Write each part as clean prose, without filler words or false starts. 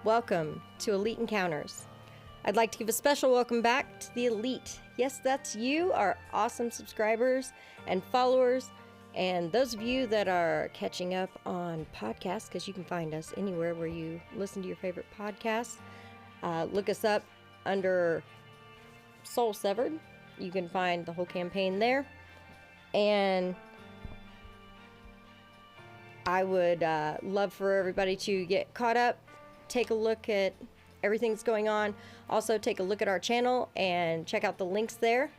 Welcome to Elite Encounters. I'd like to give a special welcome back to the Elite. Yes, that's you, our awesome subscribers and followers, and those of you that are catching up on podcasts, because you can find us anywhere where you listen to your favorite podcasts. Look us up under Soul Severed. You can find the whole campaign there. And I would love for everybody to get caught up, take a look at everything that's going on. Also, take a look at our channel and check out the links there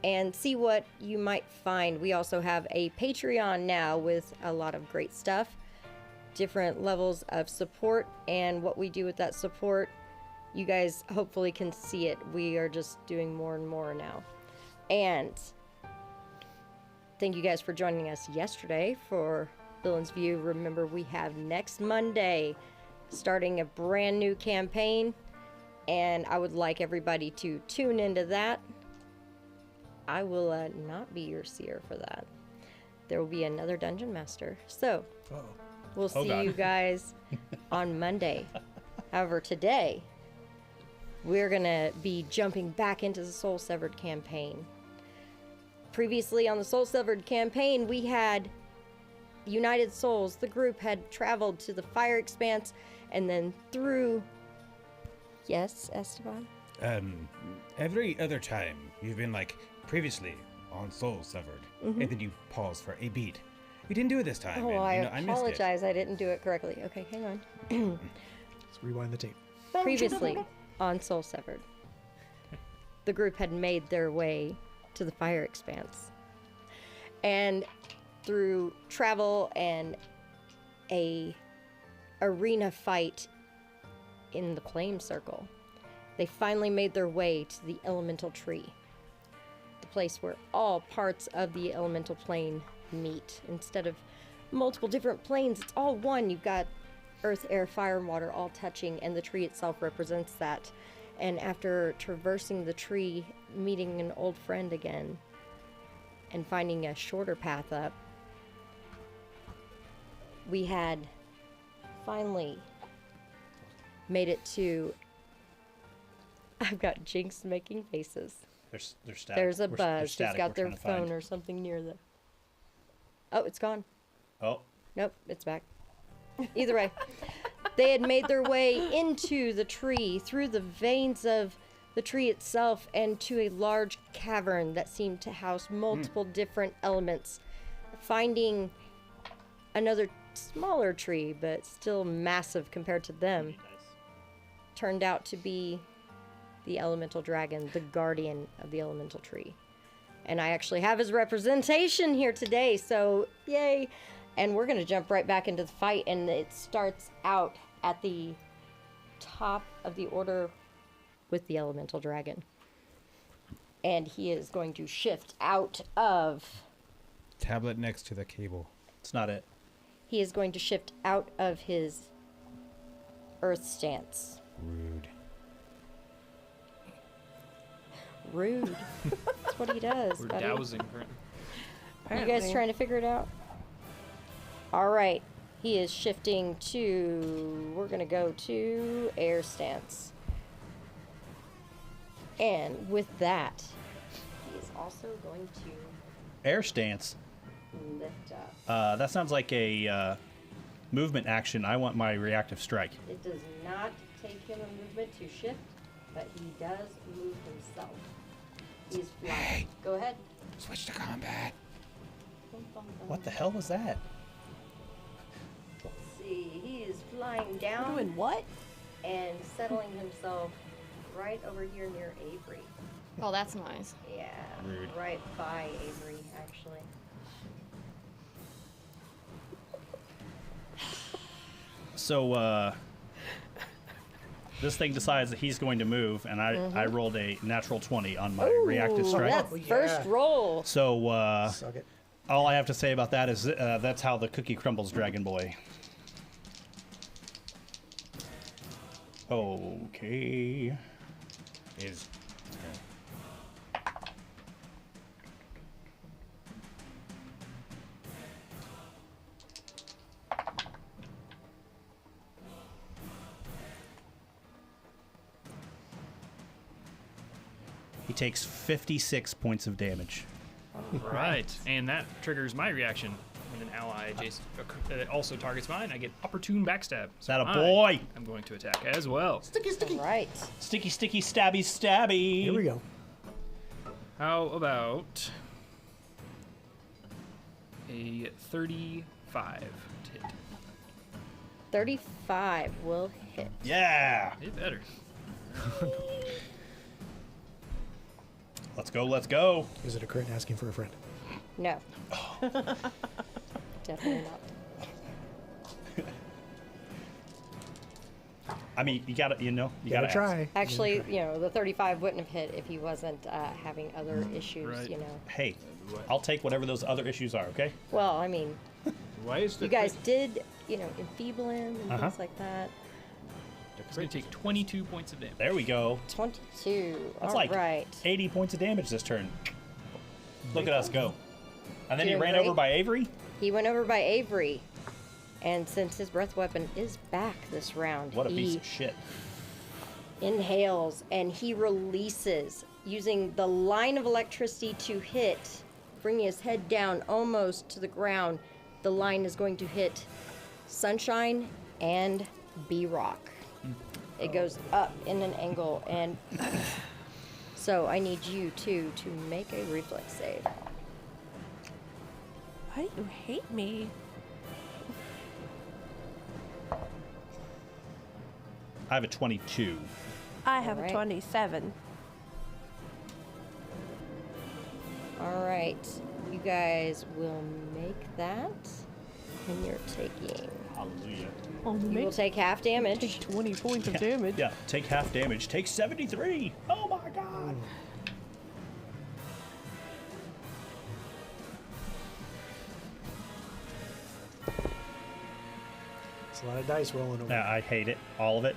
and see what you might find. We also have a Patreon now with a lot of great stuff, different levels of support, and what we do with that support, you guys hopefully can see it. We are just doing more and more now. And thank you guys for joining us yesterday for Villain's View. Remember, we have next Monday starting a brand new campaign, and I would like everybody to tune into that. I will not be your seer for that. There will be another Dungeon Master. So, we'll see you guys on Monday. However, today, we're going to be jumping back into the Soul Severed campaign. Previously on the Soul Severed campaign, we had United Souls. The group had traveled to the Fire Expanse and then through... Yes, Esteban? Every other time you've been like, previously on Soul Severed, and then you pause for a beat. You didn't do it this time. Oh, and, I apologize. I didn't do it correctly. Okay, hang on. Let's rewind the tape. Previously on Soul Severed, the group had made their way to the Fire Expanse. And through travel and a arena fight in the Flame Circle, they finally made their way to the Elemental Tree, the place where all parts of the elemental plane meet. Instead of multiple different planes, it's all one. You've got earth, air, fire, and water all touching, and the tree itself represents that. And after traversing the tree, meeting an old friend again, and finding a shorter path up, we had finally made it to... I've got Jinx making faces. There's There's a buzz. Who's got their phone or something near them. Oh, it's gone. Oh. Nope, it's back. Either way, they had made their way into the tree, through the veins of the tree itself, and to a large cavern that seemed to house multiple different elements. Finding another smaller tree, but still massive compared to them, turned out to be the elemental dragon, the guardian of the elemental tree. And I actually have his representation here today, so yay! And we're going to jump right back into the fight, and it starts out at the top of the order with the elemental dragon. And he is going to shift out of... Tablet next to the cable. It's not it. He is going to shift out of his earth stance. Rude. That's what he does, We're buddy. dowsing currently. You guys trying to figure it out? All right. He is shifting to... We're going to go to air stance. And with that, he is also going to Air stance. lift up. That sounds like a movement action. I want my reactive strike. It does not take him a movement to shift, but he does move himself. He's flying. Hey. Go ahead. Switch to combat. What the hell was that? Let's see. He is flying down. Doing what? And settling himself right over here near Avery. Oh, that's nice. Yeah, Rude. right by Avery, actually. So, this thing decides that he's going to move, and I rolled a natural 20 on my reactive strike. That's Oh, yeah. first roll. So, Suck it. all I have to say about that is that's how the cookie crumbles, Dragon Boy. Okay. Is He takes 56 points of damage. Right. And that triggers my reaction. When an ally also targets mine, I get opportune backstab. So That a boy. I'm going to attack as well. All right. Sticky, sticky, stabby, stabby. Here we go. How about a 35 to hit? 35 will hit. Yeah. It better. Let's go, let's go. Is it a crit asking for a friend? No. Definitely not. I mean, you gotta, you Gotta gotta try. ask. Actually, the 35 wouldn't have hit if he wasn't having other issues, Right. Hey, I'll take whatever those other issues are, okay? Well, I mean, Why is the you guys did, enfeeble him and Uh-huh. things like that. It's going to take 22 points of damage. There we go. 22. That's All like right. 80 points of damage this turn. Look at us go. And then he Doing ran great. over by Avery. He went over by Avery. And since his breath weapon is back this round, What a he piece of shit. inhales and he releases using the line of electricity to hit, bringing his head down almost to the ground. The line is going to hit Sunshine and B-Rock. It goes up in an angle, and so I need you two to make a reflex save. Why do you hate me? I have a 22. I have Alright. a 27. All right, you guys will make that, and you're taking. Hallelujah. You will take half damage. Take 20 points of damage. Yeah, take half damage. Take 73. Oh my god. It's a lot of dice rolling over. I hate it. All of it.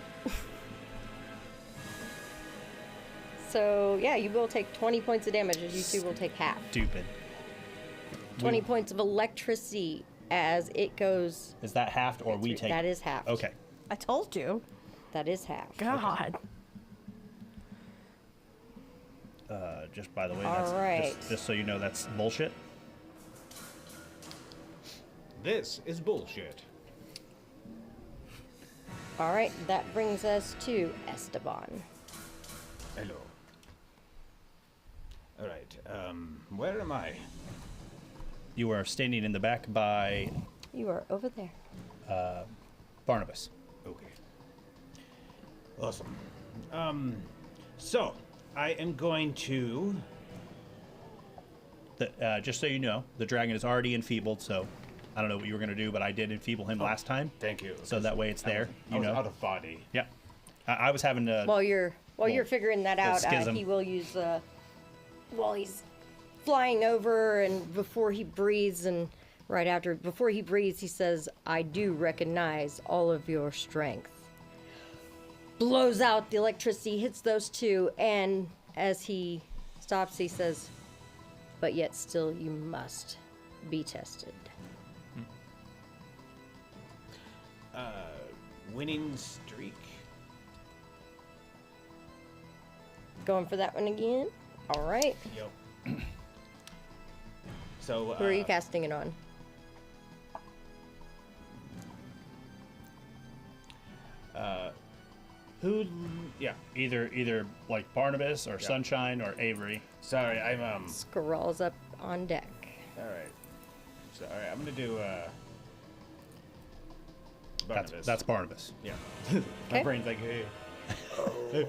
So yeah, you will take 20 points of damage, as you two will take half. Stupid. 20 points of electricity as it goes. Is that halved or we take? That is half. Okay. I told you. That is half. God. Just by the way, All that's right. just so you know, that's bullshit. This is bullshit. All right, that brings us to Esteban. Hello. All right. Where am I? You are standing in the back by You are over there. Barnabas. Okay. Awesome. So I am going to. Just so you know, the dragon is already enfeebled, so I don't know what you were going to do, but I did enfeeble him last time. Thank you. So that way it's there. I was out of body. Yeah. I was having to. While you're figuring that out, schism. he will use while he's flying over and before he breathes and before he breathes, he says, "I do recognize all of your strength." Blows out the electricity, hits those two, and as he stops, he says, "But yet still you must be tested." Winning streak. Going for that one again. All right. Yep. So. Who are you casting it on? Who? Yeah. Either like Barnabas or Sunshine or Avery. Sorry, I'm Scrawls up on deck. All right. So all right, I'm gonna do. Barnabas. That's Barnabas. Yeah. Okay. My brain's like, hey.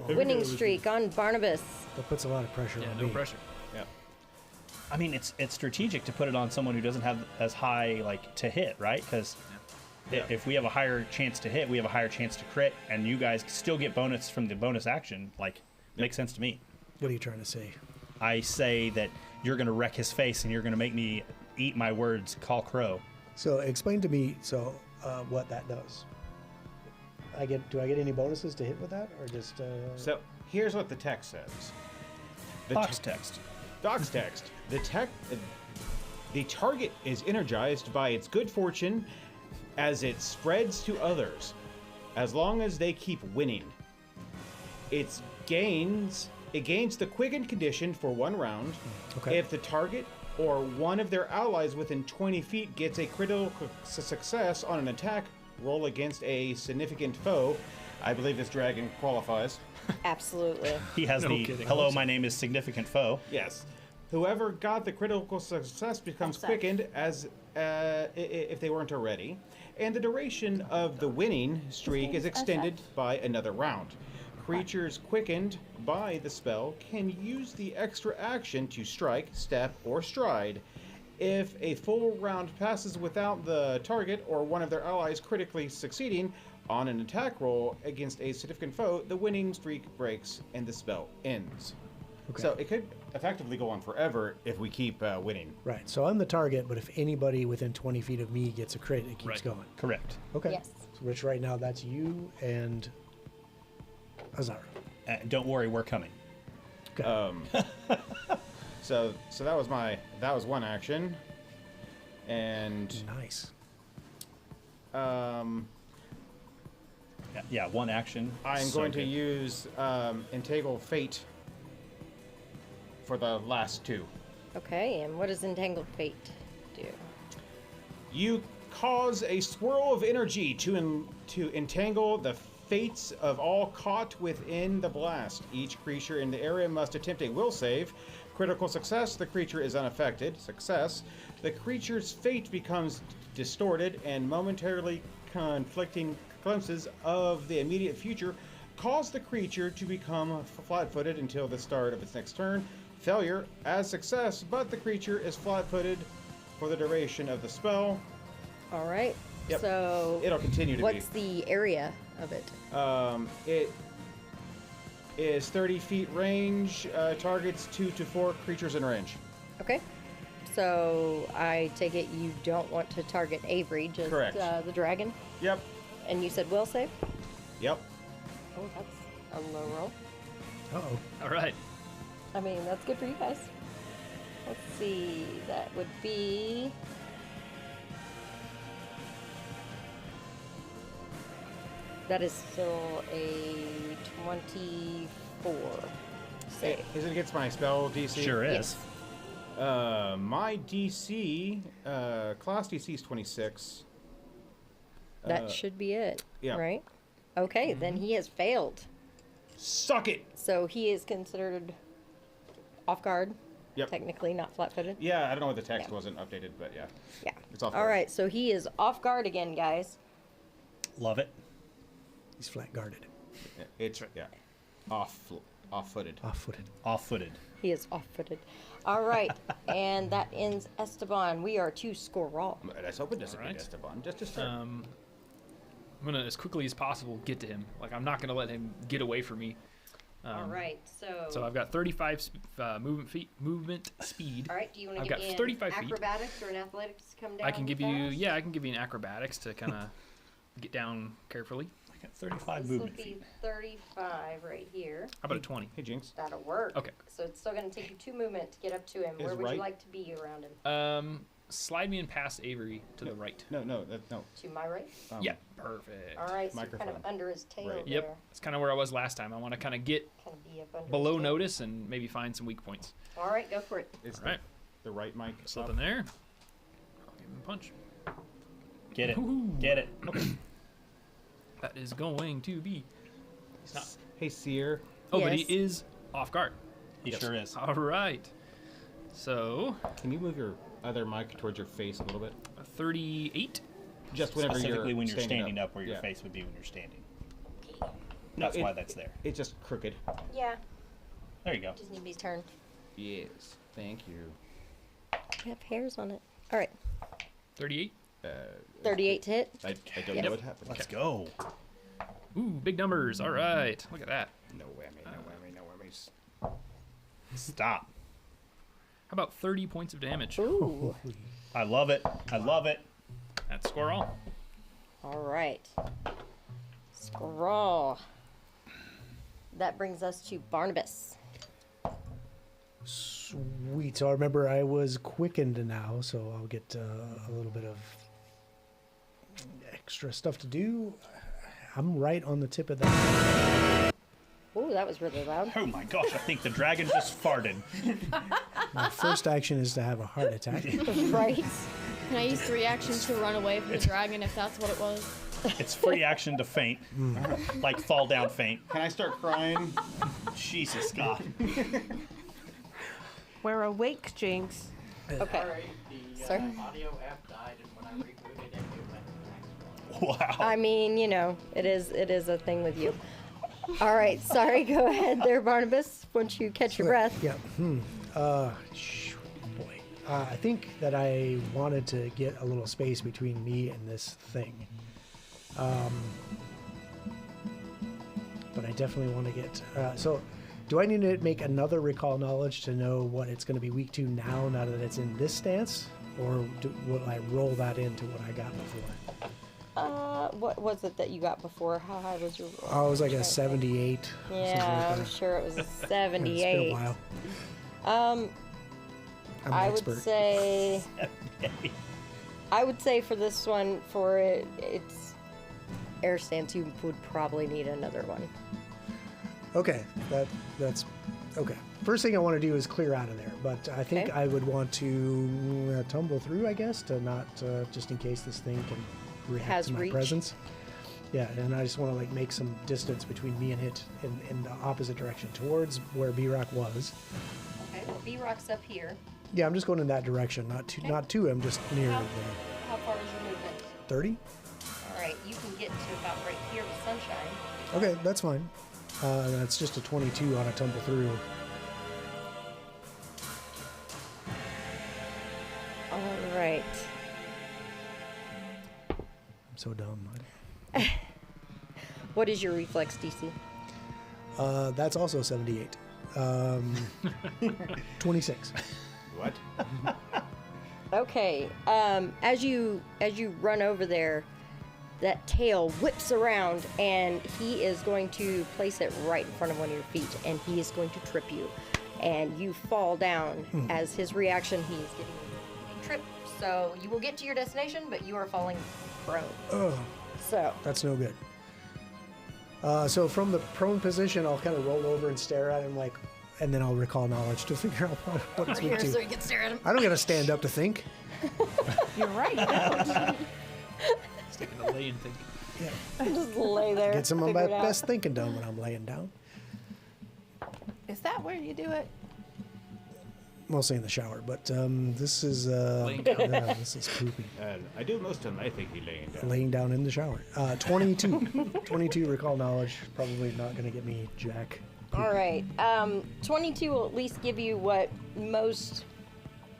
Winning streak on Barnabas. That puts a lot of pressure Yeah, on no me. pressure. Yeah. I mean, it's strategic to put it on someone who doesn't have as high to hit, right? Because Yeah. if we have a higher chance to hit, we have a higher chance to crit, and you guys still get bonus from the bonus action. Makes sense to me. What are you trying to say? I say that you're going to wreck his face, and you're going to make me eat my words. Call crow. So explain to me what that does. Do I get any bonuses to hit with that, or just? So here's what the text says. The Box text. Doc's text. The target is energized by its good fortune as it spreads to others, as long as they keep winning. Its gains It gains the quickened condition for 1 round. Okay. If the target or one of their allies within 20 feet gets a critical success on an attack roll against a significant foe, I believe this dragon qualifies. Absolutely. He has No the kidding. hello, my name is significant foe. Yes. Whoever got the critical success becomes Success. quickened as if they weren't already, and the duration of the winning streak is extended by another round. Creatures quickened by the spell can use the extra action to strike, step, or stride. If a full round passes without the target or one of their allies critically succeeding on an attack roll against a significant foe, the winning streak breaks and the spell ends. Okay. So it could effectively go on forever if we keep winning. Right. So I'm the target, but if anybody within 20 feet of me gets a crit, it keeps Right. going. Correct. Okay. Yes. So Rich, right now that's you and Azara. Don't worry, we're coming. Okay. So that was one action, and Nice. Yeah, one action. I'm So going to good. use Entangle Fate for the last 2. Okay, and what does Entangled Fate do? You cause a swirl of energy to entangle the fates of all caught within the blast. Each creature in the area must attempt a will save. Critical success, the creature is unaffected. Success, the creature's fate becomes distorted, and momentarily conflicting glimpses of the immediate future cause the creature to become flat-footed until the start of its next turn. Failure as success, but the creature is flat-footed for the duration of the spell. All right. Yep. So It'll continue to what's the area of it? be. It is 30 feet range, targets 2 to 4 creatures in range. Okay. So I take it you don't want to target Avery, just Correct. The dragon. Yep. And you said will save? Yep. Oh, that's a low roll. Uh-oh. All right. I mean, that's good for you guys. Let's see. That would be. That is still a 24 save. Is it against my spell DC? Sure is. Yes. My DC, class DC is 26. That should be it. yeah. Right? Okay, then he has failed. Suck it! So he is considered off guard. Yep. Technically not flat footed. Yeah, I don't know what the text Yeah. wasn't updated, but yeah. Yeah. It's off All guard. right, so he is off guard again, guys. Love it. He's flat guarded. It's, yeah. Off-footed. Off-footed. Off-footed. He is off footed. All right, and that ends Esteban. We are to score all. Let's hope it doesn't All right. beat Esteban. Just to start. I'm gonna, as quickly as possible, get to him. Like, I'm not gonna let him get away from me. All right, so. So I've got 35 movement speed. All right, do you want I've to got give me 35 an feet. acrobatics or an athletics to come down? I can give you, fast? yeah, I can give you an acrobatics to kind of get down carefully. I got 35 This will movement be feet. 35 right here. How about a 20? Hey, Jinx. That'll work. Okay. So it's still going to take you 2 movement to get up to him. Is Where would right- you like to be around him? Slide me in past Avery to the right. No. To my right? Yeah, perfect. All right, so you're kind of microphone. under his tail Right. there. Yep, that's kind of where I was last time. I want to kind of get Kind of be up under below his tail. notice and maybe find some weak points. All right, go for it. It's All right, the right mic. slip up. in there. I'll give him a punch. Get it. Woohoo. Get it. That is going to be. He's not. Hey, Seer. Oh, but he Yes. is off guard. He sure is. All right. So, Can you move your other mic towards your face a little bit? 38. Just whenever Specifically you're when you're standing up, up where your Yeah. face would be when you're standing. No, That's why that's there. It's just crooked. Yeah, There you go. just need to be turned. Yes. Thank you. I have hairs on it. All right, 38. 38 to hit. I don't Yep. know what happened. Let's go. Ooh, big numbers. All right. Look at that. No whammy, no whammy, no whammies. Stop. How about 30 points of damage? Ooh. I love it. I love it. That's score all. All right. Scrawl. That brings us to Barnabas. Sweet. So I remember I was quickened now, so I'll get a little bit of extra stuff to do. I'm right on the tip of that. Ooh, that was really loud. Oh my gosh, I think the dragon just farted. My first action is to have a heart attack. Right? Can I use 3 actions to run away from the dragon if that's what it was? It's free action to faint. Like fall down faint. Can I start crying? Jesus, God. We're awake, Jinx. Okay. The Sorry. audio app died, and when I rebooted it, it went back. Wow. I mean, you know, it is a thing with you. All right, sorry, go ahead there, Barnabas, once you catch your breath. Yeah. Boy. I think that I wanted to get a little space between me and this thing. But I definitely want to get... so, do I need to make another recall knowledge to know what it's going to be weak to now that it's in this stance? Or will I roll that into what I got before? What was it that you got before? How high was your roll? Oh, it was like a 78. Yeah, something like I'm that. sure it was a It's been 78. a while. Um, I'm an I expert. would say for this one, its air stance, you would probably need another one. Okay, that's okay. First thing I want to do is clear out of there, but I think Okay. I would want to tumble through, I guess, to not just in case this thing can react Has to my reach. presence. Yeah, and I just want to like make some distance between me and it in the opposite direction towards where B-Rock was. Okay, well, B-Rock's up here. Yeah, I'm just going in that direction, not to him, just near How, there. how far is your movement? 30? All right, you can get to about right here with sunshine. Okay, that's fine. That's just a 22 on a tumble through. All right. I'm so dumb. What is your reflex DC? That's also 78. 26. What? Okay. As you run over there, that tail whips around, and he is going to place it right in front of one of your feet, and he is going to trip you, and you fall down. As his reaction, he is getting a trip. So you will get to your destination, but you are falling prone. Oh, So that's no good. So from the prone position, I'll kind of roll over and stare at him and then I'll recall knowledge to figure out what it's weak so to. you can stare at him. I don't got to stand up to think. You're right. Sticking the lay and think. Just lay there. Get some of figure my it out. best thinking done when I'm laying down. Is that where you do it? Mostly in the shower, but this is Laying down. yeah, this is poopy. I do most of my thinking laying down. Laying down in the shower. 22. 22 recall knowledge. Probably not going to get me jack. All right. 22 will at least give you what most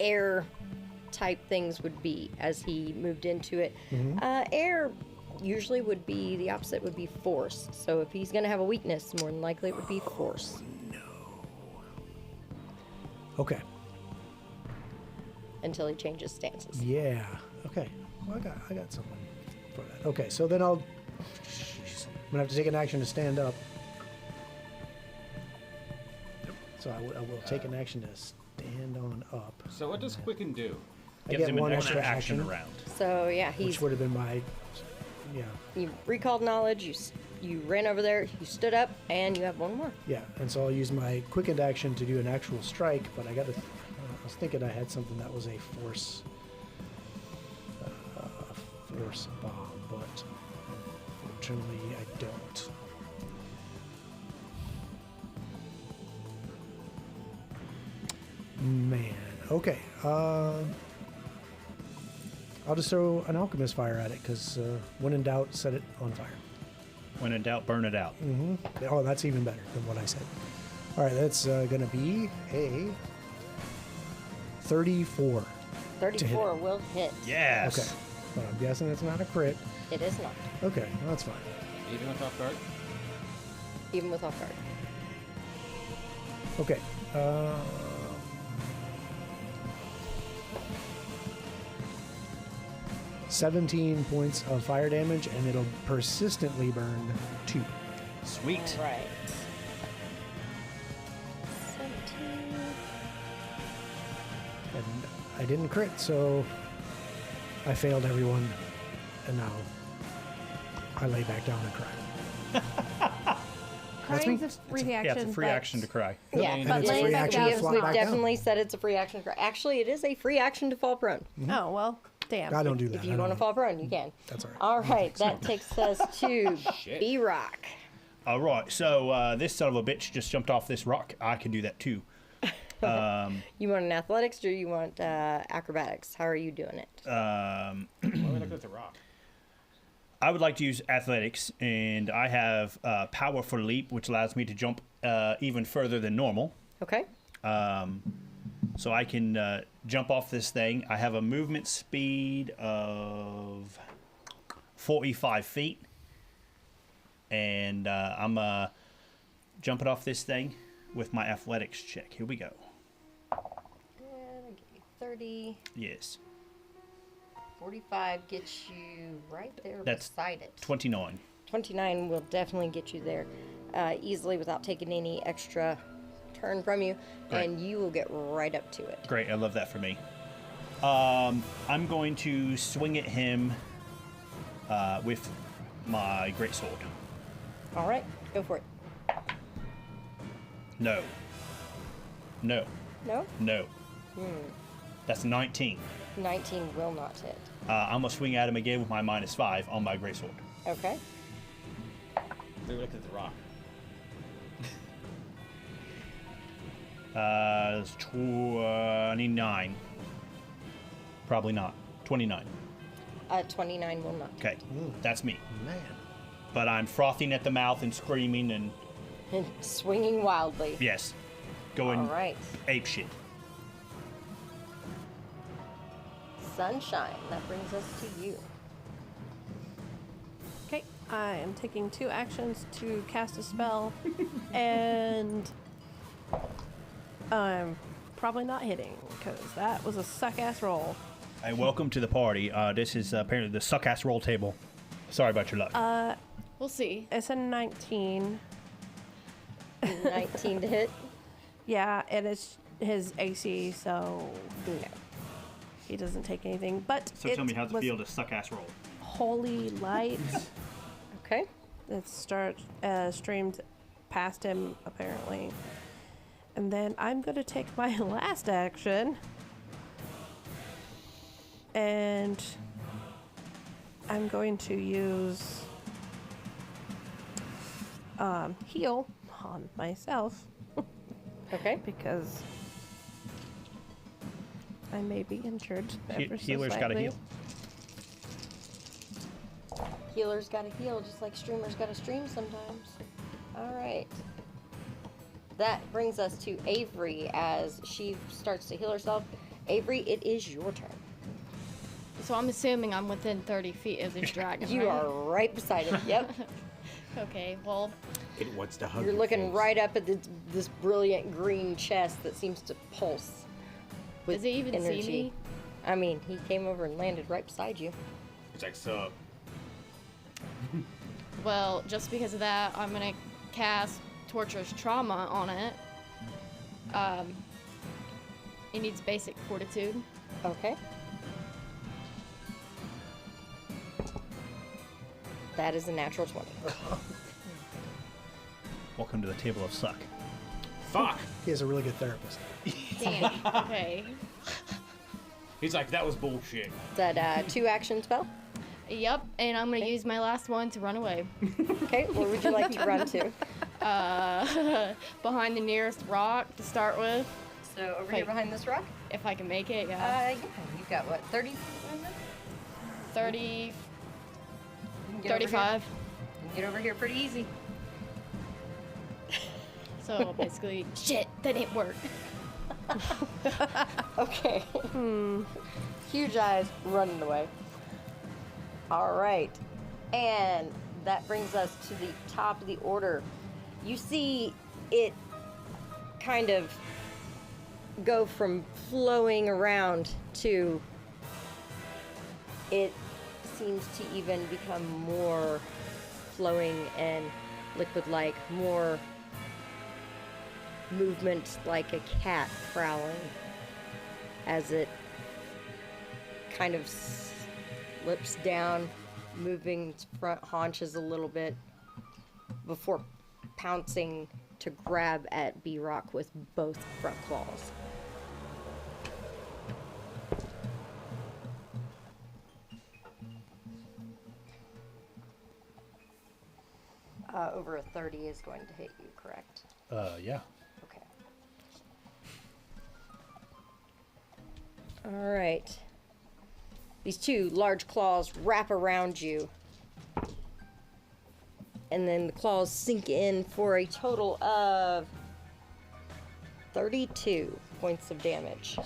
air type things would be as he moved into it. Air usually would be the opposite, would be force. So if he's going to have a weakness, more than likely it would be force. Okay. Until he changes stances. Yeah. Okay. Well, I got something for that. Okay, so then I'm gonna have to take an action to stand up. So I will take an action to stand on up. So what does Quicken do? I Gives get him an one extra action around. So yeah, which would have been my, yeah, you recalled knowledge, you ran over there, you stood up, and you have one more. yeah. And so I'll use my quickened action to do an actual strike, but I was thinking I had something that was a force bomb, but unfortunately I don't. Man, okay. I'll just throw an alchemist fire at it because when in doubt, set it on fire. When in doubt, burn it out. Oh, that's even better than what I said. All right, that's going to be a 34. 34 will hit. Yes. Okay, but I'm guessing it's not a crit. It is not, Okay, well, that's fine. Even with off guard? even with off guard. Okay. 17 points of fire damage, and it'll persistently burn 2. Sweet. All right. 17. And I didn't crit, so I failed everyone, and now I lay back down and cry. That's Crying's me? a free Yeah, action. it's a free but- action to cry. Yeah, And it's a it free is- action to we have- flop we've back down. definitely said it's a free action. Actually, it is a free action to fall prone. Oh, well, damn. I don't do that. If I you don't want to know. fall prone, you can. That's all right. All right, that takes us to Shit. B-Rock. All right, so this son of a bitch just jumped off this rock. I can do that too. You want an athletics or you want acrobatics? How are you doing it? Why are we looking at the rock? I would like to use athletics, and I have power for leap, which allows me to jump even further than normal. Okay. So I can jump off this thing. I have a movement speed of 45 feet, and I'm jumping off this thing with my athletics check. Here we go. And I give you 30. Yes, 45 gets you right there That's beside it. 29. 29 will definitely get you there easily without taking any extra turn from you, Great. and you will get right up to it. Great, I love that for me. I'm going to swing at him with my greatsword. All right, go for it. No. No. No? No. That's 19. 19 will not hit. I'm gonna swing at him again with my -5 on my greatsword. Okay. We were looking at the rock. It's 29. Probably not. 29. 29 will not. Okay, that's me. Man. But I'm frothing at the mouth and screaming and And swinging wildly. yes, going All right. ape shit. Sunshine, that brings us to you. Okay, I am taking 2 actions to cast a spell, and I'm probably not hitting because that was a suck-ass roll. Hey, welcome to the party. This is apparently the suck-ass roll table. Sorry about your luck. We'll see. It's a 19. 19 to hit. Yeah, and it's his AC, so No. he doesn't take anything. But so it tell me how it was feels to suck-ass roll. holy light Okay. that streamed past him, apparently. And then I'm going to take my last action. And I'm going to use heal on myself Okay. because I may be injured. ever so Healer's got to slightly. heal. Healer's got to heal just like streamers got to stream sometimes. All right. That brings us to Avery as she starts to heal herself. Avery, it is your turn. So I'm assuming I'm within 30 feet of this dragon. You right? are right beside it. Yep. Okay, well, It wants to hug You're your looking face. right up at this brilliant green chest that seems to pulse with does he even energy. see me? I mean, he came over and landed right beside you. It's like, sup. Well, just because of that, I'm gonna cast Torturous Trauma on it. It needs basic fortitude. Okay. That is a natural 20. Welcome to the table of suck. Fuck. He has a really good therapist. Damn. Okay. He's like, that was bullshit. Is that 2 action spell? Yep, and I'm gonna use my last one to run away. Okay, where would you like to run to? Behind the nearest rock to start with, So over here behind this rock? if I can make it, yeah. Yeah, you've got what, 30? 30, You can get over here. 35. You can get over here pretty easy. So basically, shit, that didn't work. Okay. Huge eyes running away. All right. And that brings us to the top of the order. You see it kind of go from flowing around to it seems to even become more flowing and liquid-like, more movement like a cat prowling as it kind of slips down, moving its front haunches a little bit before pouncing to grab at B-Rock with both front claws. Over a 30 is going to hit you, correct? Yeah. Okay. All right. These two large claws wrap around you. And then the claws sink in for a total of 32 points of damage.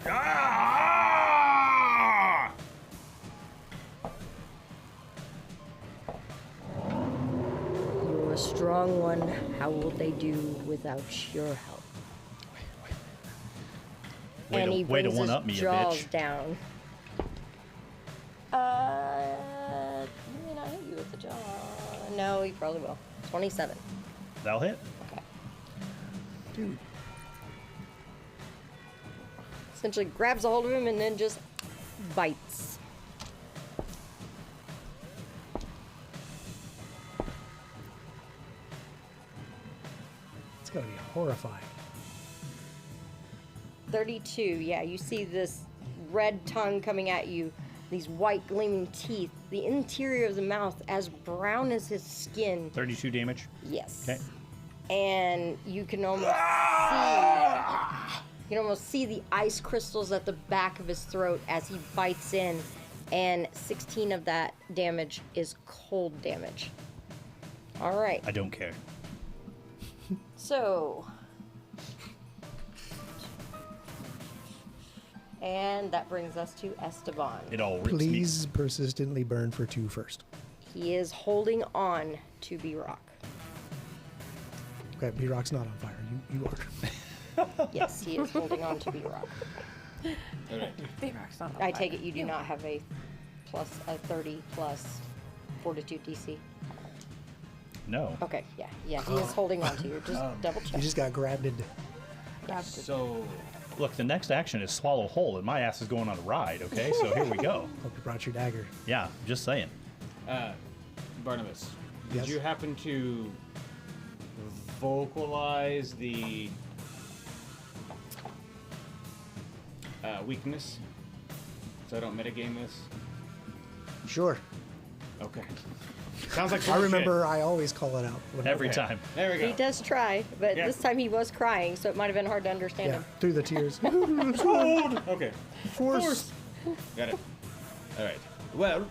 Ah! You're a strong one. How will they do without your help? And he way to brings his one-up me, you jaws bitch. down. He may not hit you with the jaw. No, he probably will. 27. That'll hit. Okay. Dude. Essentially grabs a hold of him and then just bites. It's gotta be horrifying. 32, yeah, you see this red tongue coming at you, these white gleaming teeth, the interior of the mouth as brown as his skin. 32 damage. Yes. Okay. And you can almost see the ice crystals at the back of his throat as he bites in, and 16 of that damage is cold damage. All right. I don't care. So, and that brings us to Esteban. It all rips Please persistently burn for 2 first. He is holding on to B-Rock. Okay, B-Rock's not on fire. You are. Yes, he is holding on to B-Rock. B-Rock's not on I fire. take it you do not have a 30 plus fortitude DC. me. No. Okay, yeah, he is holding on to you. Just double You check. just got grabbed. So, Look, the next action is swallow whole, and my ass is going on a ride, okay? So here we go. Hope you brought your dagger. Yeah, just saying. Barnabas, did Yes? you happen to vocalize the weakness so I don't metagame this? Sure. Okay. Sounds like I bullshit. remember I always call it out. Every Okay. time. There we go. He does try, but Yeah. this time he was crying, so it might have been hard to understand Yeah, him. through the tears. Okay. Force. Got it. All right. Well,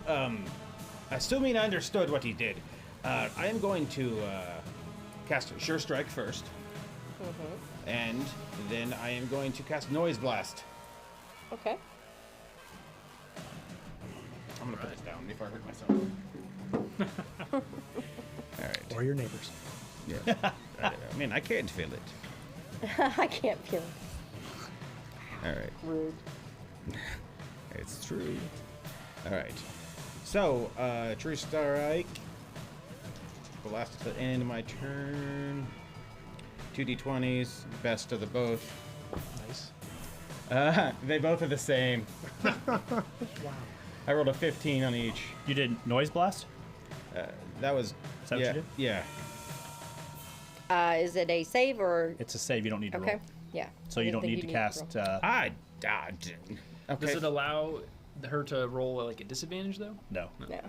assuming I understood what he did, I am going to cast Sure Strike first, and then I am going to cast Noise Blast. Okay. I'm gonna put this down before I hurt myself. All right. Or your neighbors. Yeah. I mean, I can't feel it. I can't feel it. All right. Rude. It's true. All right. So, True Strike. Blast at the end of my turn. 2d20s, best of the both. Nice. They both are the same. Wow. I rolled a 15 on each. You did noise blast? That was. Is that what yeah, you did? Yeah. Is it a save or? It's a save. You don't need to Okay. roll. Yeah. So I you didn't don't think need to roll. cast. I didn't. Okay. Does it allow her to roll like a disadvantage though? No. No.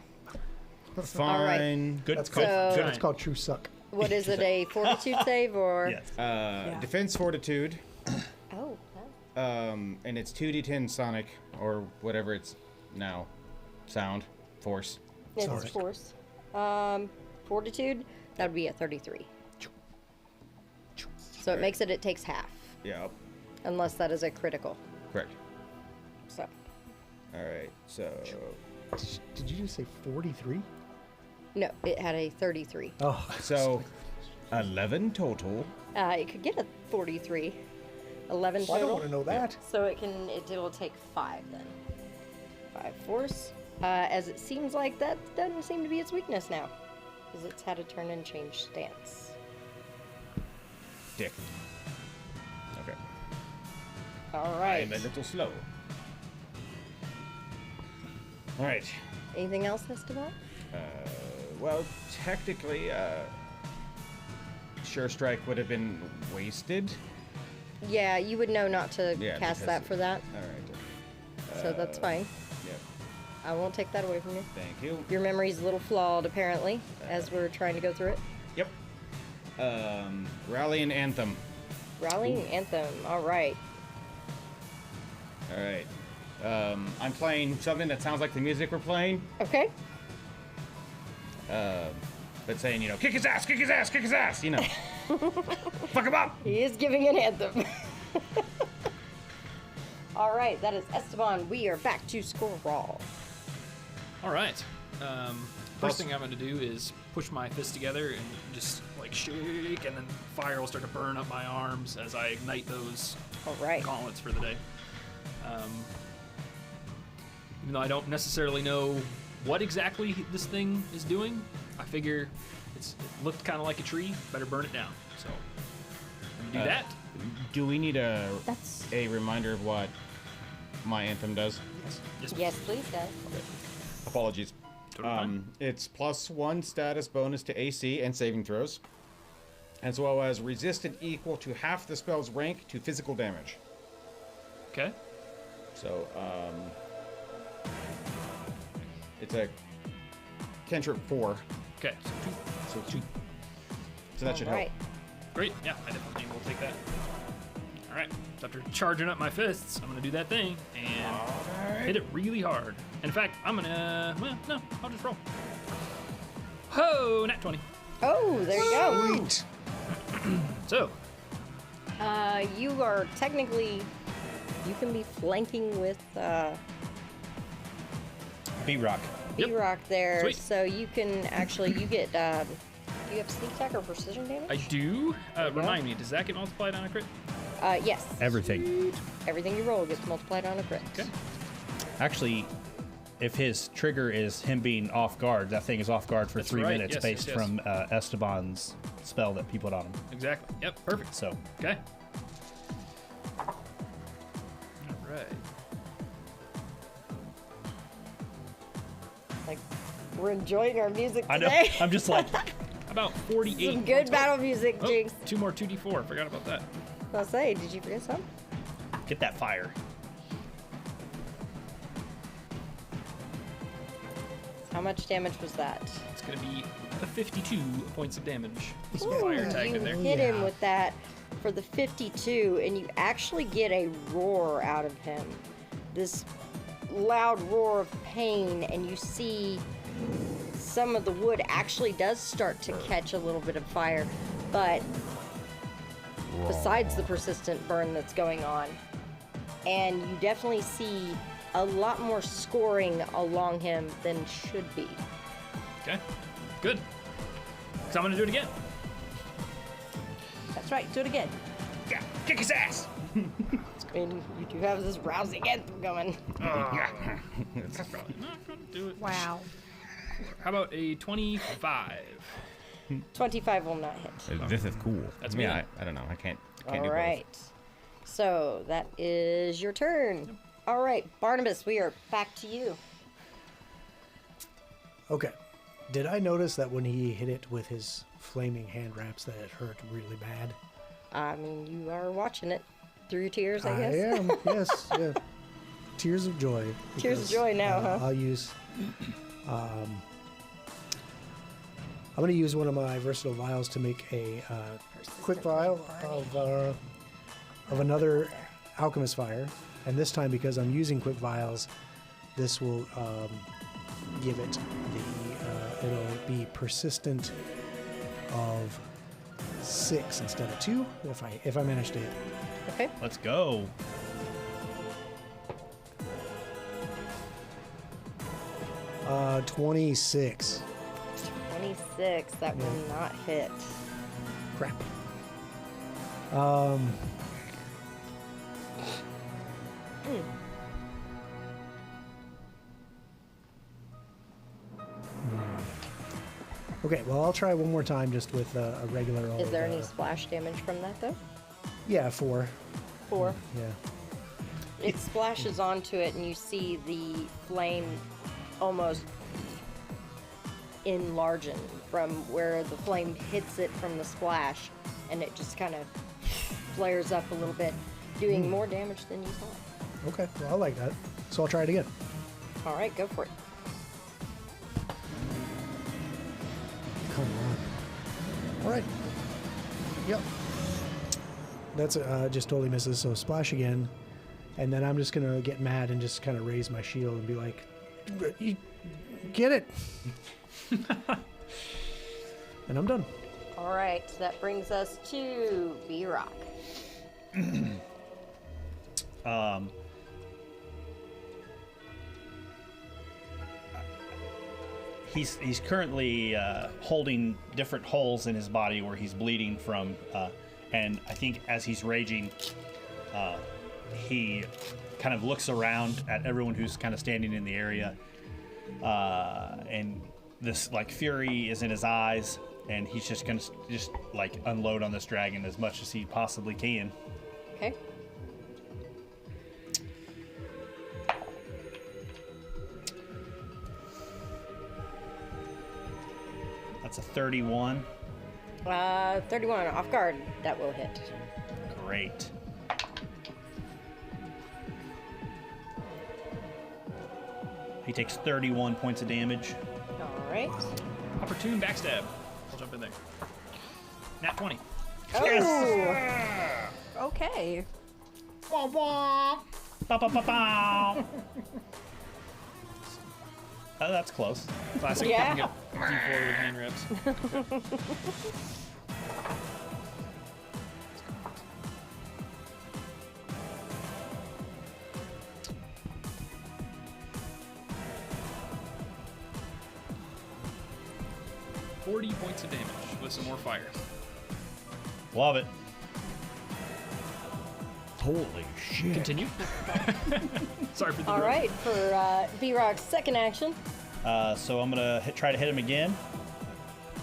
Fine. Good. That's good. called, So- that's called true suck. What is it? A fortitude save or? Yes. Defense Fortitude. Oh. And it's 2d10 Sonic, or whatever it's now. Sound. Force. It's Sorry. force. Fortitude. That would be a 33. So it makes it takes half, Yeah. unless that is a critical. Correct. So. Alright, so. Did you just say 43? No, it had a 33. Oh, So, 11 total. It could get a 43. 11 well, I don't total. want to know that. So it will take 5 then. 5 force. As it seems like that doesn't seem to be its weakness now. Because it's had a turn and change stance. Dick. Okay. Alright. I'm a little slow. Alright. Anything else, Esteban? well, technically, Sure Strike would have been wasted. Yeah, you would know not to Yeah, cast because that for that, All right. so that's fine. Yep. I won't take that away from you. Thank you. Your memory's a little flawed, apparently, as we're trying to go through it. Yep. Rallying Anthem. Rallying Anthem. All right. All right. I'm playing something that sounds like the music we're playing. Okay. But saying, kick his ass, kick his ass, kick his ass, Fuck him up. He is giving an anthem. All right, that is Esteban. We are back to score raw. All right. First thing I'm going to do is push my fists together and just like shake, and then fire will start to burn up my arms as I ignite those All right. gauntlets for the day. Even though I don't necessarily know what exactly this thing is doing, I figure it looked kind of like a tree. Better burn it down. So I'm gonna do that. Do we need a That's reminder of what my anthem does? yes, please, guys. Apologies. Totally fine. It's +1 status bonus to AC and saving throws, as well as resistant equal to half the spell's rank to physical damage. Okay. So, it's a cantrip 4, Okay. so 2. So that should All right. help. Great. Yeah, I definitely will take that. All right. So after charging up my fists, I'm gonna do that thing and hit it really hard. In fact, I'm gonna. Well, no, I'll just roll. Ho! Nat 20. Oh, there you go. Sweet. So You are technically, you can be flanking with B-Rock. Yep. B-Rock there, Sweet. so you can actually, you get, do you have sneak attack or precision damage? I do. you go. Remind me, does that get multiplied on a crit? Yes. Everything. Everything you roll gets multiplied on a crit. Okay. Actually, if his trigger is him being off guard, that thing is off guard for That's 3 right. minutes Yes, based yes, yes. from Esteban's spell that he put on him. Exactly. Yep. Perfect. So, Okay. All right. Like, we're enjoying our music I know. today. I'm just like, About 48. Some good battle music, Oh, Jinx. 2 more 2d4. Forgot about that. I'll say, did you forget some? get that fire. How much damage was that? It's gonna be 52 points of damage. Some fire tag You in there. hit him with that for the 52, and you actually get a roar out of him. This loud roar of pain, and you see some of the wood actually does start to catch a little bit of fire, but besides the persistent burn that's going on, and you definitely see a lot more scoring along him than should be. Okay. Good. So I'm gonna do it again. That's right. Do it again. Yeah. Kick his ass. And you do have this rousing anthem going. That's probably not gonna do it. Wow. How about a 25? 25 will not hit. This is cool. That's me. I don't know. I can't All do right. So that is your turn. All right, Barnabas, we are back to you. Okay. Did I notice that when he hit it with his flaming hand wraps that it hurt really bad? I mean, you are watching it through your tears, I guess. I am, yes. Yeah. Tears of joy. Tears of because, joy now, huh? I'll use... I'm going to use one of my versatile vials to make a quick vial of another alchemist fire. And this time, because I'm using quick vials, this will give it the... it'll be persistent of 6 instead of 2 if I manage to hit. Okay. Let's go. Uh, 26. 26, that will not hit. Crap. Okay, well, I'll try one more time just with a regular old... Is there any splash damage from that, though? Yeah, 4. 4. Yeah. It splashes onto it, and you see the flame almost enlargen from where the flame hits it from the splash, and it just kind of flares up a little bit, doing more damage than you thought. Okay, well, I like that. So I'll try it again. All right, go for it. Come on. All right. Yep. That's just totally misses. So splash again, and then I'm just gonna get mad and just kind of raise my shield and be like, "You get it?" And I'm done. All right, so that brings us to B-Rock. He's currently holding different holes in his body where he's bleeding from, and I think as he's raging, he kind of looks around at everyone who's kind of standing in the area, and this like fury is in his eyes, and he's just gonna just like unload on this dragon as much as he possibly can. Okay. That's a 31. 31 off guard. That will hit. Great. He takes 31 points of damage. All right. Opportune backstab. I'll jump in there. Nat 20. Oh. Okay. Ba, ba, ba, ba. Oh, that's close. Classic. Yeah. You can get D4 with hand reps. 40 points of damage with some more fire. Love it. Holy shit. Continue. Sorry for the All drone. right, for B-Rock's second action. So I'm gonna try to hit him again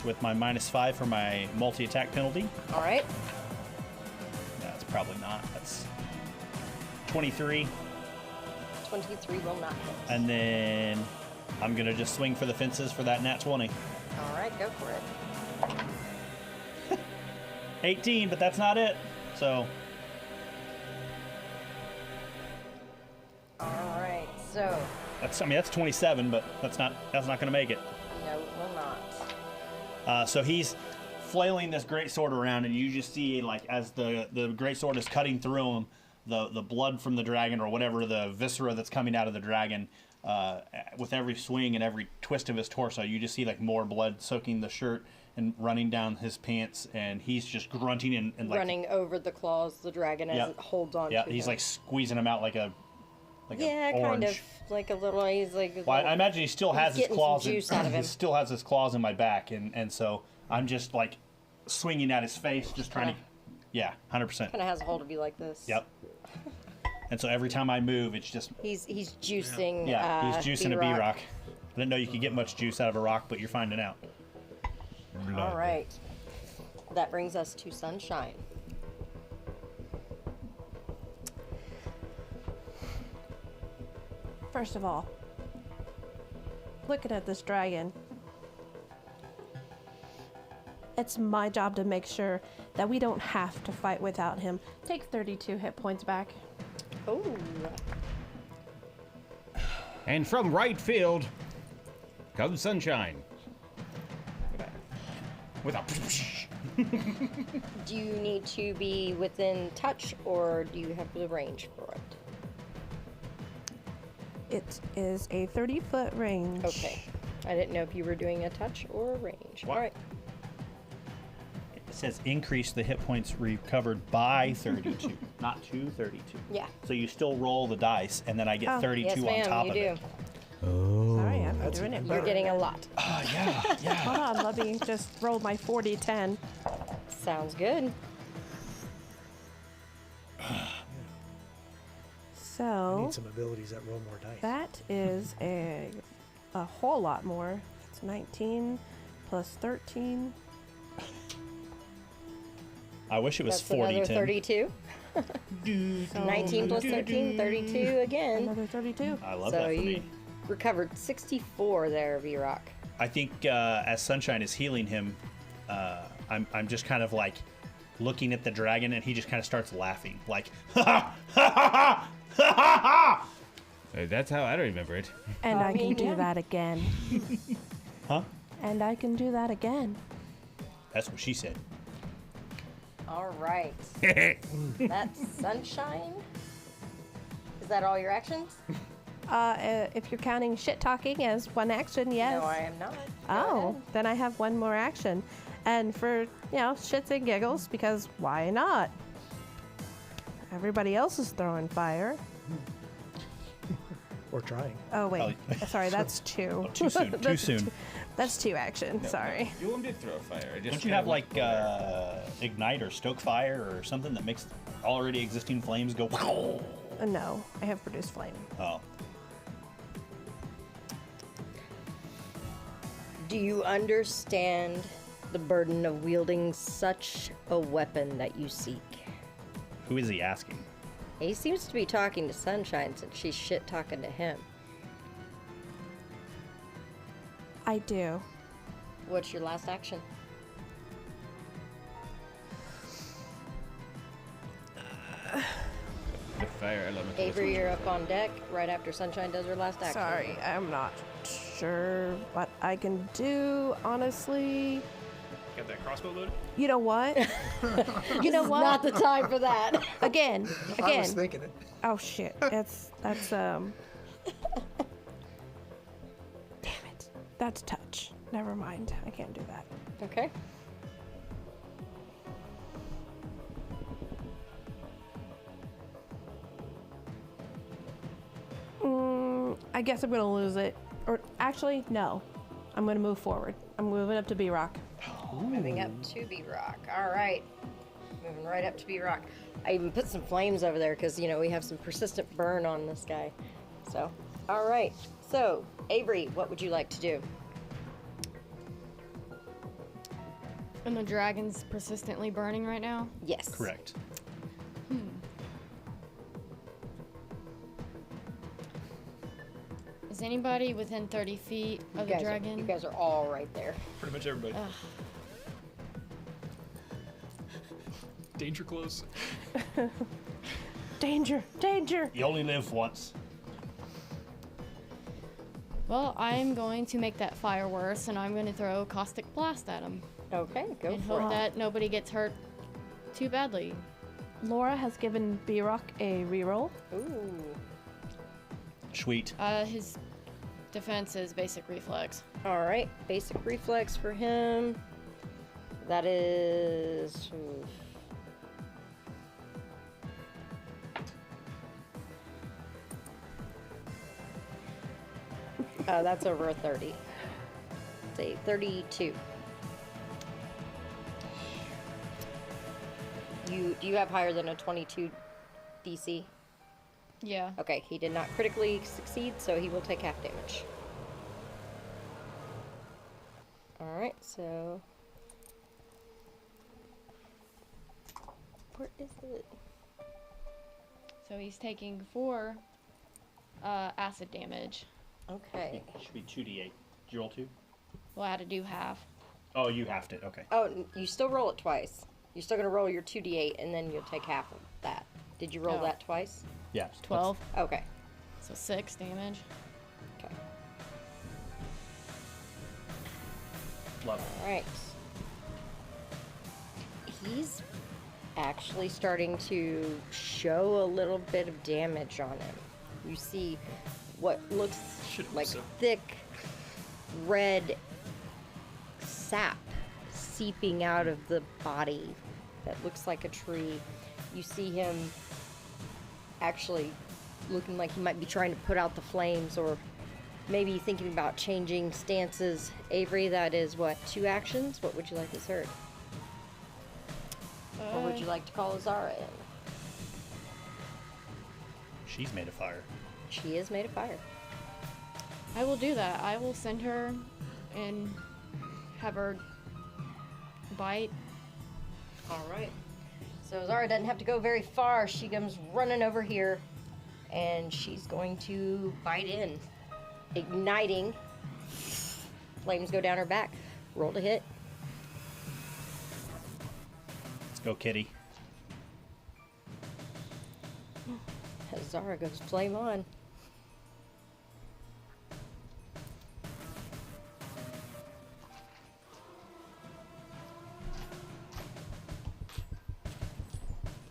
with my -5 for my multi-attack penalty. All right. That's probably not. That's 23. 23 will not hit. And then I'm gonna just swing for the fences for that nat 20. All right, go for it. 18, but that's not it. So All right, so that's 27, but that's not gonna make it. no, it will not. So he's flailing this greatsword around, and you just see like as the greatsword is cutting through him, the blood from the dragon or whatever the viscera that's coming out of the dragon. With every swing and every twist of his torso, you just see like more blood soaking the shirt and running down his pants, and he's just grunting and like Running over the claws, the dragon as Yep. it holds on yeah, to he's him. like squeezing him out like a Yeah, kind orange. of like a little. He's like. Well, I imagine he still has his getting some claws. juice out of He him. still has his claws in my back, and so I'm just like swinging at his face, just trying to. Yeah, 100%. Kind of has a hold of you like this. Yep. And so every time I move, it's just He's juicing. yeah, he's juicing a B-Rock. B-Rock. I didn't know you could get much juice out of a rock, but you're finding out. All right. That brings us to Sunshine. First of all, looking at this dragon, it's my job to make sure that we don't have to fight without him. Take 32 hit points back. Oh. And from right field comes Sunshine. With a Do you need to be within touch, or do you have the range for it? It is a 30-foot range. Okay. I didn't know if you were doing a touch or a range. What? All right. It says increase the hit points recovered by 32, not to 32. Yeah. So you still roll the dice, and then I get Oh, 32 Yes, on ma'am, top you of do. it. Sorry, I'm that's doing it. even You're better. getting a lot. Oh, yeah. Hold on, let me just roll my 40-10. Sounds good. I So need some abilities that roll more dice. that is a whole lot more. It's 19 plus 13. I wish it was That's 40 another 10. 32. So 19 plus 13, 32 again. Another 32. I love So that for you me. recovered 64 there, V-Rock. I think as Sunshine is healing him, I'm just kind of like looking at the dragon, and he just kind of starts laughing, like ha ha ha ha ha ha ha. That's how I remember it. And I can do that again. Huh? And I can do that again. That's what she said. All right. That's Sunshine. Is that all your actions? If you're counting shit talking as one action, yes. No, I am not. Go Oh, ahead. then I have one more action. And for, shits and giggles, because why not? Everybody else is throwing fire. Or trying. Oh, wait. Sorry, that's two. Oh, too soon. Too soon. That's two actions. Sorry. You did throw fire. I just Don't you have like ignite or stoke fire or something that makes already existing flames go? No, I have produced flame. Oh, Do you understand the burden of wielding such a weapon that you seek? who is he asking? He seems to be talking to Sunshine since she's shit talking to him. I do. What's your last action? The fire element. Avery, you're up on deck right after Sunshine does her last action. Sorry, I'm not sure what I can do, honestly. Got that crossbow loaded? You know what? You know what? Not the time for that. Again. I was thinking it. Oh shit. That's Damn it. That's touch. Never mind. I can't do that. Okay. I guess I'm gonna lose it. Or actually, no. I'm gonna move forward. I'm moving up to B Rock. Moving up to B-Rock. All right. Moving right up to B-Rock. I even put some flames over there because, we have some persistent burn on this guy. So, all right. So, Avery, what would you like to do? And the dragon's persistently burning right now. Yes. Correct. Is anybody within 30 feet of the dragon? You guys are all right there. Pretty much everybody. Danger close. Danger! Danger! You only live once. Well, I'm going to make that fire worse, and I'm going to throw a caustic blast at him. Okay, go And for hope it. that nobody gets hurt too badly. Laura has given B Rock a reroll. Ooh. Sweet. His defense is basic reflex. All right, basic reflex for him. That is. That's over a 30. Say 32. Do you have higher than a 22 DC? Yeah. Okay, he did not critically succeed, so he will take half damage. Alright, so. Where is it? So he's taking 4 acid damage. Okay. Should be 2d8. Did you roll 2? Well, I had to do half. Oh, you halved it. Okay. Oh, you still roll it twice. You're still going to roll your 2d8, and then you'll take half of that. Did you roll Oh. that twice? Yeah. 12. Okay. So 6 damage. Okay. Love it. Alright. He's actually starting to show a little bit of damage on him. You see what looks Should've like so. thick red sap seeping out of the body that looks like a tree. You see him actually looking like he might be trying to put out the flames, or maybe thinking about changing stances. Avery, that is what, 2 actions? What would you like this heard? Or would you like to call Azara in? She's made of fire. She is made of fire. I will do that. I will send her and have her bite. Alright. So Azara doesn't have to go very far. She comes running over here, and she's going to bite in, igniting flames go down her back. Roll to hit. Let's go, kitty. Zara goes flame on.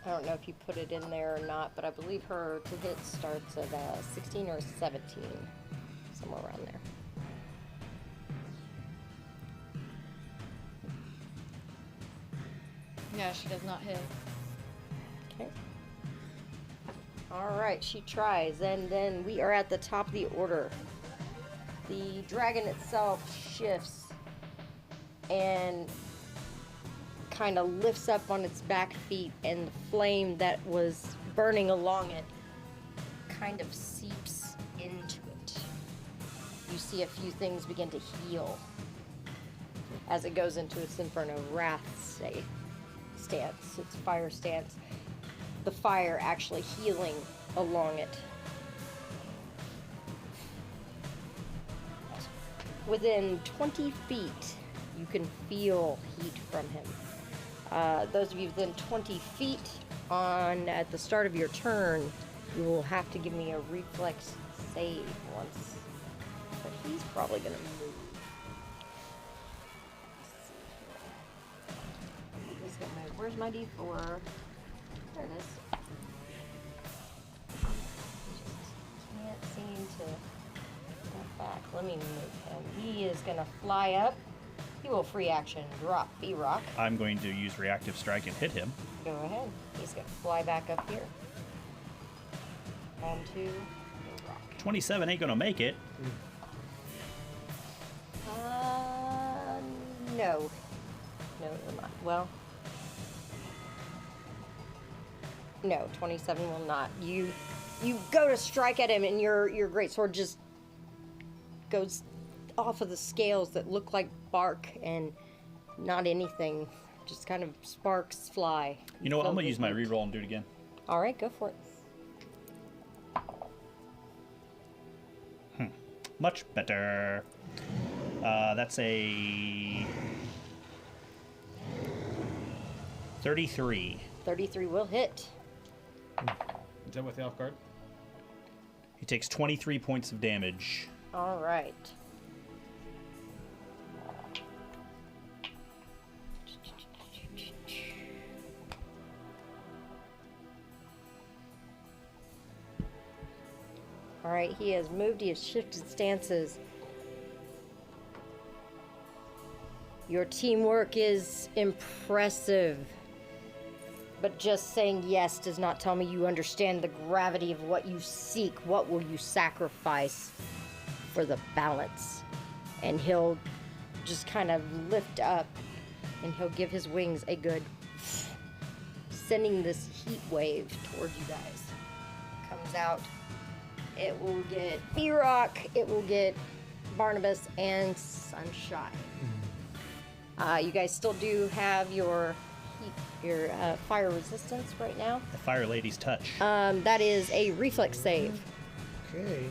I don't know if you put it in there or not, but I believe her to hit starts at 16 or 17, somewhere around there. Yeah, she does not hit. Okay. All right, she tries, and then we are at the top of the order. The dragon itself shifts and kind of lifts up on its back feet, and the flame that was burning along it kind of seeps into it. You see a few things begin to heal as it goes into its Inferno Wrath stance, its fire stance. The fire actually healing along it. Within 20 feet, you can feel heat from him. Those of you within 20 feet at the start of your turn, you will have to give me a reflex save once. But he's probably going to move. He's gonna move. Where's my D4? There it is. Can't seem to get back. Let me move him. He is going to fly up. He will free action drop B-Rock. I'm going to use reactive strike and hit him. Go ahead. He's going to fly back up here. Onto the rock. 27 ain't gonna make it. No. No, not. Well, no, 27 will not. You go to strike at him, and your greatsword just goes off of the scales that look like bark and not anything. Just kind of sparks fly. You know what? I'm Filled gonna use with my heat. reroll and do it again. All right, go for it. Much better. That's a 33. 33 will hit. Is that with the off guard? He takes 23 points of damage. All right. All right, he has moved, he has shifted stances. Your teamwork is impressive. But just saying yes does not tell me you understand the gravity of what you seek. What will you sacrifice for the balance? And he'll just kind of lift up, and he'll give his wings a good, sending this heat wave towards you guys. Comes out. It will get B-Rock, it will get Barnabas, and Sunshine. You guys still do have your fire resistance right now. The Fire Lady's touch. That is a reflex save. Okay.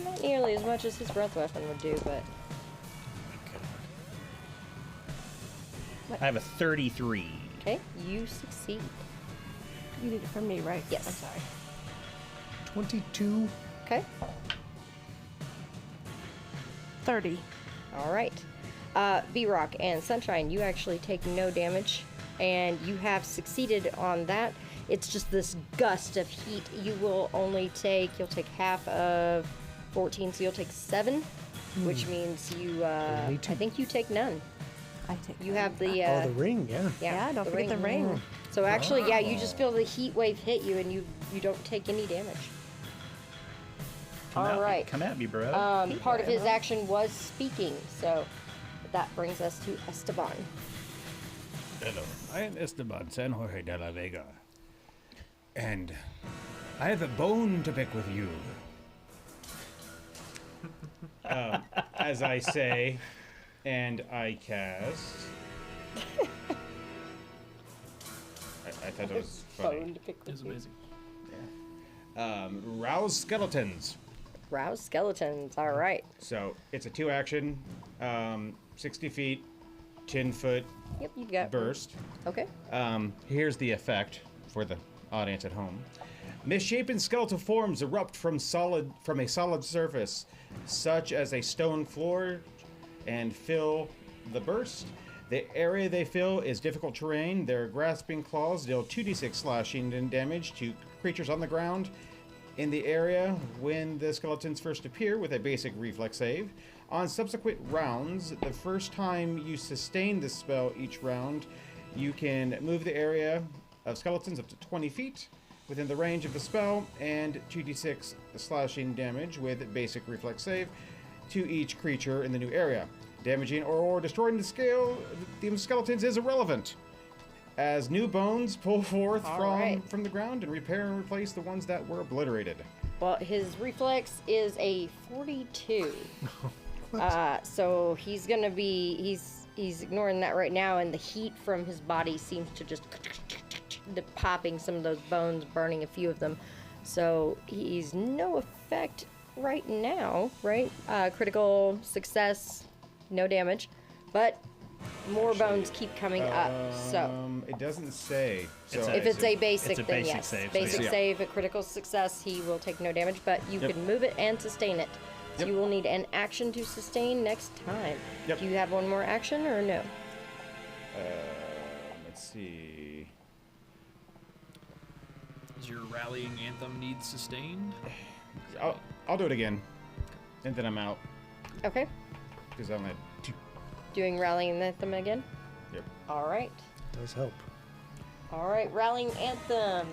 Not nearly as much as his breath weapon would do, but I have a 33. okay, you succeed. You need it from me, right? Yes. I'm sorry. 22. Okay. 30. All right. B-Rock and Sunshine, you actually take no damage, and you have succeeded on that. It's just this gust of heat. You'll take half of 14, so you'll take 7, which means I think you take none. I take. You have the, Oh, the ring, yeah. Yeah, don't forget the ring. So actually, yeah, you just feel the heat wave hit you, and you don't take any damage. All right. Come at me, bro. Part of his action was speaking, so that brings us to Esteban. Hello, I am Esteban San Jorge de la Vega, and I have a bone to pick with you. As I say, and I cast. I thought that was funny. Bone to pick It was with you. amazing. Rouse skeletons. Rouse skeletons. All right. So it's a 2-action, 60 feet, 10-foot Yep, you got burst. Okay. Here's the effect for the audience at home. Misshapen skeletal forms erupt from a solid surface, such as a stone floor, and fill the burst. The area they fill is difficult terrain. Their grasping claws deal 2d6 slashing and damage to creatures on the ground in the area when the skeletons first appear with a basic reflex save. On subsequent rounds, the first time you sustain this spell each round, you can move the area of skeletons up to 20 feet within the range of the spell, and 2d6 slashing damage with basic reflex save to each creature in the new area. Damaging or destroying the skeletons is irrelevant, as new bones pull forth from the ground and repair and replace the ones that were obliterated. Well, his reflex is a 42. So he's gonna be he's ignoring that right now, and the heat from his body seems to just popping some of those bones, burning a few of them. So he's no effect right now, right? Critical success, no damage, but more bones keep coming up. So it doesn't say. So if it's a basic, it's a then basic yes, save, so basic yeah. save at critical success, he will take no damage, but you Yep. can move it and sustain it. So Yep. you will need an action to sustain next time. Yep. Do you have one more action or no? Let's see. Does your rallying anthem need sustained? I'll do it again, and then I'm out Okay. because I'm at 2. Doing rallying anthem again. Yep. All right. Does help. All right. Rallying anthem,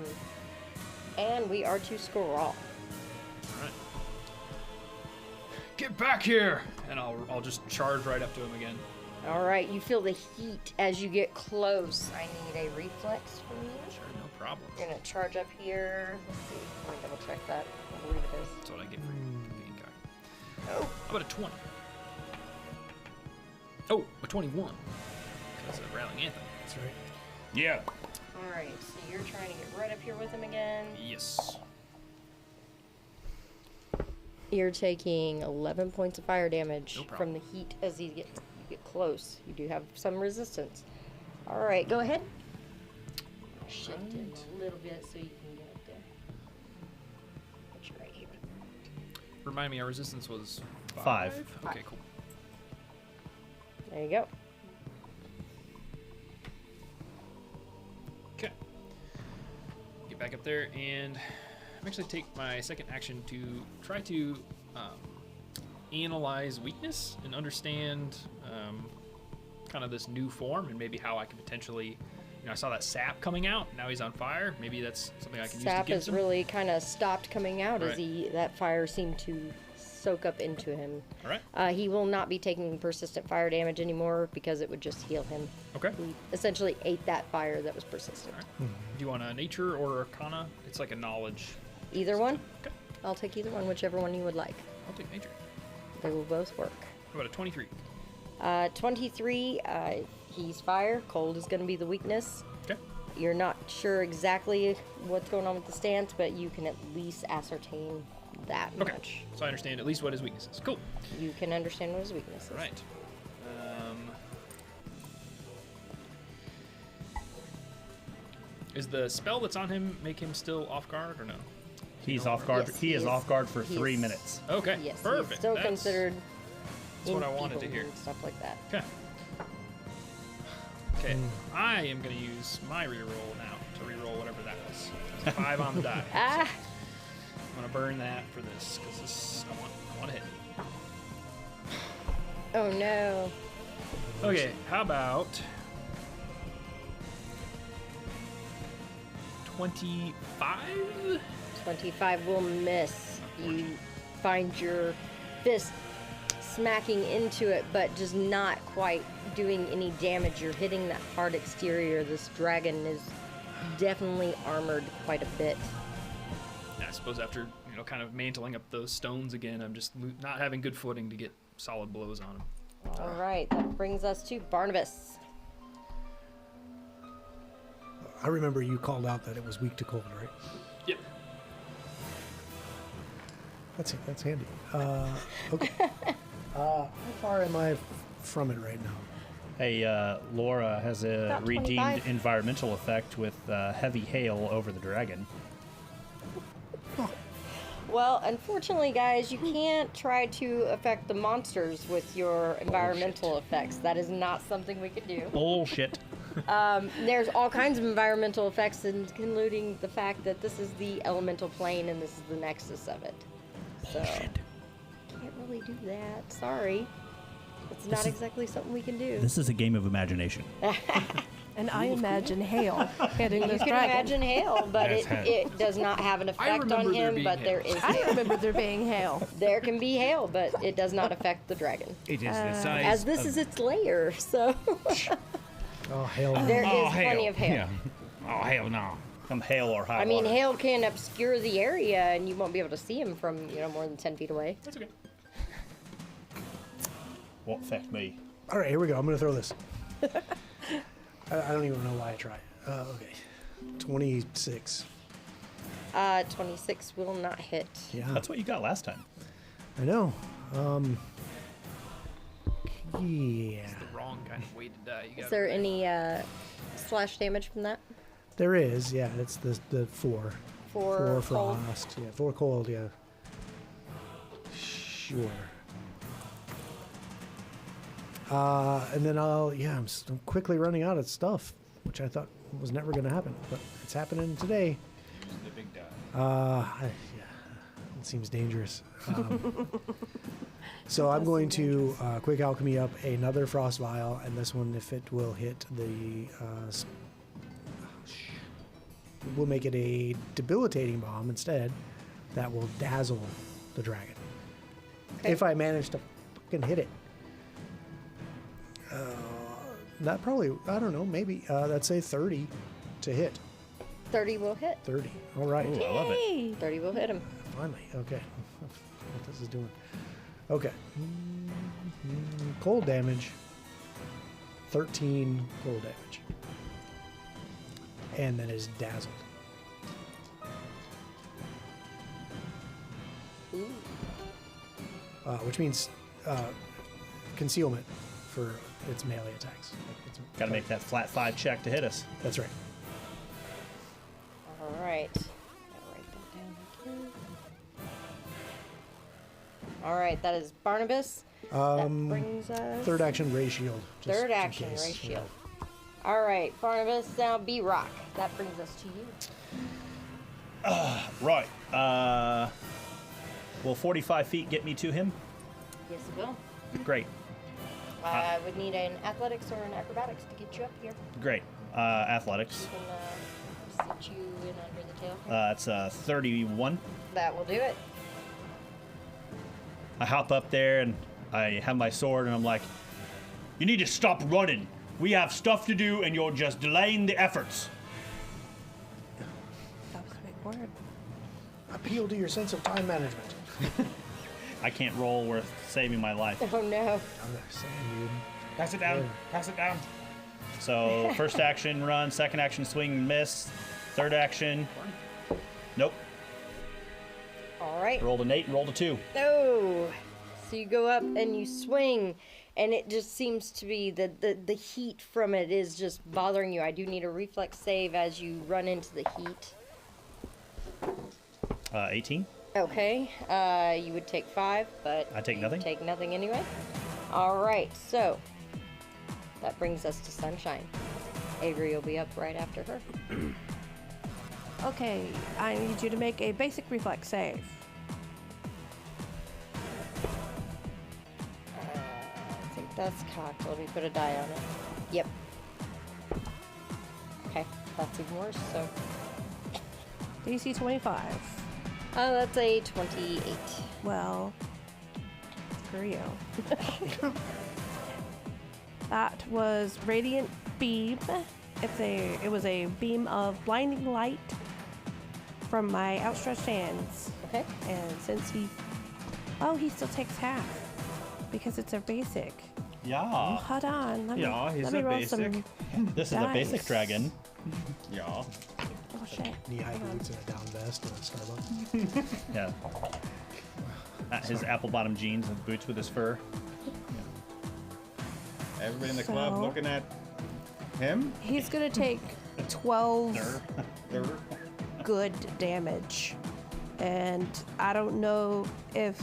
and we are to scroll. All right. Get back here! And I'll just charge right up to him again. All right. You feel the heat as you get close. I need a reflex from you. Sure, no problem. You're gonna charge up here. Let's see. Let me double check that. I believe it is. That's what I get for being guy. Oh. How about a 20? Oh, a 21. Because of rallying anthem. That's right. Yeah. All right. So you're trying to get right up here with him again. Yes. You're taking 11 points of fire damage No problem. from the heat as you get close. You do have some resistance. All right, go ahead. Shift him a little bit so you can get up there. Put you right here. Remind me, our resistance was 5. Okay, cool. There you go. Okay. Get back up there, and I'm actually take my second action to try to analyze weakness and understand kind of this new form and maybe how I can potentially, I saw that sap coming out. Now he's on fire. Maybe that's something I can use to Sap give has some. really kind of stopped coming out as Right. that fire seemed to soak up into him. All right. He will not be taking persistent fire damage anymore because it would just heal him. Okay. He essentially ate that fire that was persistent. Do you want a nature or arcana? It's like a knowledge. Either one? Okay. I'll take either one, whichever one you would like. I'll take nature. They will both work. How about a 23? 23, he's fire. Cold is going to be the weakness. Okay. You're not sure exactly what's going on with the stance, but you can at least ascertain that Okay. much. So I understand at least what his weakness is. Cool. You can understand what his weakness is. All right. Is the spell that's on him make him still off guard or no? He's off guard. Yes, he is off guard for he 3 is- minutes. Okay. Yes, Perfect. he's still That's- considered That's what I wanted to enfeebled hear. and stuff like that. Okay. Okay. I am going to use my reroll now to reroll whatever that was. 5 on the die. Ah! I'm going to burn that for this because this I want to hit. Oh no. Okay. How about 25? 25 will miss. You find your fist smacking into it, but just not quite doing any damage. You're hitting that hard exterior. This dragon is definitely armored quite a bit. I suppose after kind of mantling up those stones again, I'm just not having good footing to get solid blows on him. All right, that brings us to Barnabas. I remember you called out that it was weak to cold, right? Yep. That's handy. Okay. How far am I from it right now? Hey, Laura has a About redeemed 25. environmental effect with heavy hail over the dragon. Well, unfortunately, guys, you can't try to affect the monsters with your environmental effects. That is not something we can do. Bullshit. There's all kinds of environmental effects, including the fact that this is the elemental plane and this is the nexus of it. So, can't really do that. Sorry. It's not exactly something we can do. This is a game of imagination. And I imagine hail hitting You this can dragon. imagine hail, but That's hail. it does not have an effect remember on there him, being but hail. there is I remember there being hail. there can be hail, but it does not affect the dragon. It is the size. As this is its lair, so Oh, hell no. there is plenty of hail. Yeah. Oh hell no. Come hail or high I mean, water. hail can obscure the area, and you won't be able to see him from more than 10 feet away. That's okay. Won't affect me. All right, here we go. I'm going to throw this. I don't even know why I tried. Okay. 26. 26 will not hit. Yeah, That's what you got last time. I know. Yeah. The wrong kind of way to die. You Is gotta there any slash damage from that? There is, yeah. It's the 4. For 4 cold? frost. Yeah, 4 cold, yeah. Sure. And then I'm quickly running out of stuff, which I thought was never going to happen, but it's happening today. The big die. Yeah, it seems dangerous. So I'm going to quick alchemy up another frost vial, and this one, if it will hit the, we'll make it a debilitating bomb instead. That will dazzle the dragon. Okay. If I manage to fucking hit it. That probably, I don't know, maybe, that's a 30 to hit. 30 will hit. 30. All right. Ooh, I love it. Hey! 30 will hit him. Finally. Okay. What this is doing. Okay. Cold damage. 13 cold damage. And then is dazzled. Ooh. Which means concealment for its melee attacks. Got to make that flat 5 check to hit us. That's right. All right. I'll write that down here. All right, that is Barnabas. That brings us Third action ray shield. just third in action case, ray yeah. shield. All right, Barnabas, now B-Rock. That brings us to you. Right. Will 45 feet get me to him? Yes, it will. Great. I would need an athletics or an acrobatics to get you up here. Great. Athletics. We can sit you in under the tail. It's 31. That will do it. I hop up there and I have my sword and I'm like, you need to stop running. We have stuff to do and you're just delaying the efforts. That was a big word. Appeal to your sense of time management. I can't roll worth saving my life. Oh no. I'm not saying, dude. Pass it down. Pass it down. So first action run, second action swing, miss. Third action, nope. All right. Rolled an 8 and rolled a 2. No. So you go up and you swing, and it just seems to be the heat from it is just bothering you. I do need a reflex save as you run into the heat. 18. Okay. You would take 5, but I take nothing? Take nothing anyway. All right. So that brings us to Sunshine. Avery will be up right after her. Okay, I need you to make a basic reflex save. I think that's cocked. Let me put a die on it. Yep. Okay, that's even worse. So, DC 25. that's a 28. Well, screw you. That was Radiant Beam. It was a beam of blinding light from my outstretched hands. Okay. And since he still takes half because it's a basic. Yeah. Hold on, let me, Yeah, he's let me a roll basic. some. This is a basic Nice. dragon. Yeah. Oh shit. Knee-high boots and a down vest and a Starbucks. Yeah. his apple bottom jeans and boots with his fur. Everybody in the club So- looking at him. He's gonna take 12 They're- good damage. And I don't know if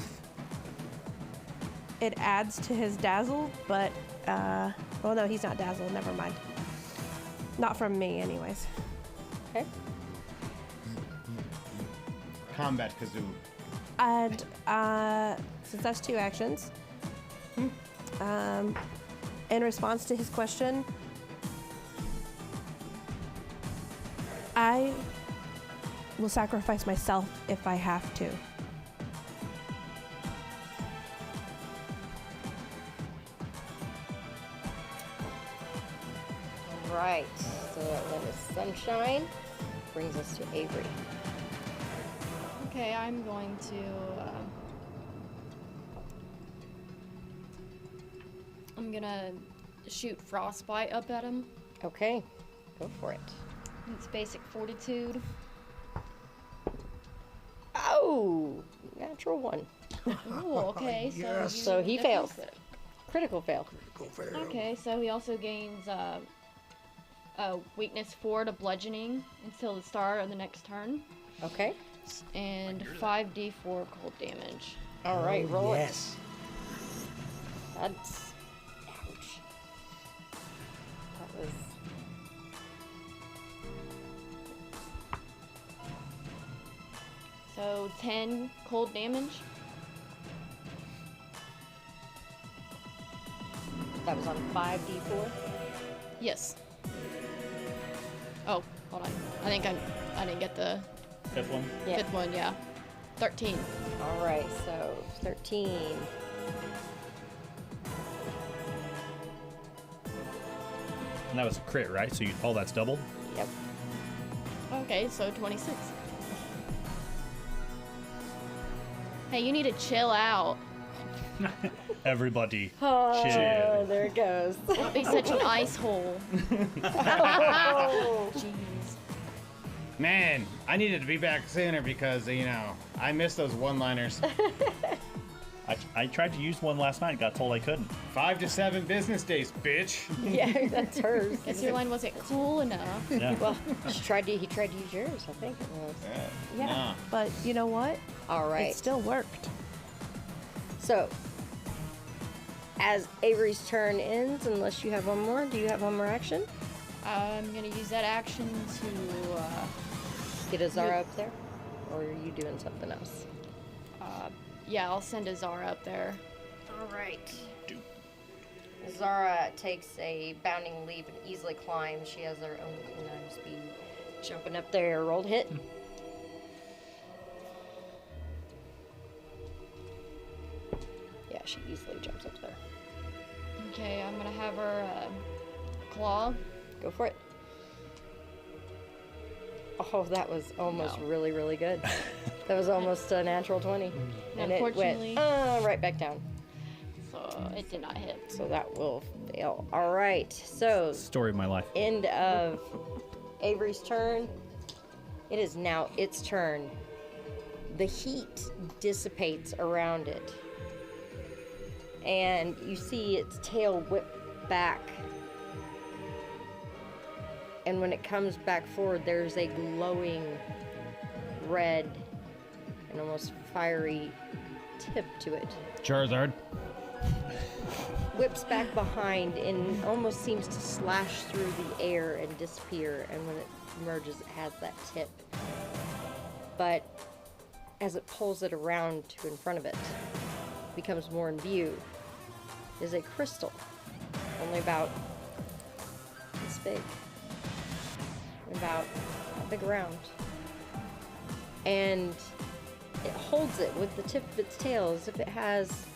it adds to his dazzle, but well, no, he's not dazzled. Never mind. Not from me, anyways. Okay. Combat kazoo. And since that's 2 actions, in response to his question, I will sacrifice myself if I have to. Right. So that is Sunshine. Brings us to Avery. Okay, I'm going to. I'm gonna shoot frostbite up at him. Okay. Go for it. It's basic fortitude. Oh! Natural 1. Ooh, okay. So he fails. Critical fail. Okay, so he also gains weakness 4 to bludgeoning until the start of the next turn, Okay. and 5d4 cold damage. All right, roll Yes. it. That's. Ouch. That was. So 10 cold damage. That was on 5d4. Yes. Oh, hold on. I think I didn't get the 5th one. Yeah. 5th one. Yeah. 13. All right, so 13. And that was a crit, right? So all that's doubled. Yep. Okay, so 26. Hey, you need to chill out. Everybody, Oh, chill. there it goes. Don't be such an ice hole. Oh. Jeez. Man, I needed to be back sooner because, I missed those one-liners. I tried to use one last night. Got told I couldn't. 5 to 7 business days, bitch. Yeah, that's hers. Guess your line wasn't cool enough. Yeah. Well, he tried to use yours, I think it was. Yeah. Nah. But you know what? All right. It still worked. So, as Avery's turn ends, unless you have one more, do you have one more action? I'm gonna use that action to Get Azara up there? Or are you doing something else? yeah, I'll send Azara up there. All right. Azara takes a bounding leap and easily climbs. She has her own climb speed. Jumping up there. Rolled hit. Yeah, she easily jumps up there. Okay, I'm gonna have her claw. Go for it. Oh, that was almost No. really, really good. That was almost a natural 20. And it Unfortunately. went right back down. So it did not hit. So that will fail. All right. So, Story of my life. end of Avery's turn. It is now its turn. The heat dissipates around it. And you see its tail whip back. And when it comes back forward, there's a glowing red and almost fiery tip to it. Charizard. Whips back behind and almost seems to slash through the air and disappear. And when it emerges, it has that tip. But as it pulls it around to in front of it, becomes more in view, is a crystal, only about this big, about a big round. And it holds it with the tip of its tail as if it has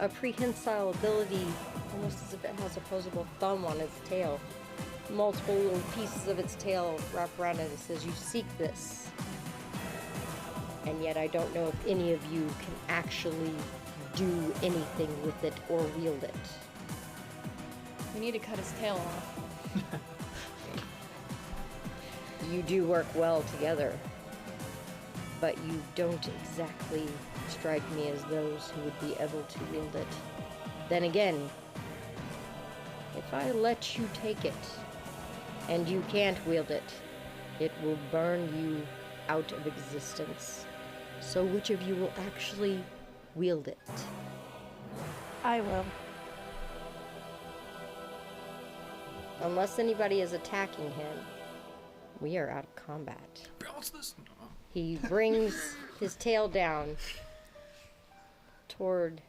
a prehensile ability, almost as if it has opposable thumb on its tail. Multiple little pieces of its tail wrap around it and says, "You seek this." And yet I don't know if any of you can actually do anything with it or wield it. We need to cut his tail off. You do work well together, but you don't exactly strike me as those who would be able to wield it. Then again, if I let you take it, and you can't wield it, it will burn you out of existence. So which of you will actually wield it? I will. Unless anybody is attacking him, we are out of combat. Balance this. He brings his tail down toward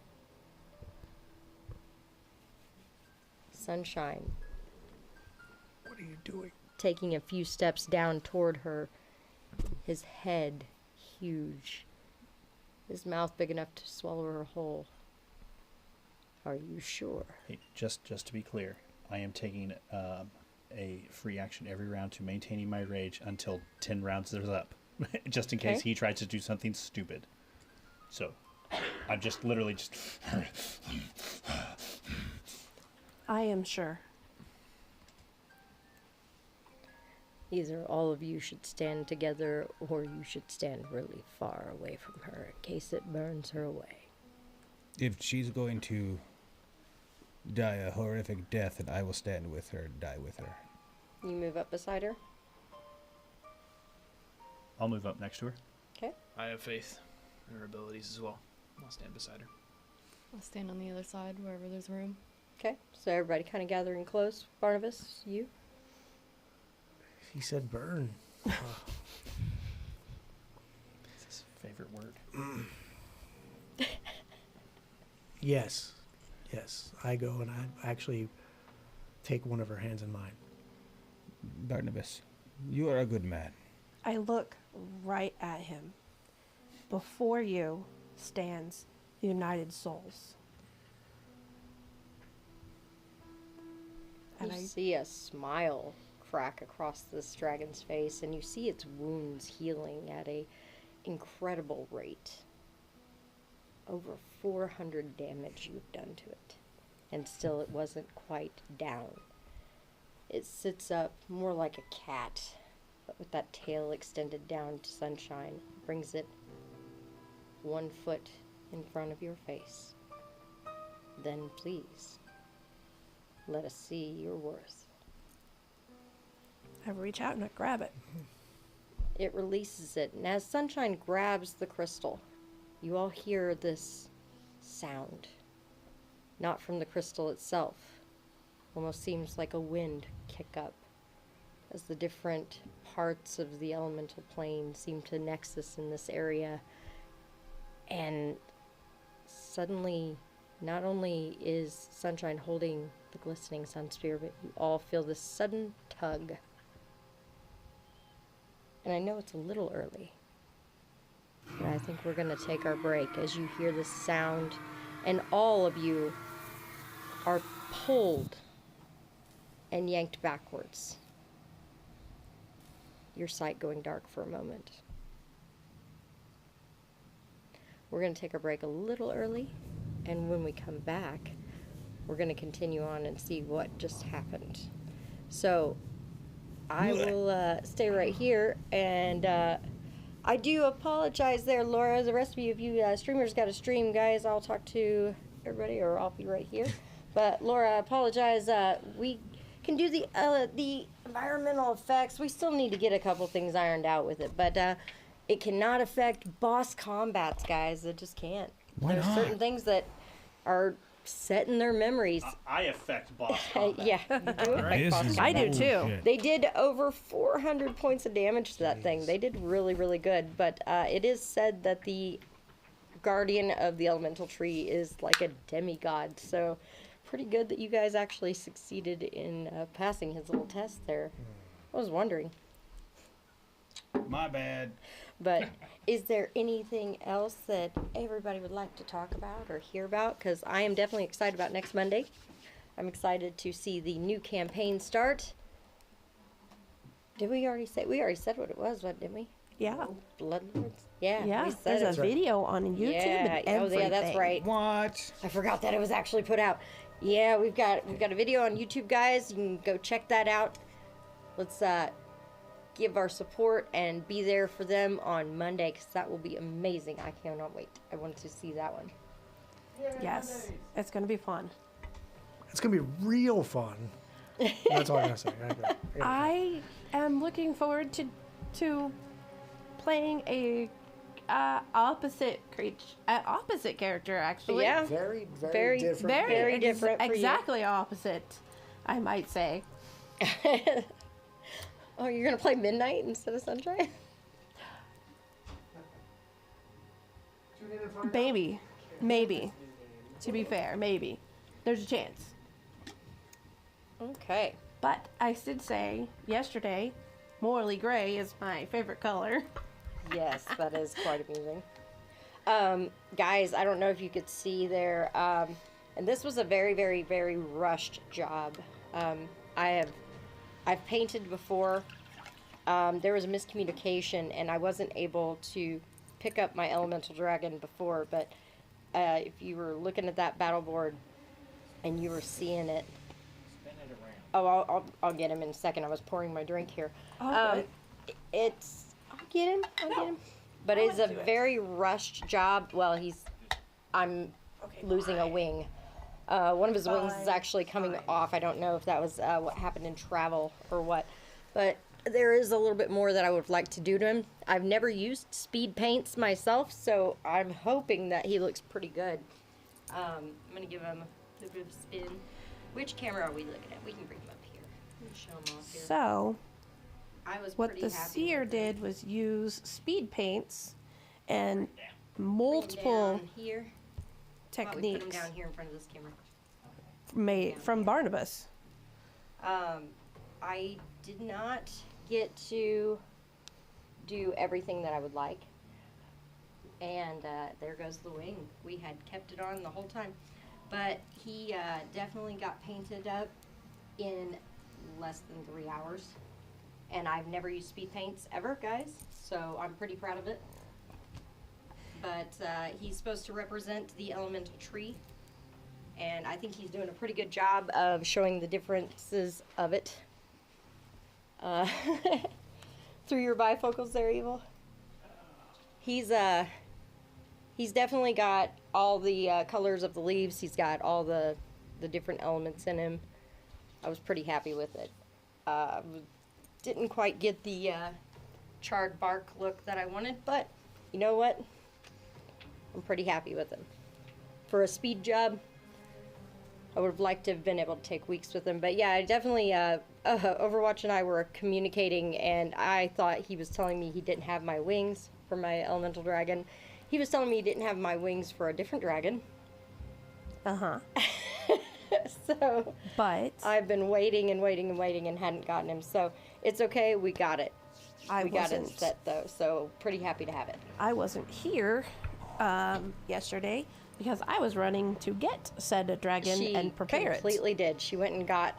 Sunshine, What are you doing? taking a few steps down toward her, his head huge, his mouth big enough to swallow her whole. Are you sure? Hey, just to be clear, I am taking a free action every round to maintaining my rage until 10 rounds is up, just in case Okay. he tries to do something stupid. So, I'm just literally just. I am sure. Either all of you should stand together, or you should stand really far away from her in case it burns her away. If she's going to die a horrific death, then I will stand with her and die with her. You move up beside her. I'll move up next to her. Okay. I have faith in her abilities as well. I'll stand beside her. I'll stand on the other side wherever there's room. Okay. So everybody kind of gathering close. Barnabas, you. He said burn. It's his favorite word. Yes. Yes. I go and I actually take one of her hands in mine. Barnabas, you are a good man. I look right at him. Before you stands the United Souls. And You I see a smile crack across this dragon's face, and you see its wounds healing at a incredible rate. Over 400 damage you've done to it, and still it wasn't quite down. It sits up more like a cat, but with that tail extended down to Sunshine, brings it 1 foot in front of your face. Then please, let us see your worth. I reach out and I grab it. It releases it, and as Sunshine grabs the crystal, you all hear this sound. Not from the crystal itself. Almost seems like a wind kick up as the different parts of the elemental plane seem to nexus in this area. And suddenly, not only is Sunshine holding the glistening sun spear, but you all feel this sudden tug. And I know it's a little early, but I think we're going to take our break as you hear this sound, and all of you are pulled and yanked backwards. Your sight going dark for a moment. We're going to take our break a little early, and when we come back, we're going to continue on and see what just happened. So, I will stay right here, and I do apologize there, Laura. The rest of you, if you streamers got to stream, guys, I'll talk to everybody, or I'll be right here. But Laura, I apologize. We can do the environmental effects. We still need to get a couple things ironed out with it, but it cannot affect boss combats, guys. It just can't. Why There's not? certain things that are set in their memories. I affect boss combat. Yeah, you do affect This boss is I do too. bullshit. They did over 400 points of damage to that thing. They did really, really good. But it is said that the guardian of the elemental tree is like a demigod. So pretty good that you guys actually succeeded in passing his little test there. I was wondering. My bad. But is there anything else that everybody would like to talk about or hear about? Because I am definitely excited about next Monday. I'm excited to see the new campaign start. Did we already say? We already said what it was, didn't we? Yeah. Bloodlords? Yeah. Yeah. We said There's it. a video on YouTube and Oh, everything. yeah, that's right. What? I forgot that it was actually put out. Yeah, we've got a video on YouTube, guys. You can go check that out. Let's give our support and be there for them on Monday, because that will be amazing. I cannot wait. I want to see that one. Yes, it's going to be fun. It's gonna be real fun. That's all I gotta say. I am looking forward to playing a opposite character, actually. Yeah. Very, very, Very- different. very different for you. Exactly opposite, I might say. Oh, you're gonna play Midnight instead of Sunshine? Maybe. To be fair, maybe. There's a chance. Okay. But I did say yesterday, morally gray is my favorite color. Yes, that is quite amusing. Guys, I don't know if you could see there, and this was a very, very, very rushed job. I've painted before. There was a miscommunication, and I wasn't able to pick up my elemental dragon before. But if you were looking at that battle board, and you were seeing it. Spin it around. Oh, I'll get him in a second. I was pouring my drink here. Okay. I'll get him. But it's a very rushed job. Well, I'm losing a wing. One of his wings is actually coming off. I don't know if that was what happened in travel or what. But there is a little bit more that I would like to do to him. I've never used speed paints myself, so I'm hoping that he looks pretty good. I'm going to give him a bit of a spin. Which camera are we looking at? We can bring him up here. Let me show him off here. So, I was what pretty the happy seer with it. did was use speed paints and Bring him multiple down here. Why don't we put him techniques down here in front of this camera. made from Barnabas. I did not get to do everything that I would like. And there goes the wing. We had kept it on the whole time. But he definitely got painted up in less than 3 hours. And I've never used speed paints ever, guys. So I'm pretty proud of it. But he's supposed to represent the elemental tree. And I think he's doing a pretty good job of showing the differences of it. Through your bifocals there, Evil. He's definitely got all the colors of the leaves. He's got all the different elements in him. I was pretty happy with it. Didn't quite get the charred bark look that I wanted, but you know what? I'm pretty happy with him. For a speed job, I would have liked to have been able to take weeks with him. But yeah, I definitely, Overwatch and I were communicating, and I thought he was telling me he didn't have my wings for my elemental dragon. He was telling me he didn't have my wings for a different dragon. Uh-huh. So But I've been waiting and waiting and waiting and hadn't gotten him. So it's okay, we got it. We got it set though, so pretty happy to have it. I wasn't here yesterday because I was running to get said dragon She and prepare it. completely did. She went and got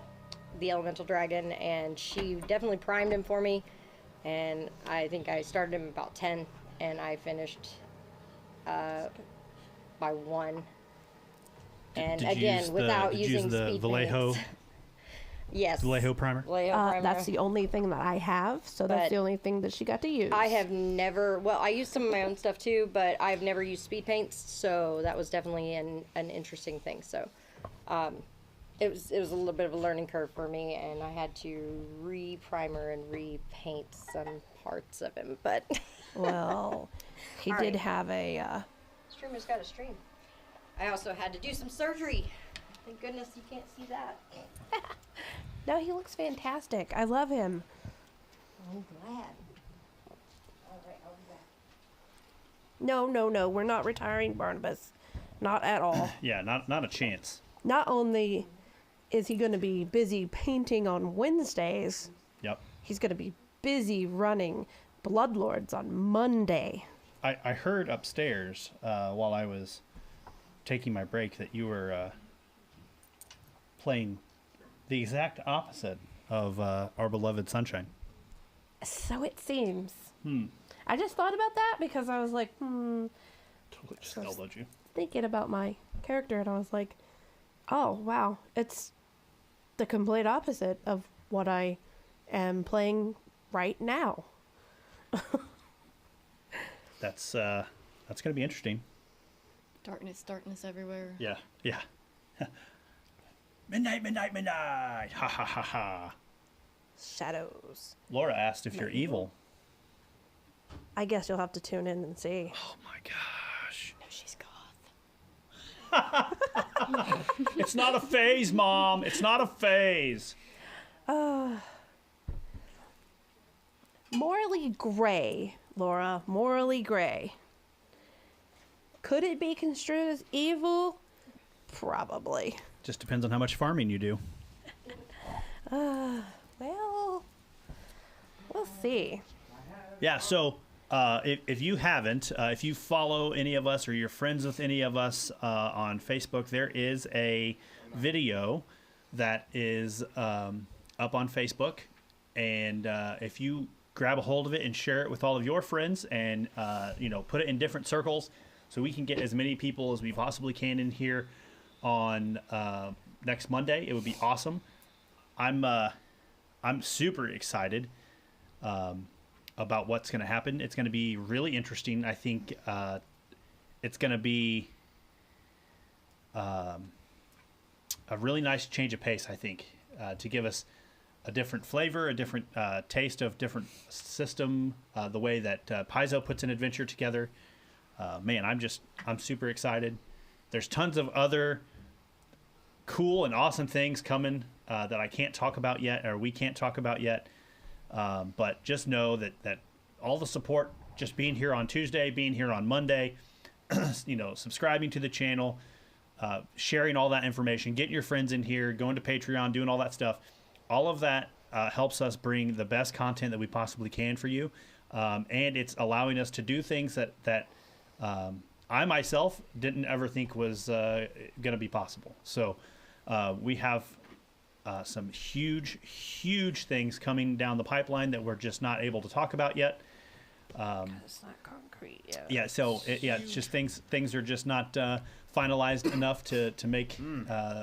the elemental dragon, and she definitely primed him for me. And I think I started him about 10, and I finished by 1. And Did you again, use the- without did you using use the speed Vallejo? paints. Yes. Vallejo primer? Vallejo primer. That's the only thing that I have, so that's But the only thing that she got to use. I have never, well, I used some of my own stuff too, but I've never used speed paints, so that was definitely an interesting thing. So it was a little bit of a learning curve for me, and I had to re-primer and repaint some parts of him, but Well, he All did right. have a. streamer's got a stream. I also had to do some surgery. Thank goodness you can't see that. No, he looks fantastic. I love him. I'm glad. All right, I'll be back. No, we're not retiring Barnabas. Not at all. Yeah, not a chance. Not only is he going to be busy painting on Wednesdays, Yep. he's going to be busy running Bloodlords on Monday. I heard upstairs while I was taking my break that you were playing the exact opposite of our beloved Sunshine. So it seems. I just thought about that because I was like, Totally just elbowed you. thinking about my character, and I was like, oh, wow, it's the complete opposite of what I am playing right now. That's going to be interesting. Darkness everywhere. Yeah. Midnight. Ha ha ha ha. Shadows. Laura asked if you're evil. I guess you'll have to tune in and see. Oh my gosh. No, she's goth. It's not a phase, Mom. It's not a phase. Morally gray, Laura. Morally gray. Could it be construed as evil? Probably. Just depends on how much farming you do. Well, we'll see. Yeah, so if you haven't, if you follow any of us or you're friends with any of us on Facebook, there is a video that is up on Facebook. And if you grab a hold of it and share it with all of your friends and, put it in different circles so we can get as many people as we possibly can in here on next Monday, it would be awesome. I'm super excited about what's going to happen. It's going to be really interesting. I think it's going to be a really nice change of pace, I think, to give us a different flavor, a different taste of different system, the way that Paizo puts an adventure together. Man, I'm super excited. There's tons of other cool and awesome things coming that I can't talk about yet, or we can't talk about yet. But just know that all the support, just being here on Tuesday, being here on Monday, subscribing to the channel, sharing all that information, getting your friends in here, going to Patreon, doing all that stuff. All of that helps us bring the best content that we possibly can for you. And it's allowing us to do things that I myself didn't ever think was going to be possible. So we have some huge things coming down the pipeline that we're just not able to talk about yet. It's not concrete yet. Yeah, so it's just things are just not finalized enough to make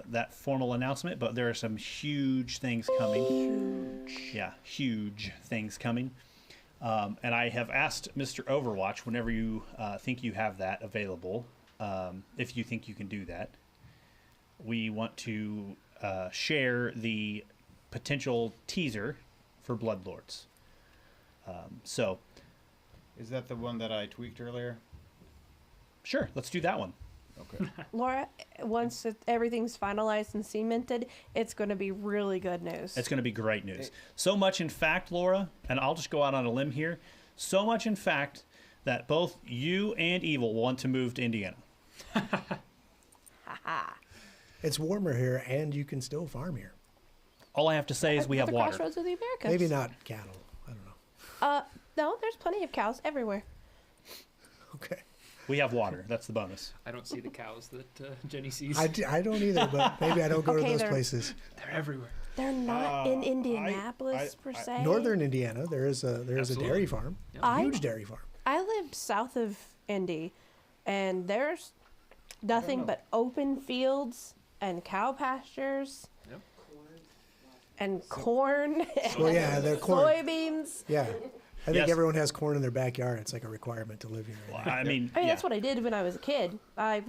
that formal announcement, but there are some huge things coming. Huge things coming. And I have asked Mr. Overwatch, whenever you think you have that available, if you think you can do that, we want to share the potential teaser for Bloodlords. So, Is that the one that I tweaked earlier? sure, let's do that one. Okay. Laura, once everything's finalized and cemented, it's going to be really good news. It's going to be great news. So much, in fact, Laura, and I'll just go out on a limb here, so much, in fact, that both you and Evil want to move to Indiana. It's warmer here, and you can still farm here. All I have to say is we have the water. Crossroads of the Americas. Maybe not cattle. I don't know. No, there's plenty of cows everywhere. Okay. We have water. That's the bonus. I don't see the cows that Jenny sees. I don't either, but maybe I don't go Okay, to those they're- places. They're everywhere. They're not in Indianapolis per se. Northern Indiana, there is a Absolutely. dairy farm, I- huge dairy farm. I lived south of Indy, and there's nothing but open fields and cow pastures Yep. and corn Well, yeah, they're and corn. soybeans. Yeah, I think Yes. everyone has corn in their backyard. It's like a requirement to live here. I think. I mean, I mean, yeah. that's what I did when I was a kid. I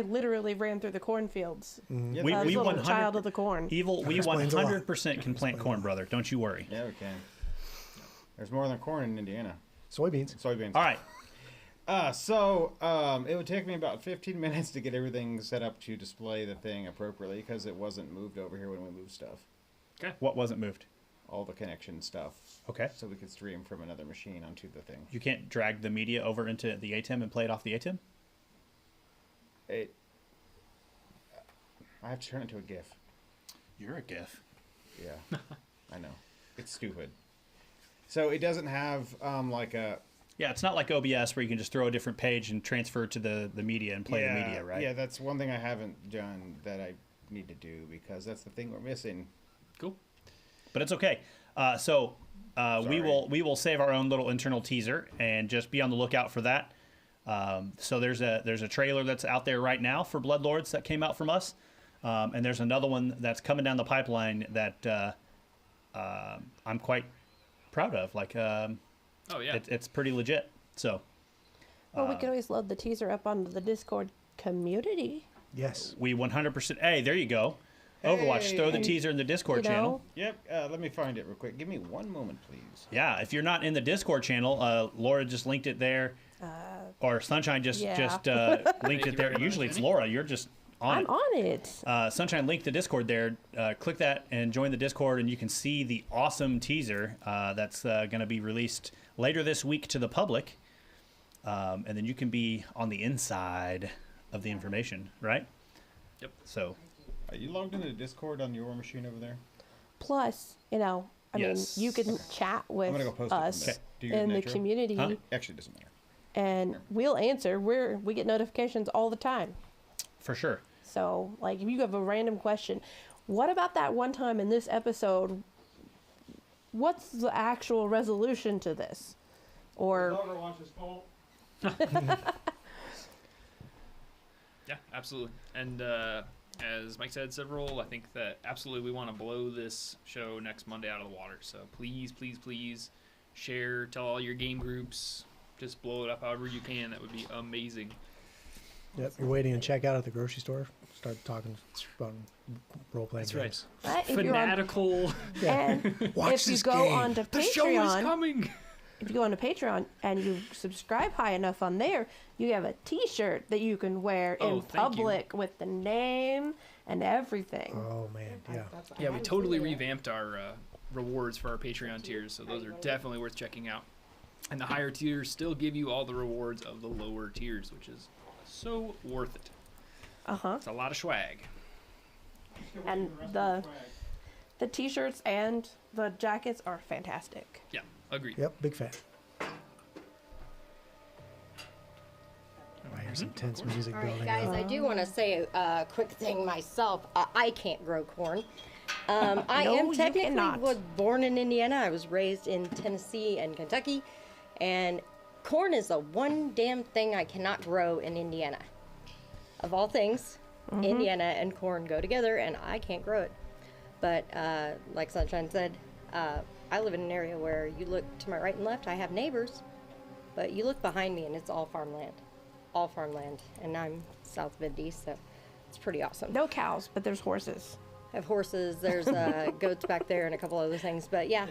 literally ran through the cornfields. Yeah, We- I was we a little 100 child of the corn. Evil, we explains a lot. 100% can plant corn, brother. Don't you worry. yeah, we can. There's more than corn in Indiana. Soybeans. Soybeans. All right. It would take me about 15 minutes to get everything set up to display the thing appropriately because it wasn't moved over here when we moved stuff. What wasn't moved? All the connection stuff. Okay. So we could stream from another machine onto the thing. You can't drag the media over into the ATEM and play it off the ATEM? I have to turn it into a GIF. You're a GIF. Yeah, I know. It's stupid. So it doesn't have like a... Yeah, it's not like OBS where you can just throw a different page and transfer to the media and play the media, right? Yeah, that's one thing I haven't done that I need to do because that's the thing we're missing. Cool. But it's okay. We will save our own little internal teaser and just be on the lookout for that. So there's a trailer that's out there right now for Bloodlords that came out from us, and there's another one that's coming down the pipeline that I'm quite proud of. Like, Oh yeah. it's pretty legit. So Well, we can always load the teaser up onto the Discord community. Yes. we 100%. Hey, there you go. Overwatch. Throw the Hey. teaser in the Discord You know? channel. Yep. Let me find it real quick. Give me one moment, please. Yeah, if you're not in the Discord channel, Laura just linked it there, or Sunshine just yeah. linked Thank it you there. very Usually much, it's Jenny. Laura. You're just on I'm it. on it. Sunshine linked the Discord there. Click that and join the Discord, and you can see the awesome teaser that's going to be released later this week to the public. And then you can be on the inside of the information, right? Yep. So, Are you logged into Discord on your machine over there? Plus, you know, I Yes. mean, you can chat with gonna go post it from us there. Do your in the nitro? community, Huh? Actually, it doesn't matter. and we'll answer. We get notifications all the time. for sure. So, like, if you have a random question, what about that one time in this episode? What's the actual resolution to this? Or Overwatch is full. Yeah, absolutely. And as Mike said, several, I think that absolutely we want to blow this show next Monday out of the water. So please, please, please share, tell all your game groups, just blow it up however you can. That would be amazing. Yep. You're waiting to check out at the grocery store. Start talking about role playing That's right. games. if you're on, Fanatical. and Watch if you this go game. onto The show is Patreon, coming. if you go onto Patreon and you subscribe high enough on there, you have a T-shirt that you can wear Oh, in thank you. public with the name and everything. Oh man, yeah. Yeah, we totally revamped our rewards for our Patreon tiers, so those are definitely worth checking out. And the higher tiers still give you all the rewards of the lower tiers, which is so worth it. It's a lot of swag. And the T-shirts and the jackets are fantastic. Yeah, agreed. Yep. Big fan. Oh, I hear some tense music All right, building guys, up. I do want to say a quick thing myself. I can't grow corn. I No, am you technically cannot. was born in Indiana. I was raised in Tennessee and Kentucky, and corn is the one damn thing I cannot grow in Indiana. Of all things, Indiana and corn go together, and I can't grow it. But like Sunshine said, I live in an area where you look to my right and left, I have neighbors, but you look behind me and it's all farmland. All farmland. And I'm south of Indy, so it's pretty awesome. No cows, but there's horses. I have horses, there's goats back there, and a couple other things. But yeah,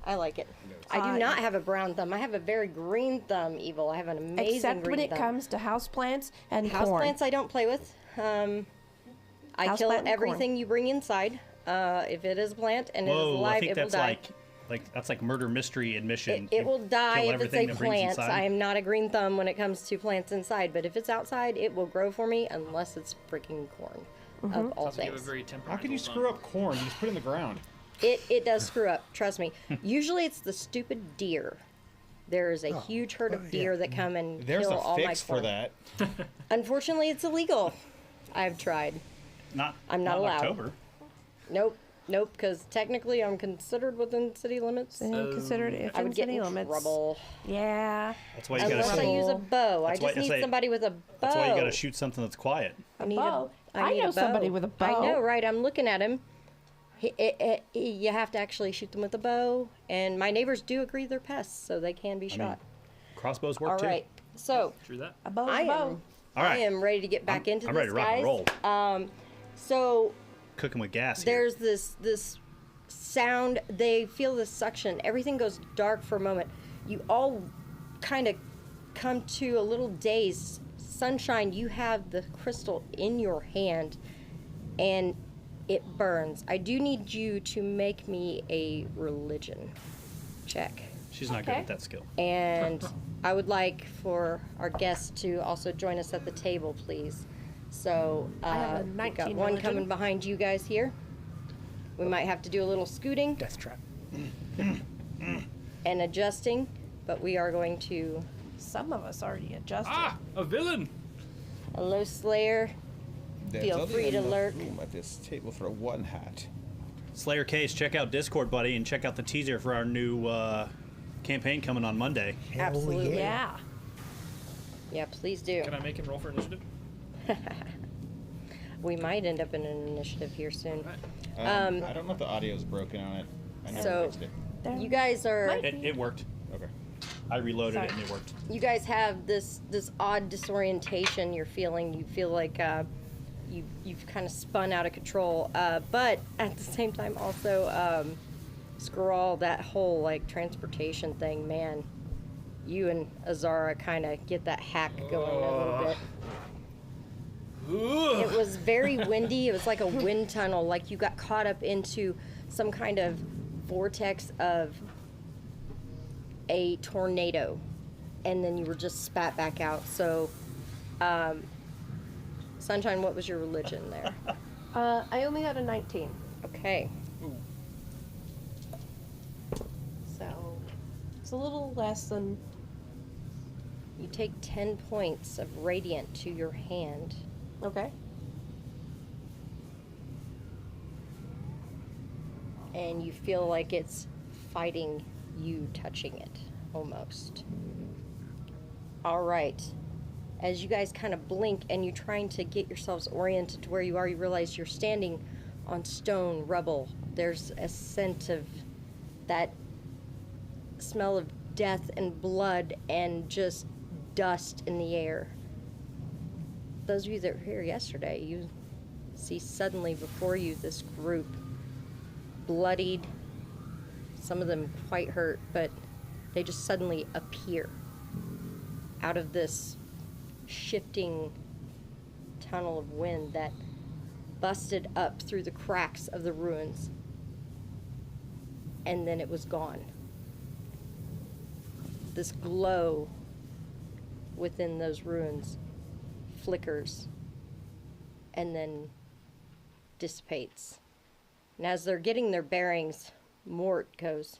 I like it. I do not have a brown thumb. I have a very green thumb, Evil. I have an amazing Except green when it thumb. comes to houseplants and corn. Houseplants I don't play with. I kill Houseplant and everything you bring inside. If it is a plant and it is Whoa, alive, I think it will that's die. like that's like murder mystery admission. It will die Kill if it's everything a that brings plant. inside? I am not a green thumb when it comes to plants inside, but if it's outside, it will grow for me unless it's freaking corn. Of all Also, you have a things. very How temperamental can you screw up corn? You just put it in the ground. It does screw up, trust me. Usually it's the stupid deer. There is a huge herd of deer that come and There's kill a all my fix corn. for that. Unfortunately, it's illegal. I've tried. I'm not in allowed. October. Nope, because technically I'm considered within city limits. Considered if I in would get city in limits. trouble Yeah. That's why you gotta unless I shoot. use a bow. I That's why- just need that's why- somebody with a bow. That's why you gotta shoot something that's quiet. I need bow. I I need know a somebody bow. with a I bow. know, right? I'm looking at him. You have to actually shoot them with a bow, and my neighbors do agree they're pests, so they can be shot. Crossbows work All too. right, so True that. A bow I is a bow. am. All right. I am ready to get back into I'm this, ready to rock and guys. roll. So Cooking with gas here. there's this sound. They feel this suction. Everything goes dark for a moment. You all kind of come to a little daze. Sunshine, you have the crystal in your hand, and it burns. I do need you to make me a religion check. She's not good Okay. at that skill. And I would like for our guests to also join us at the table, please. So have a we've 19 got one religion. coming behind you guys here. We might have to do a little scooting Death trap. and adjusting, but we are going to. Some of us already adjusted. Ah, a villain. Hello, Slayer. Feel free to lurk. At this table for one hat. Slayer Case, check out Discord, buddy, and check out the teaser for our new campaign coming on Monday. Hell Absolutely. Yeah. Yeah, please do. Can I make him roll for initiative? We might end up in an initiative here soon. I don't know if the audio's broken on it. I never So fixed it. there. You guys are. Might- It worked. Okay. I reloaded Sorry. it and it worked. You guys have this odd disorientation you're feeling. You feel like you've kind of spun out of control. But at the same time, also, Skrull, that whole like transportation thing, man. You and Azara kind of get that hack going a little bit. It was very windy. It was like a wind tunnel. Like you got caught up into some kind of vortex of a tornado, and then you were just spat back out. So, Sunshine, what was your religion there? I only had a 19. Okay. So it's a little less than. You take 10 points of radiant to your hand. Okay. And you feel like it's fighting you touching it, almost. All right. As you guys kind of blink and you're trying to get yourselves oriented to where you are, you realize you're standing on stone rubble. There's a scent of that smell of death and blood and just dust in the air. Those of you that were here yesterday, you see suddenly before you this group, bloodied, some of them quite hurt, but they just suddenly appear out of this shifting tunnel of wind that busted up through the cracks of the ruins, and then it was gone. This glow within those ruins flickers and then dissipates. And as they're getting their bearings, Mort goes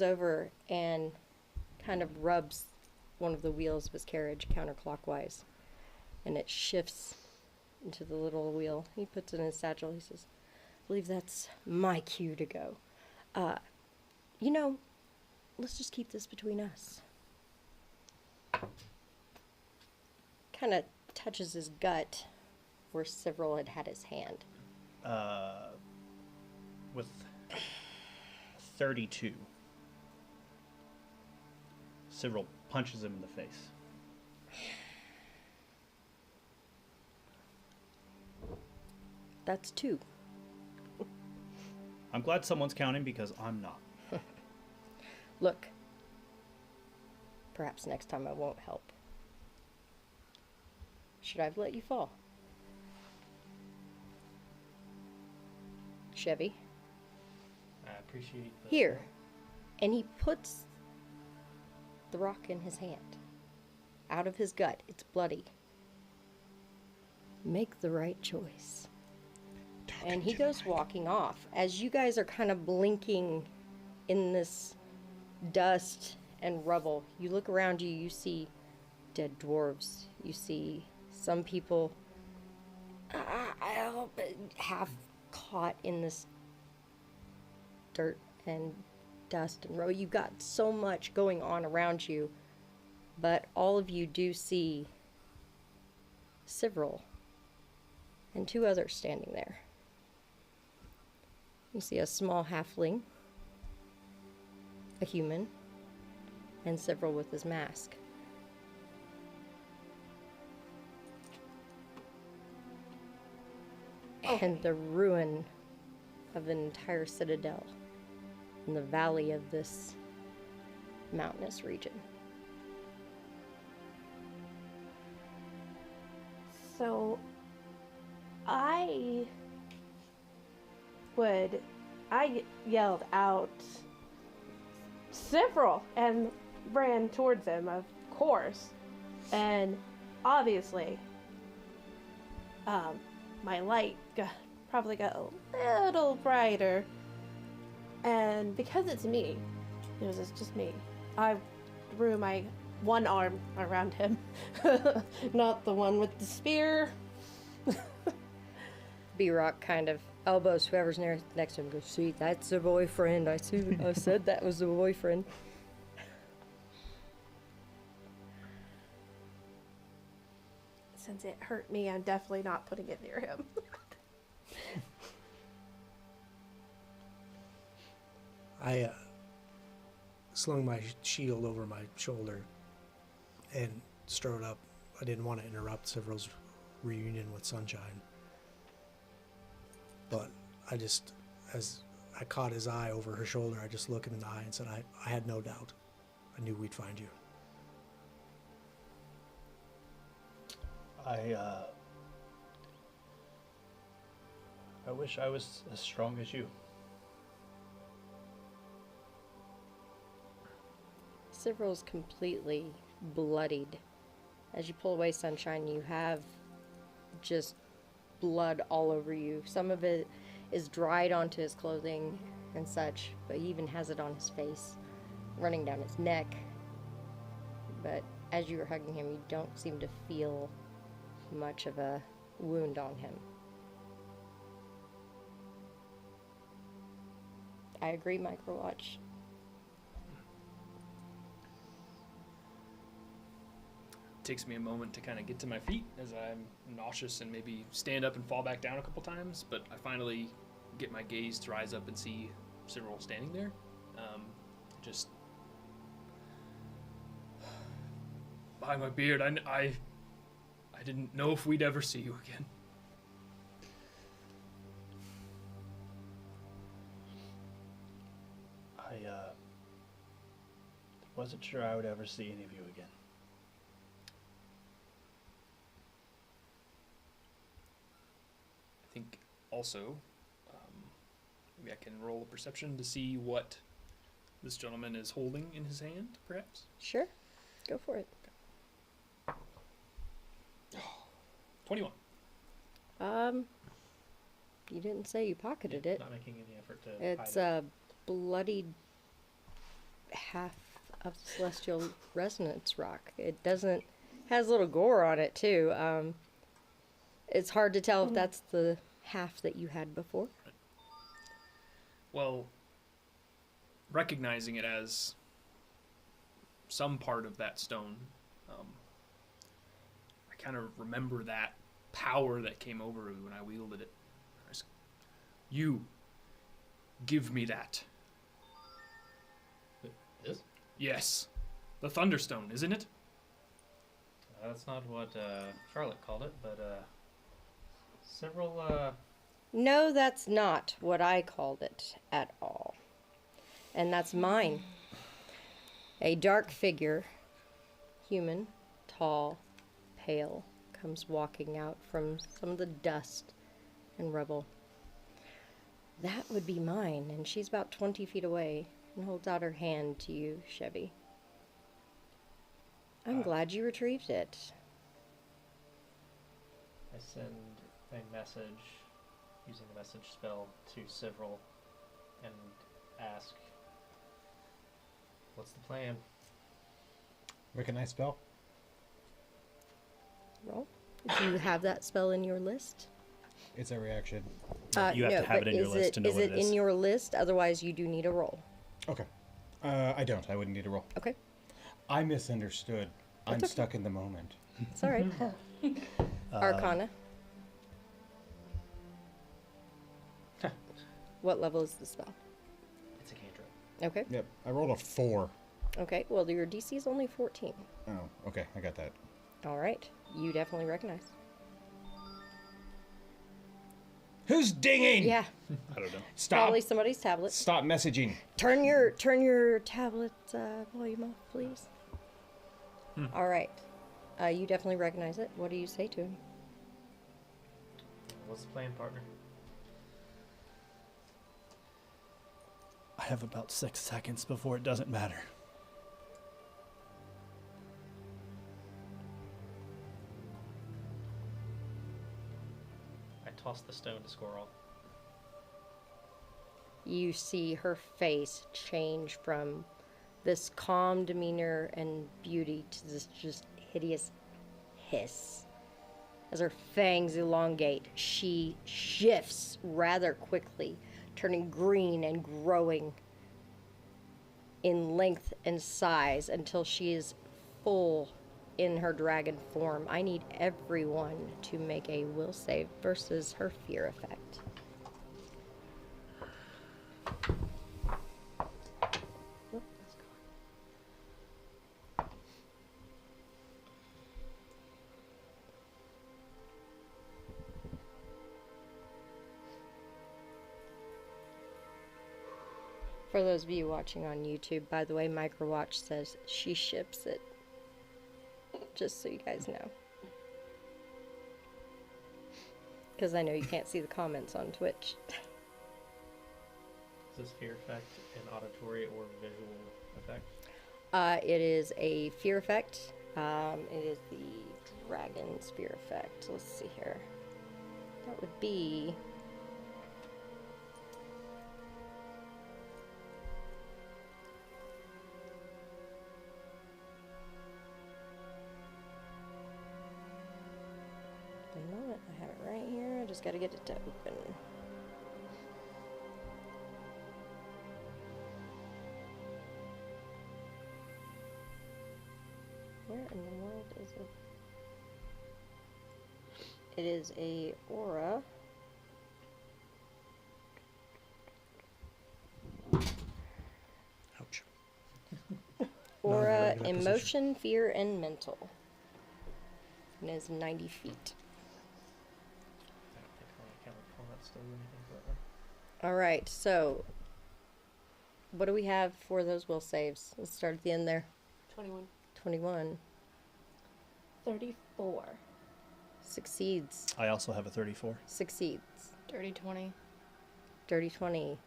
over and kind of rubs one of the wheels of his carriage counterclockwise, and it shifts into the little wheel. He puts it in his satchel. He says, I believe that's my cue to go. Let's just keep this between us. Kind of touches his gut where Several had his hand. With 32. Cyril punches him in the face. That's 2. I'm glad someone's counting because I'm not. Look, perhaps next time I won't help. Should I have let you fall? Chevy? I appreciate the... Here. And he puts the rock in his hand. Out of his gut. It's bloody. Make the right choice. And he goes walking off. As you guys are kind of blinking in this dust and rubble, you look around you, you see dead dwarves. You see some people half caught in this dirt and dust and rubble. You've got so much going on around you, but all of you do see Several and 2 others standing there. You see a small halfling, a human, and Several with his mask. And the ruin of an entire citadel in the valley of this mountainous region. So, I yelled out Several and ran towards him, of course. And obviously, my light probably got a little brighter. And because it's me, it was just me, I threw my one arm around him. Not the one with the spear. B-Rock kind of elbows whoever's next to him, goes, see, that's a boyfriend. I said that was a boyfriend. Since it hurt me, I'm definitely not putting it near him. I slung my shield over my shoulder and strode up. I didn't want to interrupt Several's reunion with Sunshine. But I just, as I caught his eye over her shoulder, I just looked him in the eye and said, I had no doubt. I knew we'd find you. I wish I was as strong as you. Several's completely bloodied. As you pull away, Sunshine, you have just blood all over you. Some of it is dried onto his clothing and such, but he even has it on his face, running down his neck. But as you were hugging him, you don't seem to feel much of a wound on him. I agree, Microwatch. Takes me a moment to kind of get to my feet as I'm nauseous and maybe stand up and fall back down a couple times, but I finally get my gaze to rise up and see Cyril standing there. Just by my beard, I didn't know if we'd ever see you again. I wasn't sure I would ever see any of you again. I think also, maybe I can roll a perception to see what this gentleman is holding in his hand, perhaps? Sure. Go for it. 21. You didn't say you pocketed it. Not making any effort to It's hide a bloodied half of celestial resonance rock. It doesn't has a little gore on it too. It's hard to tell if that's the half that you had before. Well, recognizing it as some part of that stone, I kind of remember that power that came over me when I wielded it. You give me that. This? Yes. The Thunderstone, isn't it? That's not what Charlotte called it, but several No, that's not what I called it at all. And that's mine. A dark figure, human, tall, pale, comes walking out from some of the dust and rubble. That would be mine, and she's about 20 feet away and holds out her hand to you, Chevy. I'm glad you retrieved it. I send a message using the message spell to several and ask, what's the plan? Recognize spell? Roll. Do you have that spell in your list? It's a reaction. You have to have but it in your list to know what it Is is. it in your list? Otherwise, you do need a roll. Okay. I don't. I wouldn't need a roll. Okay. I misunderstood. I'm okay. stuck in the moment. It's all right. Arcana. What level is the spell? It's a cantrip. Okay. Yep. I rolled a 4. Okay. Well, your DC is only 14. Oh, okay. I got that. All right. You definitely recognize. Who's dinging? Yeah. I don't know. Stop. Probably somebody's tablet. Stop messaging. Turn your tablet volume off, please. All right. You definitely recognize it. What do you say to him? What's the plan, partner? I have about 6 seconds before it doesn't matter. I toss the stone to Squirrel. You see her face change from this calm demeanor and beauty to this just hideous hiss. As her fangs elongate, she shifts rather quickly, turning green and growing in length and size until she is full in her dragon form. I need everyone to make a will save versus her fear effect. For those of you watching on YouTube, by the way, Microwatch says she ships it. Just so you guys know. Because I know you can't see the comments on Twitch. Is this fear effect an auditory or visual effect? It is a fear effect. It is the dragon spear effect. Let's see here. That would be... One moment, I have it right here. I just gotta get it to open. Where in the world is it? It is a aura. Ouch. Aura, Not in a very good emotion, fear, and mental. And it is 90 feet. I don't think my counterparts do anything for that one. Alright, so what do we have for those will saves? Let's start at the end there. 21. 21. 34. Succeeds. I also have a 34. Succeeds. Dirty 20. Dirty 20.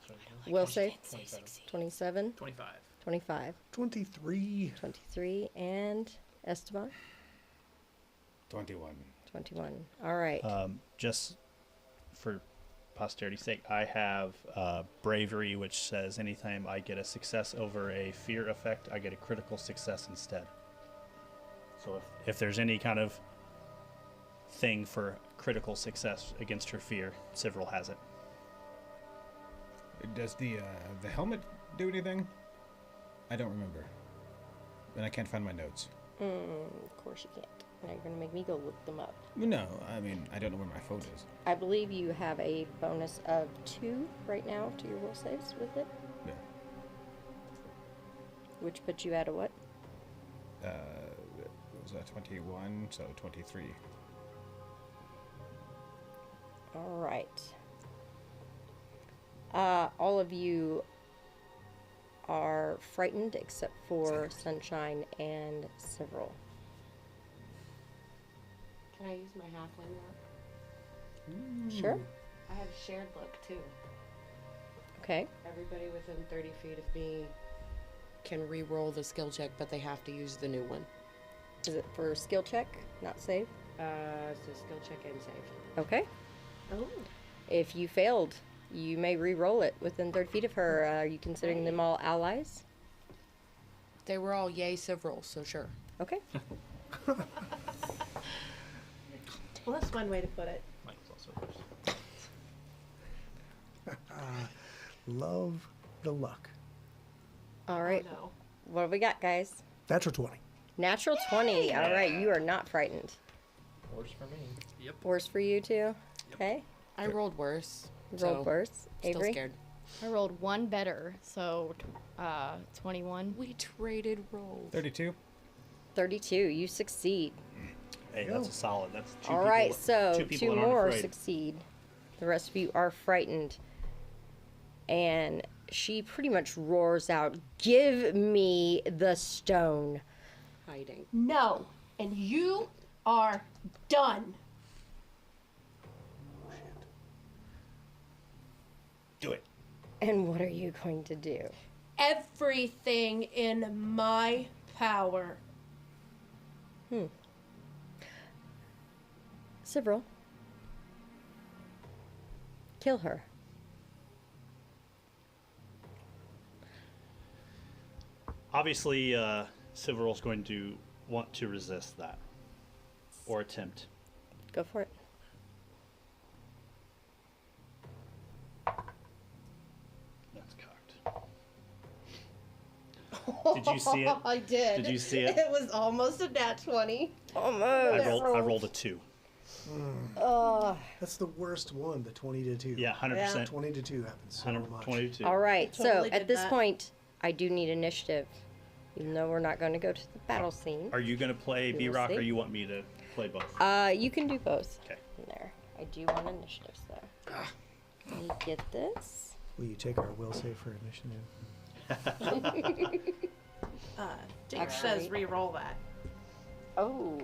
So, Will save. 27. 27. 25. 25. 23. 23. And Esteban? 21. 21. Alright. Just for posterity's sake, I have bravery, which says anytime I get a success over a fear effect, I get a critical success instead. So if there's any kind of thing for critical success against her fear, Sivril has it. Does the helmet do anything? I don't remember. And I can't find my notes. Of course you can't. Now you're going to make me go look them up. No, I mean, I don't know where my phone is. I believe you have a bonus of 2 right now to your will saves with it, Yeah. which puts you at a what? It was 21, so 23. Alright. All of you are frightened except for Sunshine and Sivril. Can I use my halfling look? Sure. I have shared look too. Okay. Everybody within 30 feet of me can re-roll the skill check, but they have to use the new one. Is it for skill check, not save? So skill check and save. Okay. Oh. If you failed, you may re-roll it within 30 feet of her. Are you considering them all allies? They were all yay Sivril, so sure. Okay. Well, that's one way to put it. Michael's also first. Love the luck. All right. Oh, no. What have we got, guys? Natural 20. Natural 20. All right. You are not frightened. Worse for me. Yep. Worse for you, too? Okay. I rolled worse. You rolled so worse. Still Avery? scared. I rolled 1 better, so 21. We traded rolls. 32. 32. You succeed. Hey, that's a solid. That's two All people. right. So two people 2 that aren't more afraid. succeed. The rest of you are frightened. And she pretty much roars out, "Give me the stone." Hiding. No. And you are done. Do it. And what are you going to do? Everything in my power. Sivril. Kill her. Obviously, Sivril's going to want to resist that. Or attempt. Go for it. That's cocked. Did you see it? I did. Did you see it? It was almost a nat 20. Almost. I rolled a 2. That's the worst one, the 20 to 2. Yeah, 100%. 20 to 2 happens so much. 122. All right. Totally So at did this that. point, I do need initiative. Even though we're not going to go to the battle scene. Are you going to play We will B-Rock, see. or you want me to play both? You can do both. Okay. In there. I do want initiatives though. Let me get this. Will you take our will save for initiative? Jinx Actually- says re-roll that. Oh.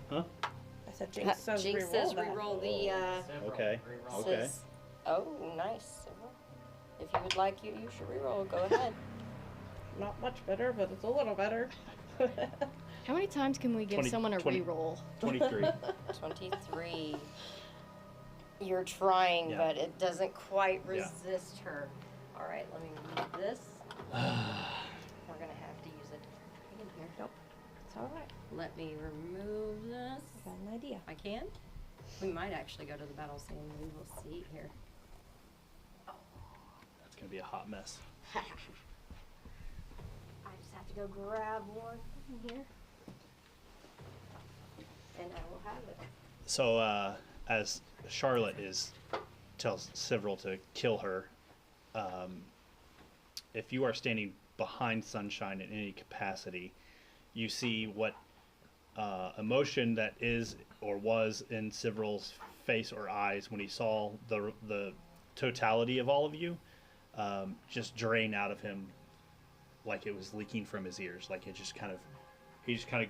Huh? I said Jinx says Jinx re-roll says that. re-roll the. Okay. Okay. Says, oh, nice. If you would like, you should re-roll. Go ahead. Not much better, but it's a little better. How many times can we give 20 someone a 20. re-roll? 23. 23. You're trying, Yeah. but it doesn't quite Yeah. resist her. All right, let me move this. We're gonna have to use a different dragon here. Nope. It's all right. Let me remove this. I got an idea. I can. We might actually go to the battle scene. We will see here. That's gonna be a hot mess. I just have to go grab one from here, and I will have it. So, as Charlotte tells Several to kill her, if you are standing behind Sunshine in any capacity, you see what emotion that is or was in Several's face or eyes when he saw the totality of all of you just drain out of him, like it was leaking from his ears. Like it just he just kind of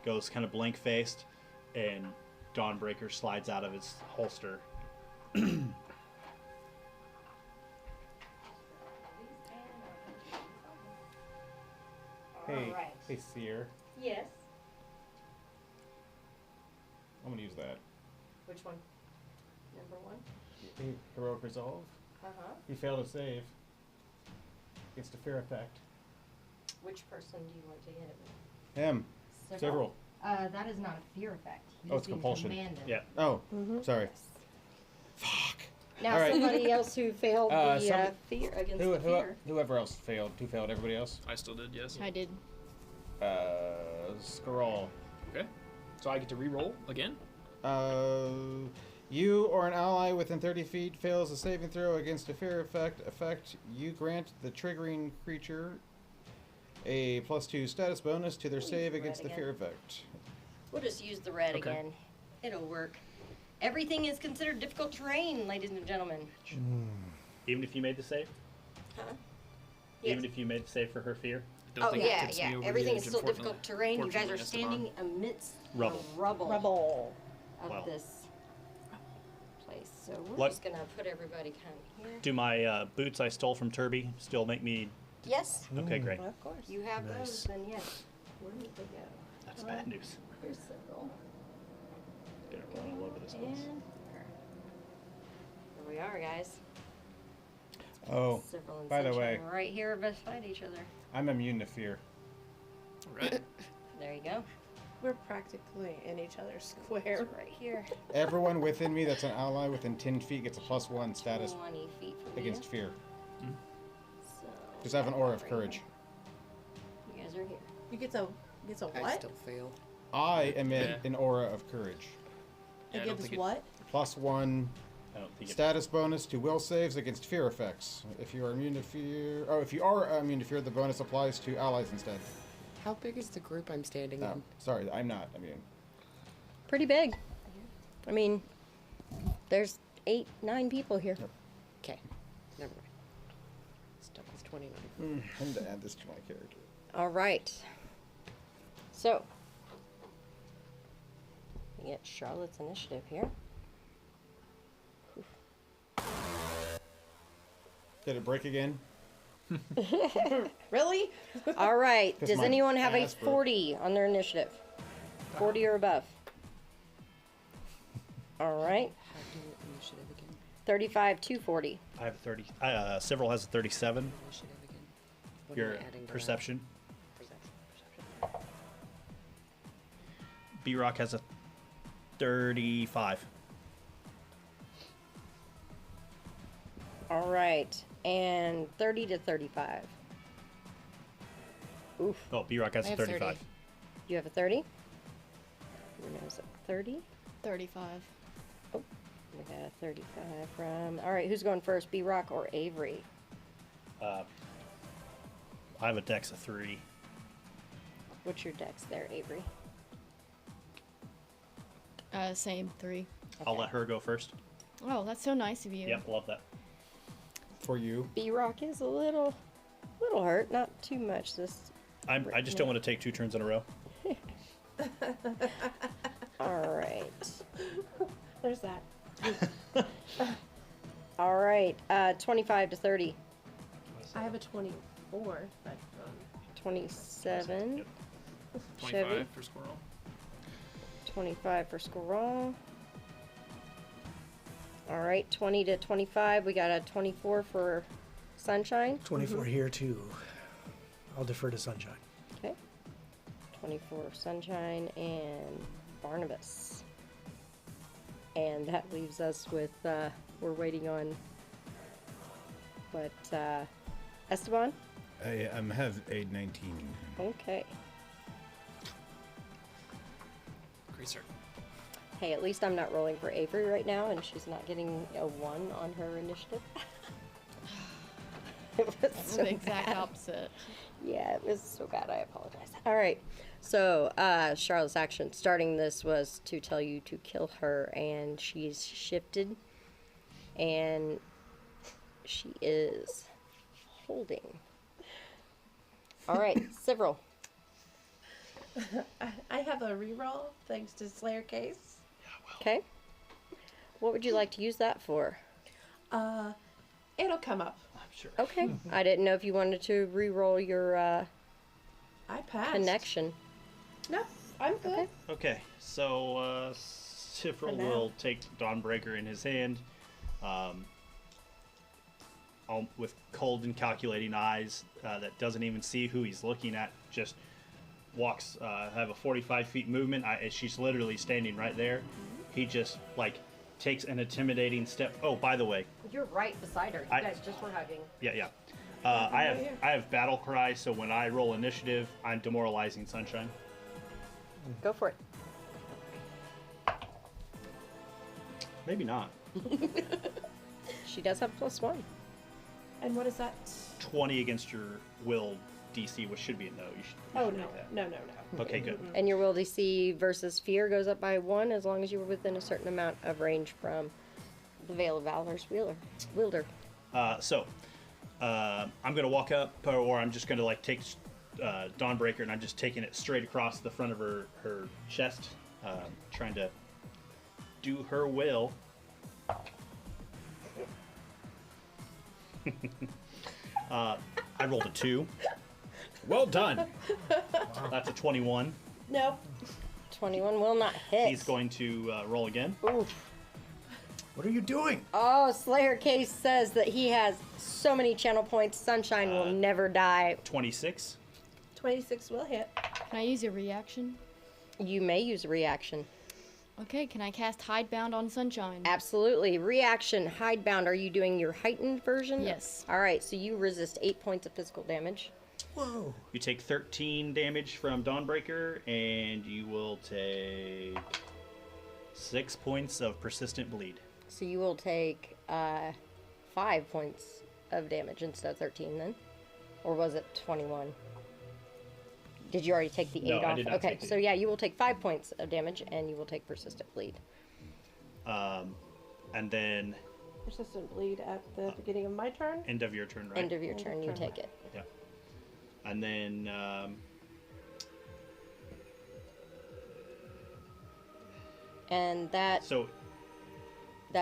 goes kind of blank faced, and Dawnbreaker slides out of its holster. Hey, Alright. hey, Seer. Yes. I'm gonna use that. Which one? Number one? Heroic Resolve. Uh-huh. He failed to save. Against a fear effect. Which person do you want to hit it with? Him. Several. That is not a fear effect. He's Oh, it's being compulsion. commanded. Yeah. Oh, sorry. Fuck. Now All right. somebody else who failed the fear against the fear. Whoever else failed. Who failed? Everybody else? I still did, yes. I did. Skrull. Okay. So I get to re-roll again? You or an ally within 30 feet fails a saving throw against a fear effect. You grant the triggering creature a +2 status bonus to their save against the again. fear effect. We'll just use the red Okay. again. It'll work. Everything is considered difficult terrain, ladies and gentlemen. Even if you made the save? Huh? Even Yes. if you made the save for her fear? I don't Oh think it yeah, gets me yeah. over the Everything edge, is still difficult unfortunately. terrain. You guys are Unfortunately, standing amidst Rubble. the rubble Rubble. of Well. this place. So we're What- just gonna put everybody kind of here. Do my boots I stole from Turby still make me... Yes, Okay, great. Of course. you have Nice. those. Then yes. Where did they go? That's bad news. Here's several. Get her all over this And place. here we are, guys. Oh, Several and by the Sunshine way. right here beside each other. I'm immune to fear. Right. There you go. We're practically in each other's square. It's right here. Everyone within me that's an ally within 10 feet gets a +1 status 20 feet from against you. fear. So Because I have an aura of right courage. here. You guys are here. You get a I what? still fail. I emit Yeah. an aura of courage. Yeah, I It don't gives think it- what? +1 I don't think it... status bonus to will saves against fear effects. If you are immune to fear, if you are immune to fear, the bonus applies to allies instead. How big is the group I'm standing No, in? sorry, I'm not immune. Pretty big. I mean, there's 8, 9 people here. Okay, never mind. Stuck with 29. I need to add this to my character. All right. So, we get Charlotte's initiative here. Did it break again? Really? All right. 'Cause Does my anyone have a ass broke. 40 on their initiative? 40 or above. All right. How do initiative again? 35 to 40. I have 30. Several has a 37. Initiative again. What am Your I adding to that? perception. Perception. B-Rock has a 35. All right. And 30 to 35. Oof. Oh, B-Rock has I a have 35. 30. You have a 30? Bruno's at 30. 35. We got a 35 from. All right. Who's going first? B-Rock or Avery? I have a dex of 3. What's your dex there, Avery? Same, 3. I'll let her go first. Oh, that's so nice of you. Yep, love that. for you. B-Rock is a little hurt, not too much. I just don't want to take 2 turns in a row. All right. There's that. All right. 25 to 30. I have a 24. But, 27. Yep. 25 Chevy. for Squirrel. 25 for Squirrel. All right. 20 to 25. We got a 24 for Sunshine. 24 here too. I'll defer to Sunshine. Okay. 24 Sunshine and Barnabas. And that leaves us with, we're waiting on, Esteban? I have a 19. Okay. Great start. Hey, at least I'm not rolling for Avery right now, and she's not getting a 1 on her initiative. It was so the exact bad. opposite. Yeah, it was so bad. I apologize. All right. So, Charlotte's action starting this was to tell you to kill her, and she's shifted, and she is holding. All right, Several. I have a reroll thanks to Slayer Case. Okay. What would you like to use that for? It'll come up. I'm sure. Okay. I didn't know if you wanted to re-roll your I passed. connection. No, I'm good. Okay, so Sifril For now. will take Dawnbreaker in his hand, with cold and calculating eyes that doesn't even see who he's looking at. Just walks, have a 45 feet movement. She's literally standing right there. He just takes an intimidating step. Oh, by the way, You're right beside her. You I- guys just were hugging. yeah. I have battle cry, so when I roll initiative, I'm demoralizing Sunshine. Go for it. Maybe not. She does have +1. And what is that? 20 against your will DC, which should be a no. You should Oh, make no. that. No. Okay, good. And your will DC versus fear goes up by 1 as long as you were within a certain amount of range from the Veil of Valor's wielder. So, I'm going to walk up, or I'm just going to take Dawnbreaker, and I'm just taking it straight across the front of her chest, trying to do her will. I rolled a 2. Well done. That's a 21. Nope. 21 will not hit. He's going to roll again. Oof. What are you doing? Oh, Slayer Case says that he has so many channel points, Sunshine will never die. 26. 26 will hit. Can I use a reaction? You may use a reaction. Okay, can I cast Hidebound on Sunshine? Absolutely. Reaction, Hidebound. Are you doing your heightened version? Yes. All right, so you resist 8 points of physical damage. Whoa. You take 13 damage from Dawnbreaker, and you will take 6 points of persistent bleed. So you will take 5 points of damage instead of 13 then? Or was it 21? Did you already take the 8 No, off? I did not Okay, take the so 8. yeah, you will take 5 points of damage and you will take persistent bleed. And then Persistent bleed at the beginning of my turn. end of your turn, right? End of your End of turn, you turn. take it. Yeah. And then And that so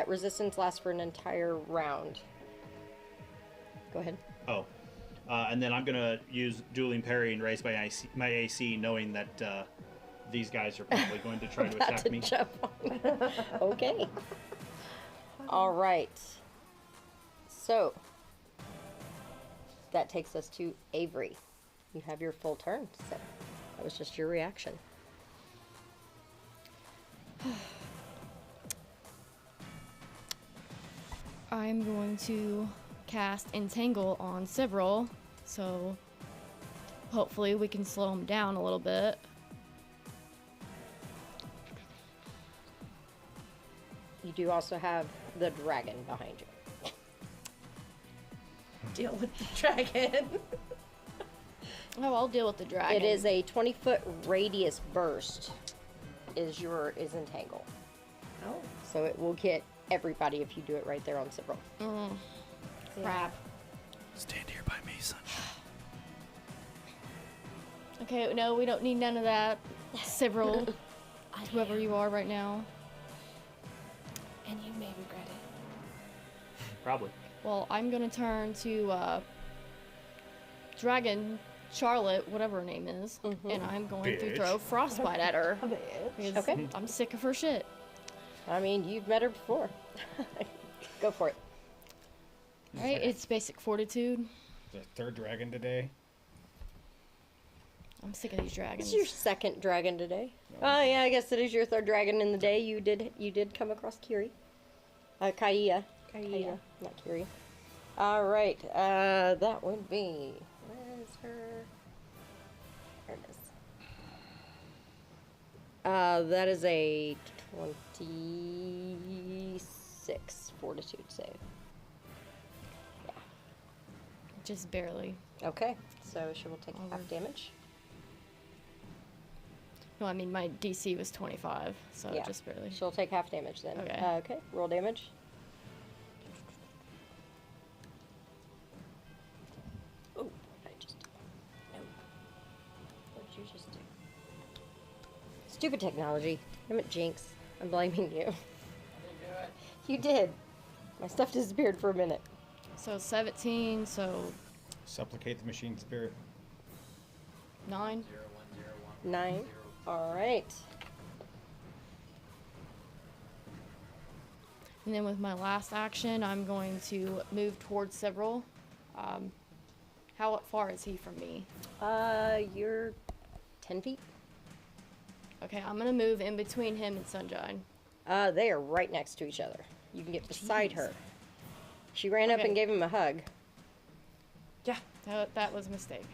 resistance lasts for an entire round. Go ahead. and then I'm gonna use dueling parry and raise my AC, knowing that these guys are probably going to try to About attack to me. jump on. Okay. All right. So that takes us to Avery. You have your full turn, so that was just your reaction. I'm going to cast Entangle on Several, so hopefully we can slow him down a little bit. You do also have the dragon behind you. Deal with the dragon. Oh, I'll deal with the dragon. It is a 20-foot radius burst. Is Entangle. Oh. So it will get everybody if you do it right there on Cyril. Crap. Stand here by me, son. Okay, no, we don't need none of that. Several, whoever you are right now. And you may regret it. Probably. Well, I'm gonna turn to Dragon Charlotte, whatever her name is, and I'm going to Bitch. throw Frostbite at her. Because Okay. I'm sick of her shit. I mean, you've met her before. Go for it. Right? It's basic fortitude. The third dragon today. I'm sick of these dragons. This is your second dragon today. Oh yeah, I guess it is your third dragon in the day. You did come across Kiri. Kaia. Kaia, not Kiri. All right. That would be. Where is her? There it is. That is a 26 fortitude save. Just barely. Okay, so she will take Over. half damage. No, I mean my DC was 25, so Yeah. just barely. She'll take half damage then. Okay. Okay, roll damage. Oh, what did I just do? No. What did you just do? Stupid technology. Damn it, Jinx. I'm blaming you. I didn't do it. You did. My stuff disappeared for a minute. So 17, so Supplicate the machine spirit. 9. 9. All right. And then with my last action, I'm going to move towards several. How far is he from me? You're 10 feet. Okay, I'm gonna move in between him and Sunshine. They are right next to each other. You can get beside Jeez. her. She ran up Okay. and gave him a hug. Yeah, that was a mistake.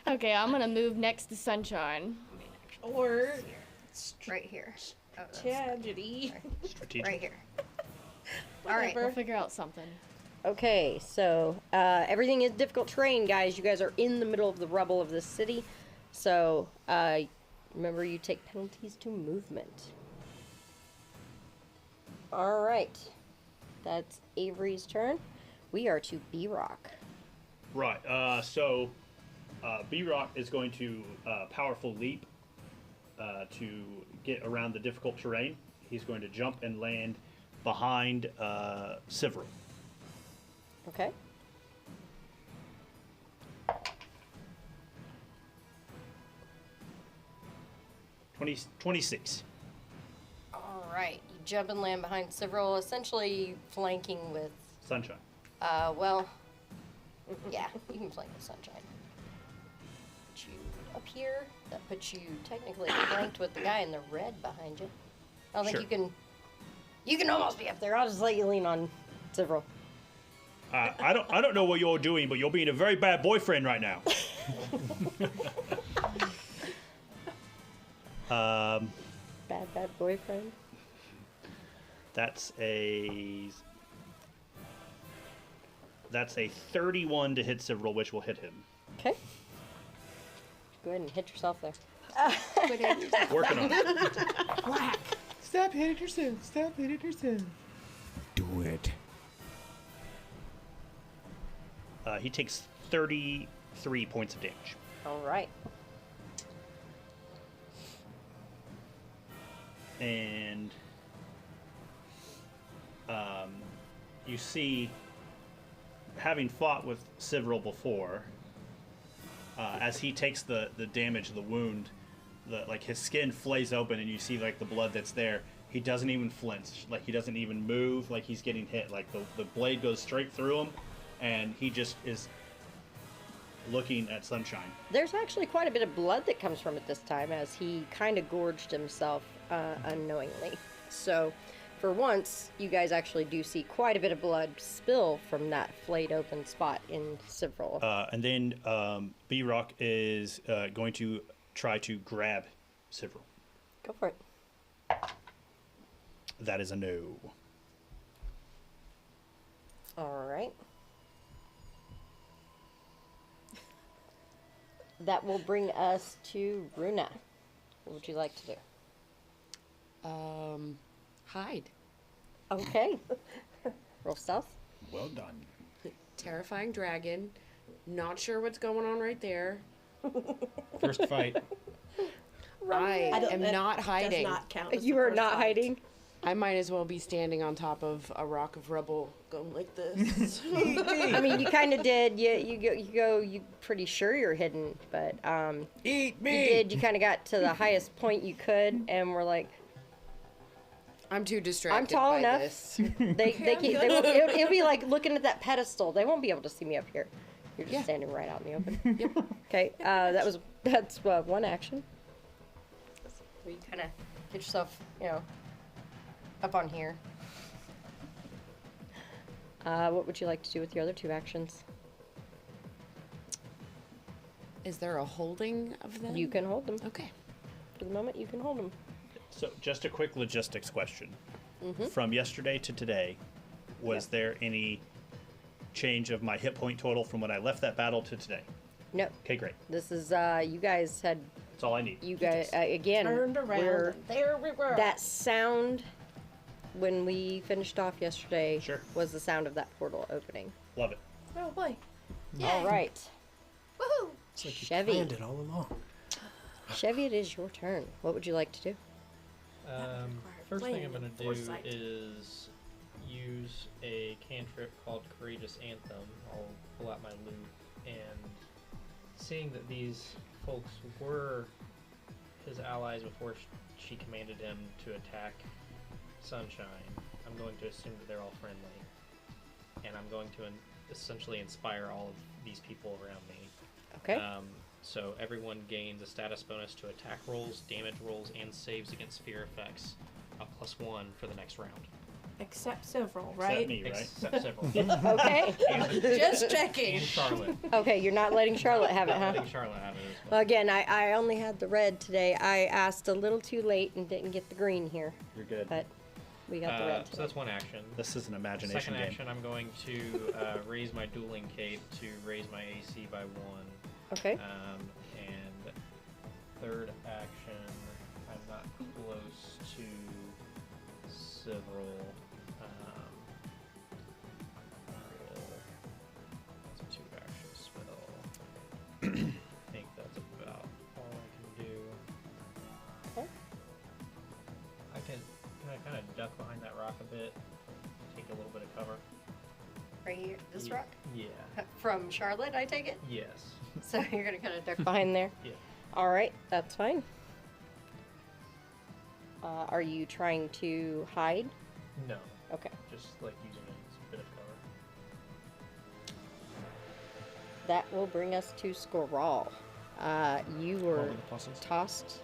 Okay, I'm gonna move next to Sunshine. Or Right here. Oh, that's tragedy. Strategic. right here. All right. We'll figure out something. Okay, so everything is difficult terrain, guys. You guys are in the middle of the rubble of the city. So remember, you take penalties to movement. All right. That's Avery's turn. We are to B-Rock. Right. So B-Rock is going to powerful leap to get around the difficult terrain. He's going to jump and land behind Several. Okay. 26. All right. You jump and land behind several, essentially flanking with, Sunshine. well, yeah, you can flank with Sunshine. Put you up here. That puts you technically flanked with the guy in the red behind you. I don't think Sure. you can. You can almost be up there. I'll just let you lean on several. I don't know what you're doing, but you're being a very bad boyfriend right now. Bad boyfriend. That's a 31 to hit Several, which will hit him. Okay. Go ahead and hit yourself there. Working on it. Stop hitting yourself. Stop hitting yourself. Do it. He takes 33 points of damage. All right. And you see, having fought with Several before, as he takes the damage, the wound, like his skin flays open, and you see like the blood that's there. He doesn't even flinch, like he doesn't even move, like he's getting hit. Like the blade goes straight through him, and he just is looking at Sunshine. There's actually quite a bit of blood that comes from it this time, as he kind of gorged himself unknowingly. So, for once, you guys actually do see quite a bit of blood spill from that flayed open spot in several. And then B-Rock is going to try to grab Several. Go for it. That is a no. All right. That will bring us to Runa. What would you like to do? Hide. Okay. Roll stealth. Well done. Terrifying dragon. Not sure what's going on right there. First fight. I am that not hiding. Does not count. As You the are first not fight. hiding. I might as well be standing on top of a rock of rubble, going like this. I mean, you kind of did. You pretty sure you're hidden, but Eat you me! did. You kind of got to the highest point you could, and we're like, I'm too distracted tall by enough. this. it'll be like looking at that pedestal. They won't be able to see me up here. You're just Yeah. standing right out in the open. Yep. Okay, that's one action. Where you kind of get yourself, up on here. What would you like to do with your other 2 actions? Is there a holding of them? You can hold them. Okay. For the moment, you can hold them. So, just a quick logistics question. From yesterday to today, was there any change of my hit point total from when I left that battle to today? No, Okay, great. this is you guys had That's all I need. again. Turned around. we're- And there we were. That sound when we finished off yesterday Sure. was the sound of that portal opening. Love it. Oh boy. All right, Woohoo! It's like you Chevy. planned it all along. Chevy, it is your turn. What would you like to do? First thing I'm Planning gonna do foresight. is use a cantrip called Courageous Anthem. I'll pull out my loot, and seeing that these folks were his allies before she commanded him to attack Sunshine, I'm going to assume that they're all friendly, and I'm going to essentially inspire all of these people around me. Okay. So everyone gains a status bonus to attack rolls, damage rolls, and saves against fear effects, a +1 for the next round. Except several, Is that right? me, right? Except several. Okay. Just checking. And Charlotte. Okay, you're not letting Charlotte have it, Not huh? letting Charlotte have it as well. Well, again, I only had the red today. I asked a little too late and didn't get the green here, You're good. but we got the red So today. that's one action. This is an imagination Second game. action, I'm going to raise my dueling cape to raise my AC by 1. Okay. And third action, I'm not close to several. That's a 2-action spell. I think that's about all I can do. Okay. Can I kind of duck behind that rock a bit? Take a little bit of cover. Right here, this Ye- rock? Yeah. From Charlotte, I take it? Yes. So you're going to kind of duck behind there? Yeah. All right, that's fine. Are you trying to hide? No. Okay. Just like using it as a bit of cover. That will bring us to Squirrel. You were Roll with the pluses. tossed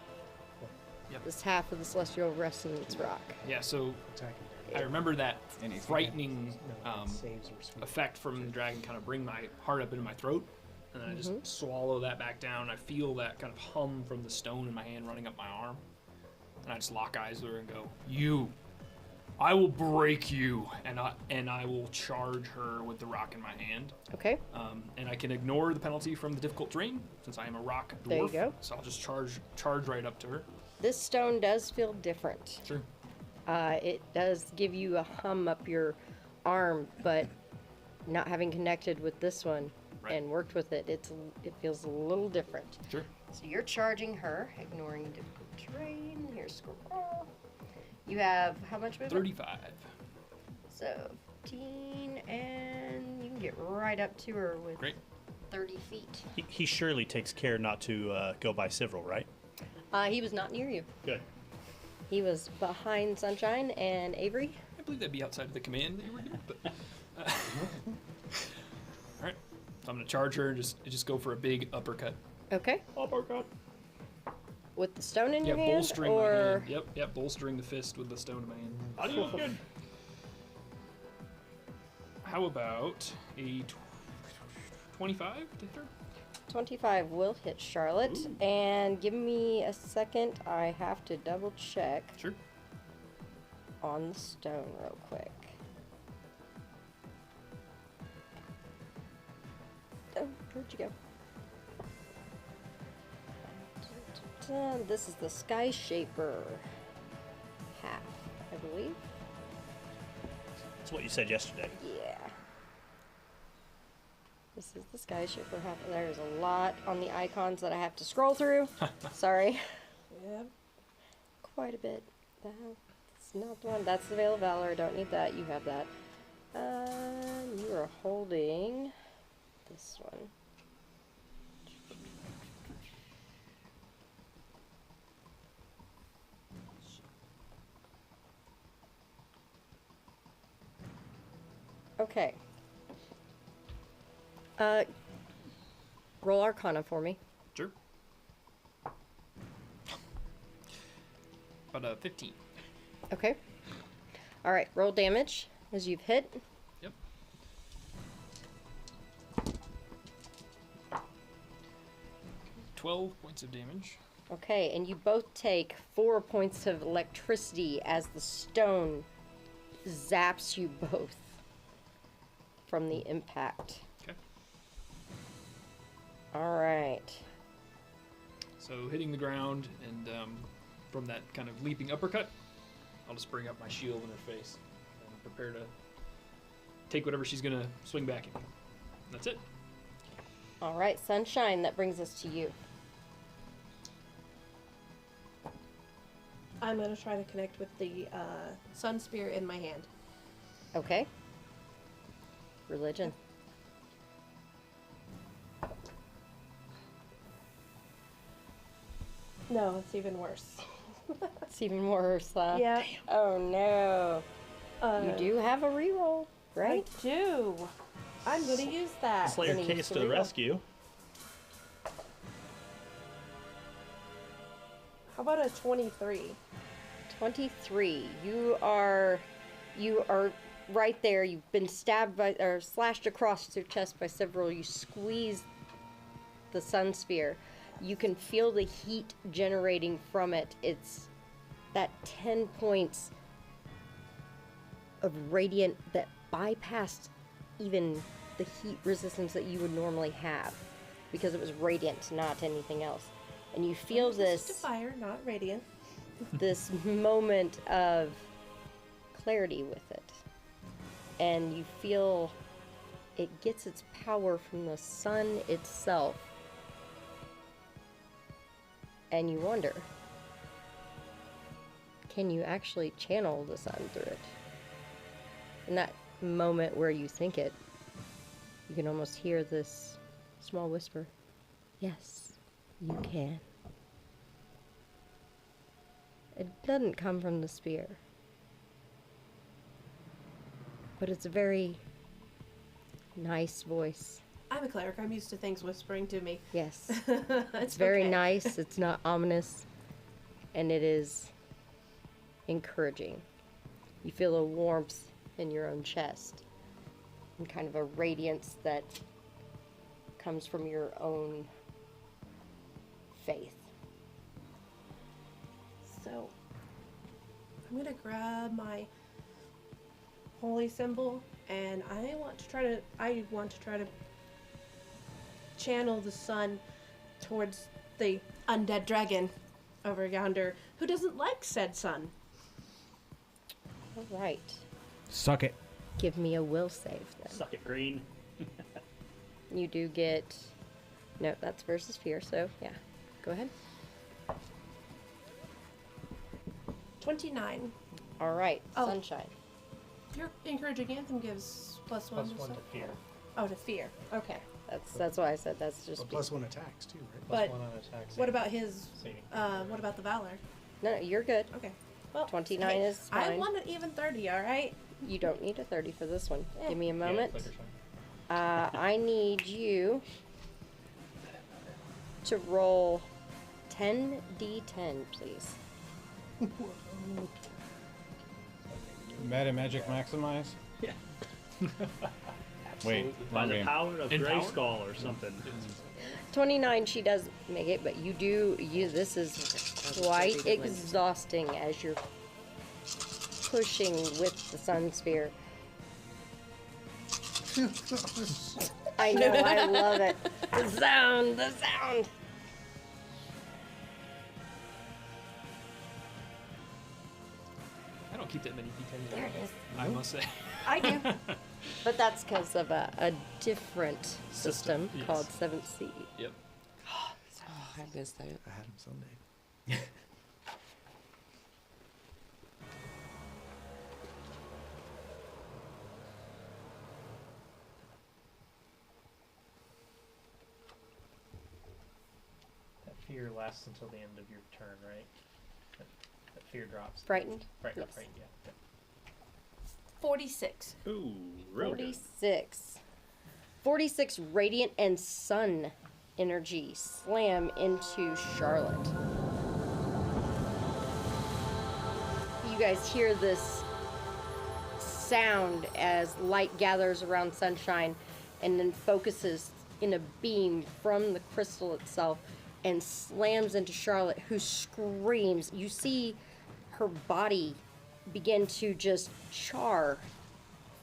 Yep. this half of the Celestial Resonance Rock. Yeah, so Attacking. I remember that Anything. frightening No, saves or sweep. effect from the dragon kind of bring my heart up into my throat, and then I just swallow that back down. I feel that kind of hum from the stone in my hand running up my arm, and I just lock eyes with her and go, "You, I will break you," and I will charge her with the rock in my hand. Okay. And I can ignore the penalty from the difficult terrain since I am a rock dwarf. There you go. So I'll just charge right up to her. This stone does feel different. Sure. It does give you a hum up your arm, but not having connected with this one Right. and worked with it, it feels a little different. Sure. So you're charging her, ignoring difficult terrain. Here's Squirrel. You have how much movement? 35. So 15, and you can get right up to her with Great. 30 feet. He surely takes care not to go by several, right? He was not near you. Good. He was behind Sunshine and Avery. I believe that'd be outside of the command that you were given, but. All right. So I'm gonna charge her and just go for a big uppercut. Okay. Uppercut. With the stone in Yeah, your hand, bolstering or my hand. Yep, bolstering the fist with the stone in my hand. Adios. How about a 25 to hit her? 25 will hit Charlotte. And give me a second. I have to double check Sure. on the stone real quick. Oh, where'd you go? This is the Sky Shaper half, I believe. That's what you said yesterday. Yeah. This is the sky shipper. There's a lot on the icons that I have to scroll through. Sorry. Yeah. Quite a bit. That's not the one. That's the Veil of Valor. Don't need that. You have that. You are holding this one. Okay. Roll Arcana for me. Sure. About 15. Okay. All right. Roll damage as you've hit. Yep. 12 points of damage. Okay, and you both take 4 points of electricity as the stone zaps you both from the impact. Okay. All right. So hitting the ground, and from that kind of leaping uppercut, I'll just bring up my shield in her face and prepare to take whatever she's gonna swing back at me. That's it. All right, Sunshine, that brings us to you. I'm gonna try to connect with the sun spear in my hand. Okay. Religion. No, it's even worse. It's even worse, huh? Yeah. Oh no. You Uh, do have a reroll, right? I do. I'm gonna use that. Slayer Then he case gets to the the reroll. rescue. How about a 23? 23. You are right there. You've been stabbed by or slashed across your chest by several. You squeeze the sun sphere. You can feel the heat generating from it. It's that 10 points of radiant that bypassed even the heat resistance that you would normally have because it was radiant, not anything else. And you feel I'm resistant this to fire, not radiant. this moment of clarity with it. And you feel it gets its power from the sun itself. And you wonder, can you actually channel the sun through it? In that moment where you think it, you can almost hear this small whisper. Yes, you can. It doesn't come from the spear. But it's a very nice voice. I'm a cleric. I'm used to things whispering to me. Yes. It's It's very okay. nice. It's not ominous. And it is encouraging. You feel a warmth in your own chest. And kind of a radiance that comes from your own faith. So, I'm gonna grab my holy symbol, and I want to try to channel the sun towards the undead dragon over yonder, who doesn't like said sun. All right. Suck it. Give me a will save then. Suck it, green. You do get... No, that's versus fear, so yeah. Go ahead. 29. All right, Oh. Sunshine. Your encouraging anthem gives +1 Plus to 1 to something. fear. Oh, to fear. Okay. That's why I said that's just... But +1 attacks too, right? Plus But 1 on attacks. What about his? Saving. What about the valor? No, you're good. Okay. Well, 29 hey, is I fine. want an even 30. All right. You don't need a 30 for this one. Eh. Give me a Yeah, moment. clicker's fine. I need you to roll 10d10, please. Meta Magic Maximize? Yeah. Wait, By wrong the game. power of Empower? Grayskull or something. 29, she does make it, but you do, this is quite exhausting as you're pushing with the sun sphere. I know, I love it. The sound. I don't keep that many D10s. There it is. I must say. I do. But that's because of a different system Yes. called 7C. Yep. Oh, I missed that. I had him someday. That fear lasts until the end of your turn, right? That fear drops. Frightened? Right, Yes. right, yeah. 46. Ooh, real good. 46. 46 radiant and sun energy slam into Charlotte. You guys hear this sound as light gathers around Sunshine and then focuses in a beam from the crystal itself and slams into Charlotte, who screams. You see her body begin to just char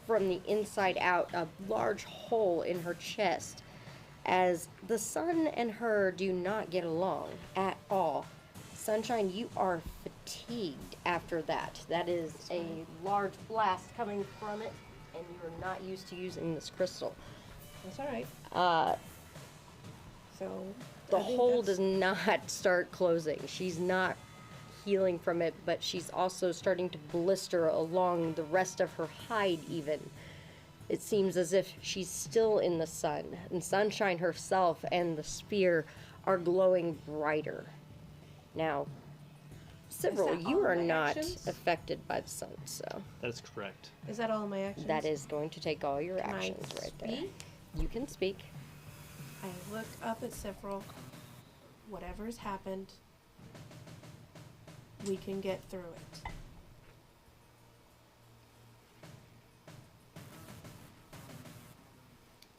from the inside out, a large hole in her chest, as the sun and her do not get along at all. Sunshine, you are fatigued after that. That is a large blast coming from it, and you are not used to using this crystal. That's all right. So The I think hole that's- does not start closing. She's not healing from it, but she's also starting to blister along the rest of her hide even. It seems as if she's still in the sun, and Sunshine herself and the spear are glowing brighter. Now, Cyril, that you all are my not actions? affected by the sun, so That is correct. Is that all of my actions? that is going to take all your Can I actions right there. speak? You can speak. I look up at several. Whatever's happened, we can get through it.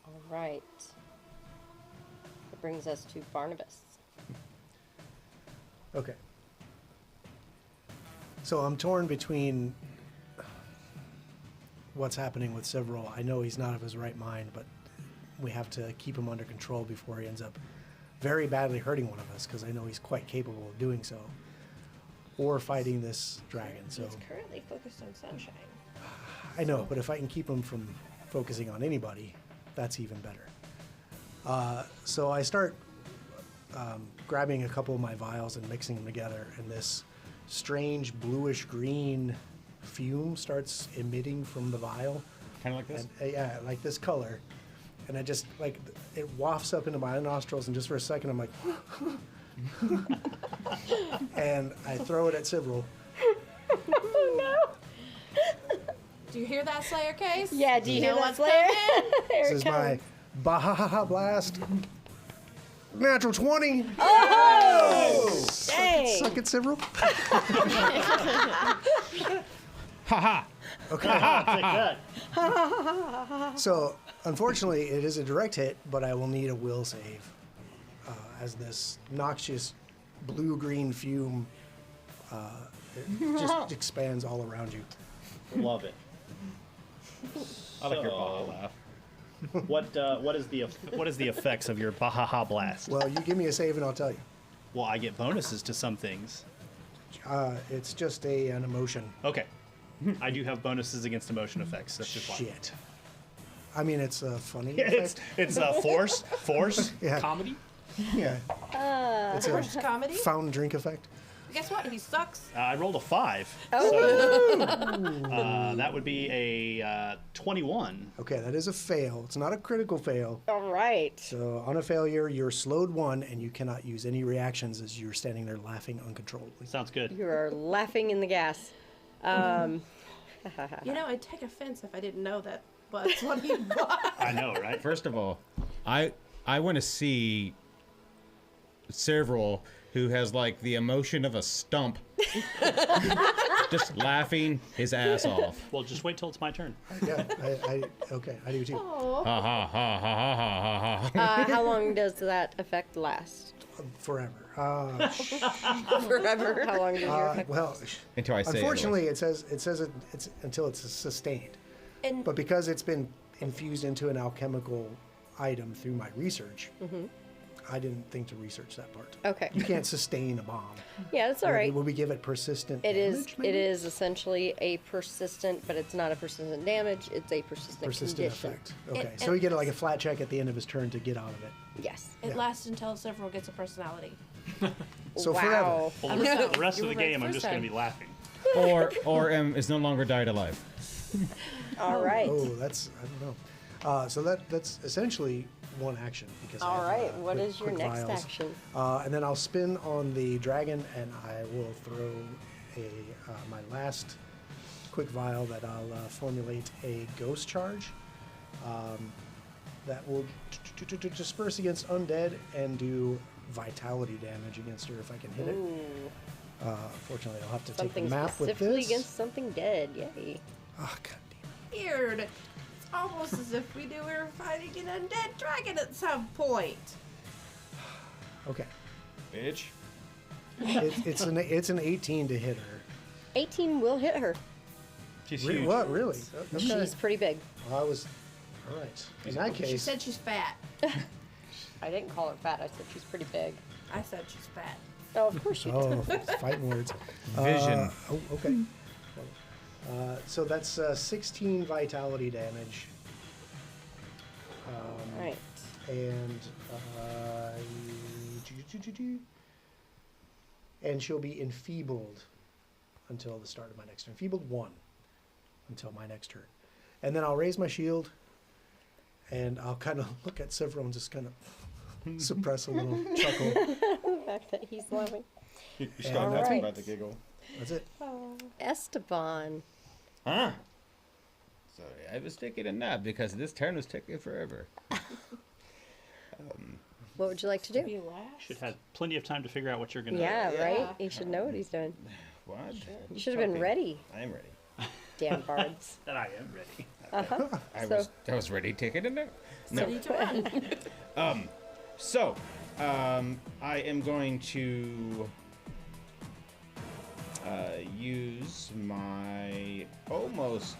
All right. That brings us to Barnabas. Okay. So I'm torn between what's happening with Several. I know he's not of his right mind, but we have to keep him under control before he ends up very badly hurting one of us, because I know he's quite capable of doing so. Or fighting this dragon. So He's currently focused on Sunshine. I know, but if I can keep him from focusing on anybody, that's even better. So I start grabbing a couple of my vials and mixing them together, and this strange bluish green fume starts emitting from the vial. Kind of like this? And, yeah, like this color. And I just, like, it wafts up into my nostrils, and just for a second I'm like, and I throw it at Cyril. Do you hear that, Slayer Case? Yeah, do you hear that, what's Slayer? coming? There This it is my comes. Bahaha Blast. Natural 20. Oh! Dang! Suck it, Cyril. Ha Okay. Take that. So, unfortunately, it is a direct hit, but I will need a will save. As this noxious blue-green fume it just expands all around you. Love it. I like your So- Baja laugh. What is the effects of your Bahaha Blast? Well, you give me a save and I'll tell you. Well, I get bonuses to some things. It's just an emotion. Okay. I do have bonuses against emotion effects. That's just fine. Shit. I mean, it's a funny It's effect. force. Yeah. Comedy? Yeah. It's a It's comedy. fountain drink effect. Guess what? He sucks. I rolled a 5. Oh. So, that would be a 21. Okay, that is a fail. It's not a critical fail. All right. So on a failure, you're slowed 1, and you cannot use any reactions as you're standing there laughing uncontrollably. Sounds good. You are laughing in the gas. You know, I'd take offense if I didn't know that. But that's what he was. I know, right? First of all, I want to see several who has like the emotion of a stump, just laughing his ass off. Well, just wait till it's my turn. Yeah, okay, I do too. Ha ha ha ha ha ha ha. How long does that effect last? Forever. Forever. How long does your effect Well, Until I say unfortunately, it says it's until it's sustained. And But because it's been infused into an alchemical item through my research, I didn't think to research that part. Okay. You can't sustain a bomb. Yeah, that's all right. Will we give it persistent It is. damage, maybe? It is essentially a persistent, but it's not a persistent damage. It's a persistent condition. effect. Okay, And- so we get like a flat check at the end of his turn to get out of it. Yes. It Yeah. lasts until several gets a personality. So wow. Well, the rest of the game, I'm just going to be laughing. Or is no longer died alive. All right. Oh, that's I don't know. So that's essentially one action because. I All have, right. What quick- is your quick next vials. action? And then I'll spin on the dragon, and I will throw my last quick vial that I'll formulate a ghost charge that will disperse against undead and do vitality damage against her if I can hit it. Ooh. Fortunately, I'll have to take Something the map with specifically this. against something dead. Yay. Oh, God damn Weird. It's almost as if we knew we were fighting an undead dragon at some point. it. Okay. Bitch. It's an 18 to hit her. 18 will hit her. She's Re- huge. what? Really? Okay. She's pretty big. Well, I was. All right. In that She case, said she's fat. I didn't call her fat. I said she's pretty big. I said she's fat. Oh, of course you did. oh, fighting words. Vision. Okay. So that's 16 vitality damage. All right. And she'll be enfeebled until the start of my next turn. Enfeebled 1 until my next turn. And then I'll raise my shield and I'll kind of look at Several and just kind of suppress a little chuckle. The fact that he's laughing. You're Yeah. starting All right. about the giggle. That's it. Esteban. Huh? Sorry, I was taking a nap because this turn was taking forever. What would you like to do? Be last. Should have plenty of time to figure out what you're going to Yeah, Yeah. right? He should know what he's doing. What? You should have been ready. I am ready. Damn bards. That I am ready. Uh-huh. I was ready taking a nap. No. Ready to run. So, I am going to use my almost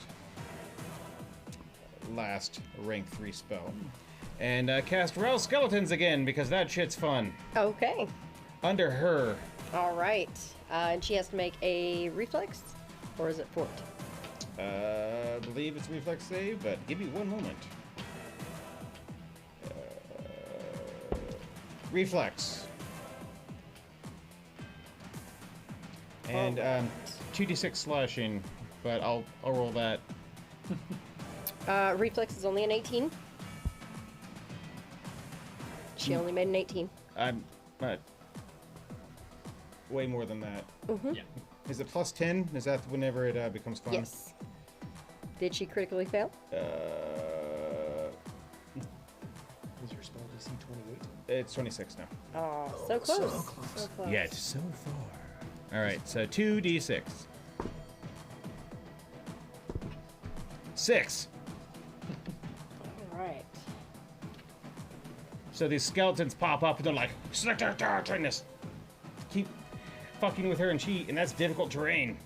last rank 3 spell and cast Rel Skeletons again because that shit's fun. Okay. Under her. All right. And she has to make a reflex? Or is it fort? I believe it's reflex save, but give me one moment. Reflex. And 2d6 slashing, but I'll roll that. Reflex is only an 18. She only made an 18. I'm way more than that. Yeah. Is it plus 10? Is that whenever it becomes fun? Yes. Did she critically fail? Is your spell DC 28? It's 26 now. Oh, so close. so close. So close. Yet so far. All right, so 2d6. 6. All right. So these skeletons pop up and they're like, trying to keep fucking with her, and that's difficult terrain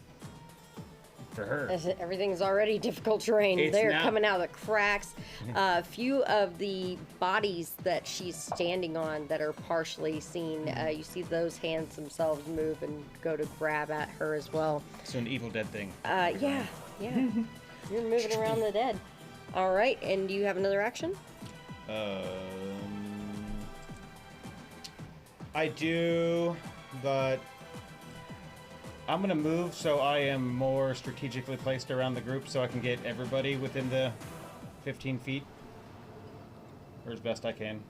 for her. Everything's already difficult terrain. It's They're not- coming out of the cracks. A few of the bodies that she's standing on that are partially seen, you see those hands themselves move and go to grab at her as well. So an Evil Dead thing. Yeah. You're moving around the dead. All right, and do you have another action? I do, but I'm gonna move so I am more strategically placed around the group so I can get everybody within the 15 feet, or as best I can.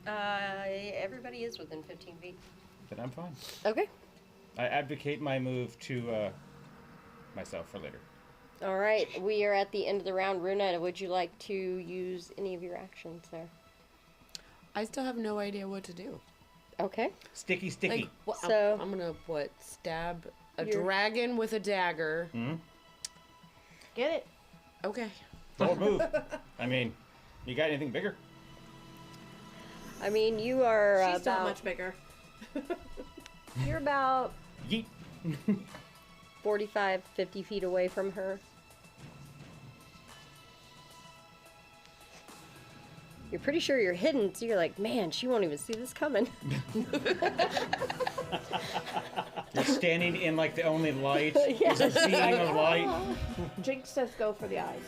Everybody is within 15 feet. Then I'm fine. Okay. I advocate my move to myself for later. All right, we are at the end of the round. Runa, would you like to use any of your actions there? I still have no idea what to do. Okay. Sticky. Like, So- I'm gonna stab a You're- dragon with a dagger. Get it? Okay. Don't move. I mean, you got anything bigger? I mean, you are She's still about much bigger. you're about Yeet. 45, 50 feet away from her. You're pretty sure you're hidden, so you're like, man, she won't even see this coming. You're standing in like the only light. Yeah. There's a beam of light. Jinx says go for the eyes.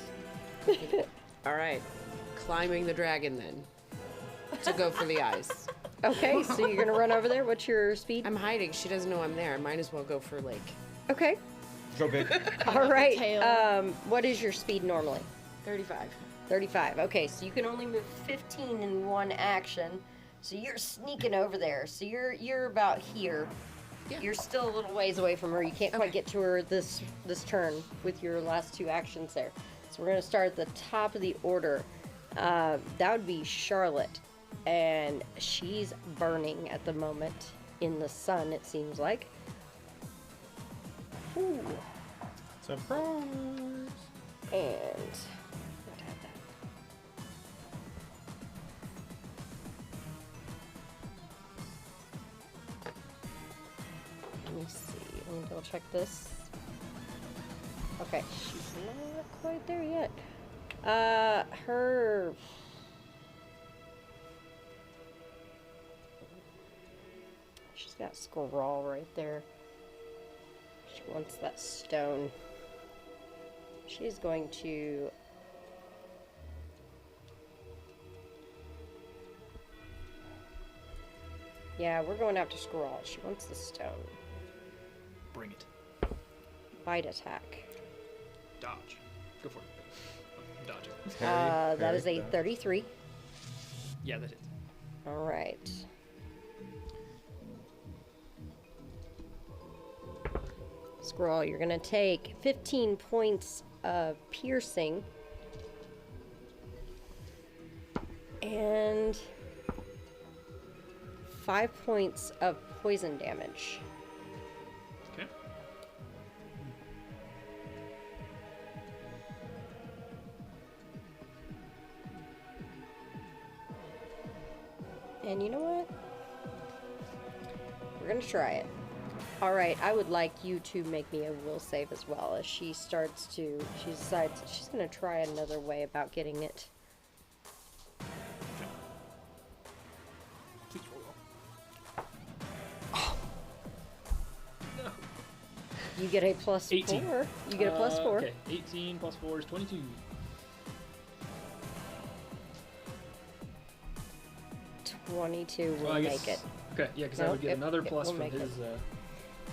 All right. Climbing the dragon then. To go for the eyes. Okay, so you're gonna run over there. What's your speed? I'm hiding. She doesn't know I'm there. I might as well go for like Okay. Go big. All right. tail. What is your speed normally? 35. 35. Okay, so you can only move 15 in one action. So you're sneaking over there. So you're about here. Yeah. You're still a little ways away from her. You can't quite Okay. get to her this turn with your last two actions there. So we're gonna start at the top of the order. That would be Charlotte, and she's burning at the moment in the sun. It seems like. Ooh. Surprise. And what had that? Let me see. Let me double check this. Okay, she's not quite there yet. Her. She's got scroll right there. She wants that stone. She's going to. Yeah, we're going after Squirrel. She wants the stone. Bring it. Bite attack. Dodge. Go for it. I'm dodging. That is a Very 33. Yeah, that hits. All right. Squirrel, you're going to take 15 points of piercing. And 5 points of poison damage. Okay. And you know what? We're gonna try it. Alright, I would like you to make me a will save as well as she decides she's gonna try another way about getting it. Please roll well. No. You get a plus 18. 4. You get a plus 4. Okay, 18 plus 4 is 22. 22 will Well, I make guess- it. Okay, yeah, because I No, would get it- another it plus will from make it. his.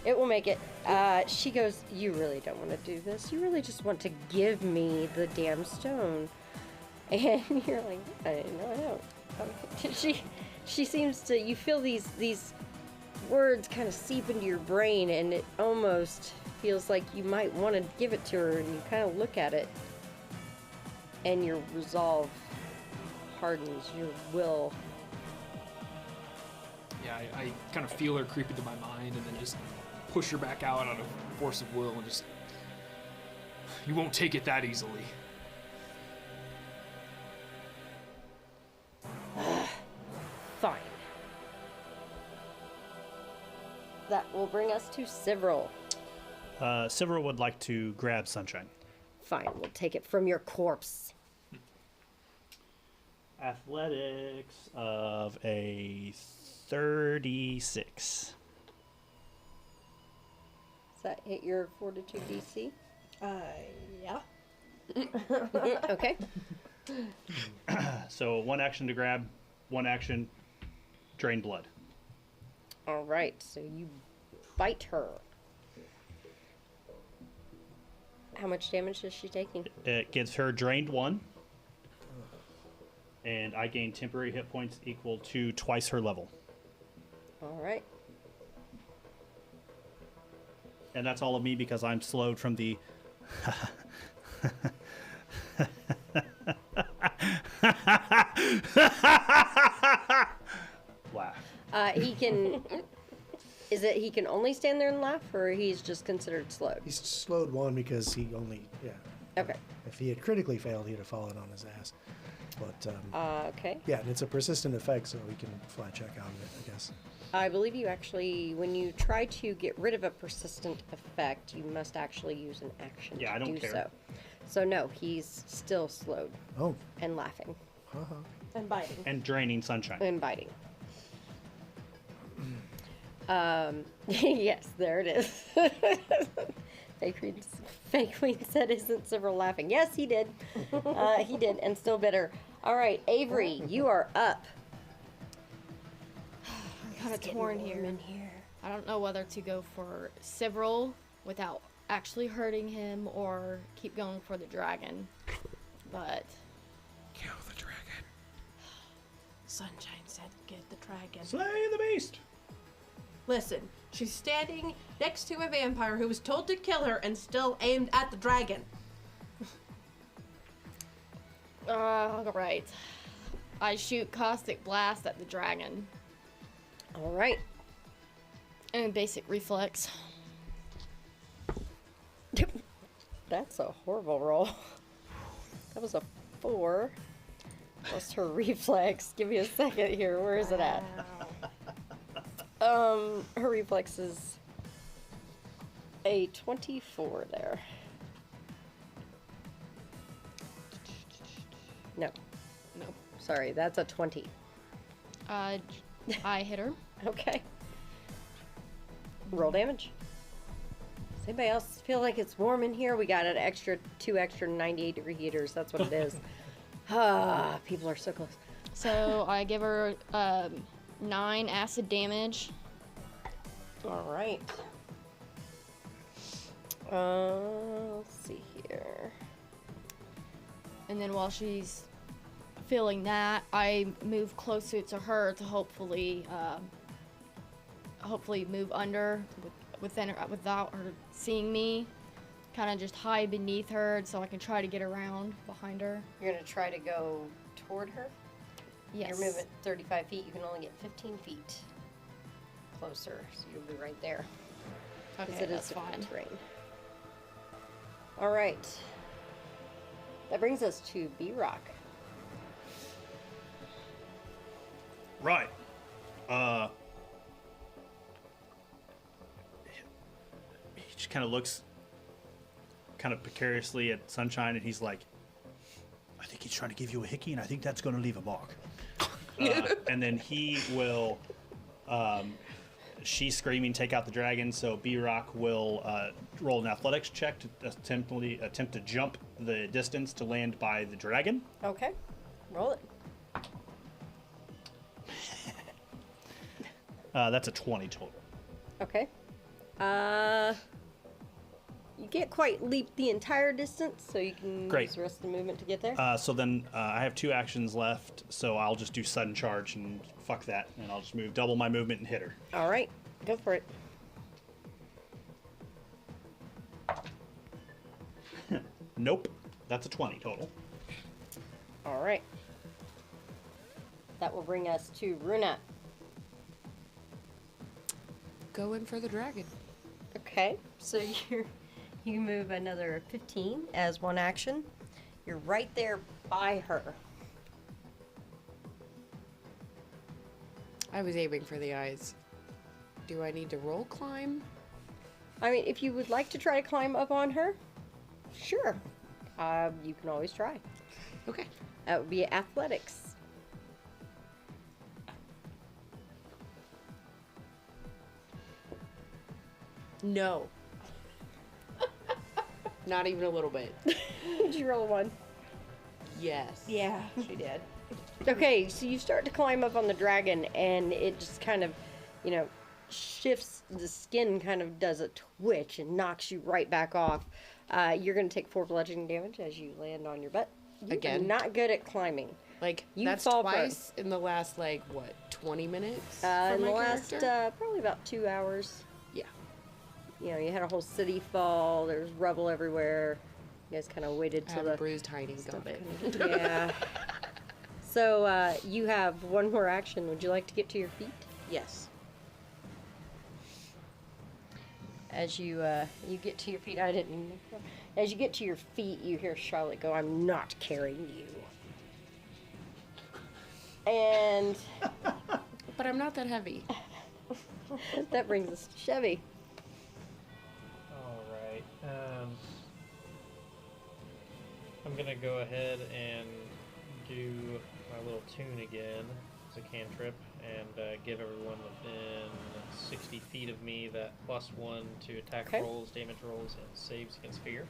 It will make it. She goes, you really don't want to do this. You really just want to give me the damn stone. And you're like, no, I don't. Okay. She seems to, you feel these words kind of seep into your brain, and it almost feels like you might want to give it to her, and you kind of look at it, and your resolve hardens, your will. Yeah, I kind of feel her creep into my mind and then just push her back out out of force of will and just. You won't take it that easily. Fine. That will bring us to Sivril. Silver would like to grab Sunshine. Fine, we'll take it from your corpse. Athletics of a 36. Does that hit your fortitude DC? Yeah. Okay. So one action to grab, one action, drain blood. All right, so you bite her. How much damage is she taking? It gives her drained 1. And I gain temporary hit points equal to twice her level. All right. And that's all of me because I'm slowed from the. Laugh. He can. Is it he can only stand there and laugh, or he's just considered slowed? He's slowed 1 because he only, yeah. Okay. If he had critically failed, he'd have fallen on his ass. But, Okay. yeah, and it's a persistent effect, so we can flat check out of it, I guess. I believe you actually, when you try to get rid of a persistent effect, you must actually use an action Yeah, to I don't do care. so. So no, he's still slowed Oh, and laughing. haha. And biting. And draining sunshine. And biting. Yes, there it is. Fake Queen said, "Isn't several laughing?" Yes, he did. He did, and still bitter. All right, Avery, you are up. I'm kind of torn here. I don't know whether to go for several without actually hurting him or keep going for the dragon. But Kill the dragon. Sunshine said, "Get the dragon." Slay the beast. Listen, she's standing next to a vampire who was told to kill her and still aimed at the dragon. all right, I shoot caustic blast at the dragon. All right. And basic reflex. That's a horrible roll. That was a 4. Plus her reflex. Give me a second here. Where is it at? Her reflex is a 24 there. No. Nope. Sorry, that's a 20. I hit her. Okay. Roll damage. Does anybody else feel like it's warm in here? We got two extra 98-degree heaters. That's what it is. Ah, people are so close. So I give her 9 acid damage. All right. Let's see here. And then while she's feeling that, I move closer to her to hopefully move under without her seeing me. Kind of just hide beneath her so I can try to get around behind her. You're going to try to go toward her? Yes. You're moving 35 feet. You can only get 15 feet closer, so you'll be right there. Okay, It is that's different fine. terrain. All right. That brings us to B-Rock. Right. He just kind of looks kind of precariously at Sunshine, and he's like, I think he's trying to give you a hickey, and I think that's going to leave a mark. And then he will, she's screaming, take out the dragon, so B-Rock will roll an athletics check to attempt to jump the distance to land by the dragon. Okay. Roll it. That's a 20 total. Okay. You can't quite leap the entire distance, so you can Great. use the rest of the movement to get there. So then I have 2 actions left, so I'll just do sudden charge and fuck that, and I'll just move double my movement and hit her. All right. Go for it. Nope. That's a 20 total. All right. That will bring us to Runa. Going for the dragon. Okay. So you move another 15 as one action. You're right there by her. I was aiming for the eyes. Do I need to roll climb? I mean, if you would like to try to climb up on her, sure. You can always try. Okay. That would be athletics. No. Not even a little bit. Did you roll a 1? Yes. Yeah, she did. Okay, so you start to climb up on the dragon, and it just kind of, shifts. The skin kind of does a twitch and knocks you right back off. You're going to take 4 bludgeoning damage as you land on your butt. You're Again? not good at climbing. Like, You that's fall twice in the last, 20 minutes? In for the my last character? probably about 2 hours. Yeah. You had a whole city fall. There's rubble everywhere. You guys kind of waited I till have the bruised hiding got it. yeah. So you have one more action. Would you like to get to your feet? Yes. As you get to your feet, I didn't even make that. As you get to your feet, you hear Charlotte go, "I'm not carrying you." And But I'm not that heavy. that brings us to Chevy. All right. I'm gonna go ahead and do my my little tune again as a cantrip and give everyone within 60 feet of me that +1 to attack Okay. rolls, damage rolls, and saves against fear.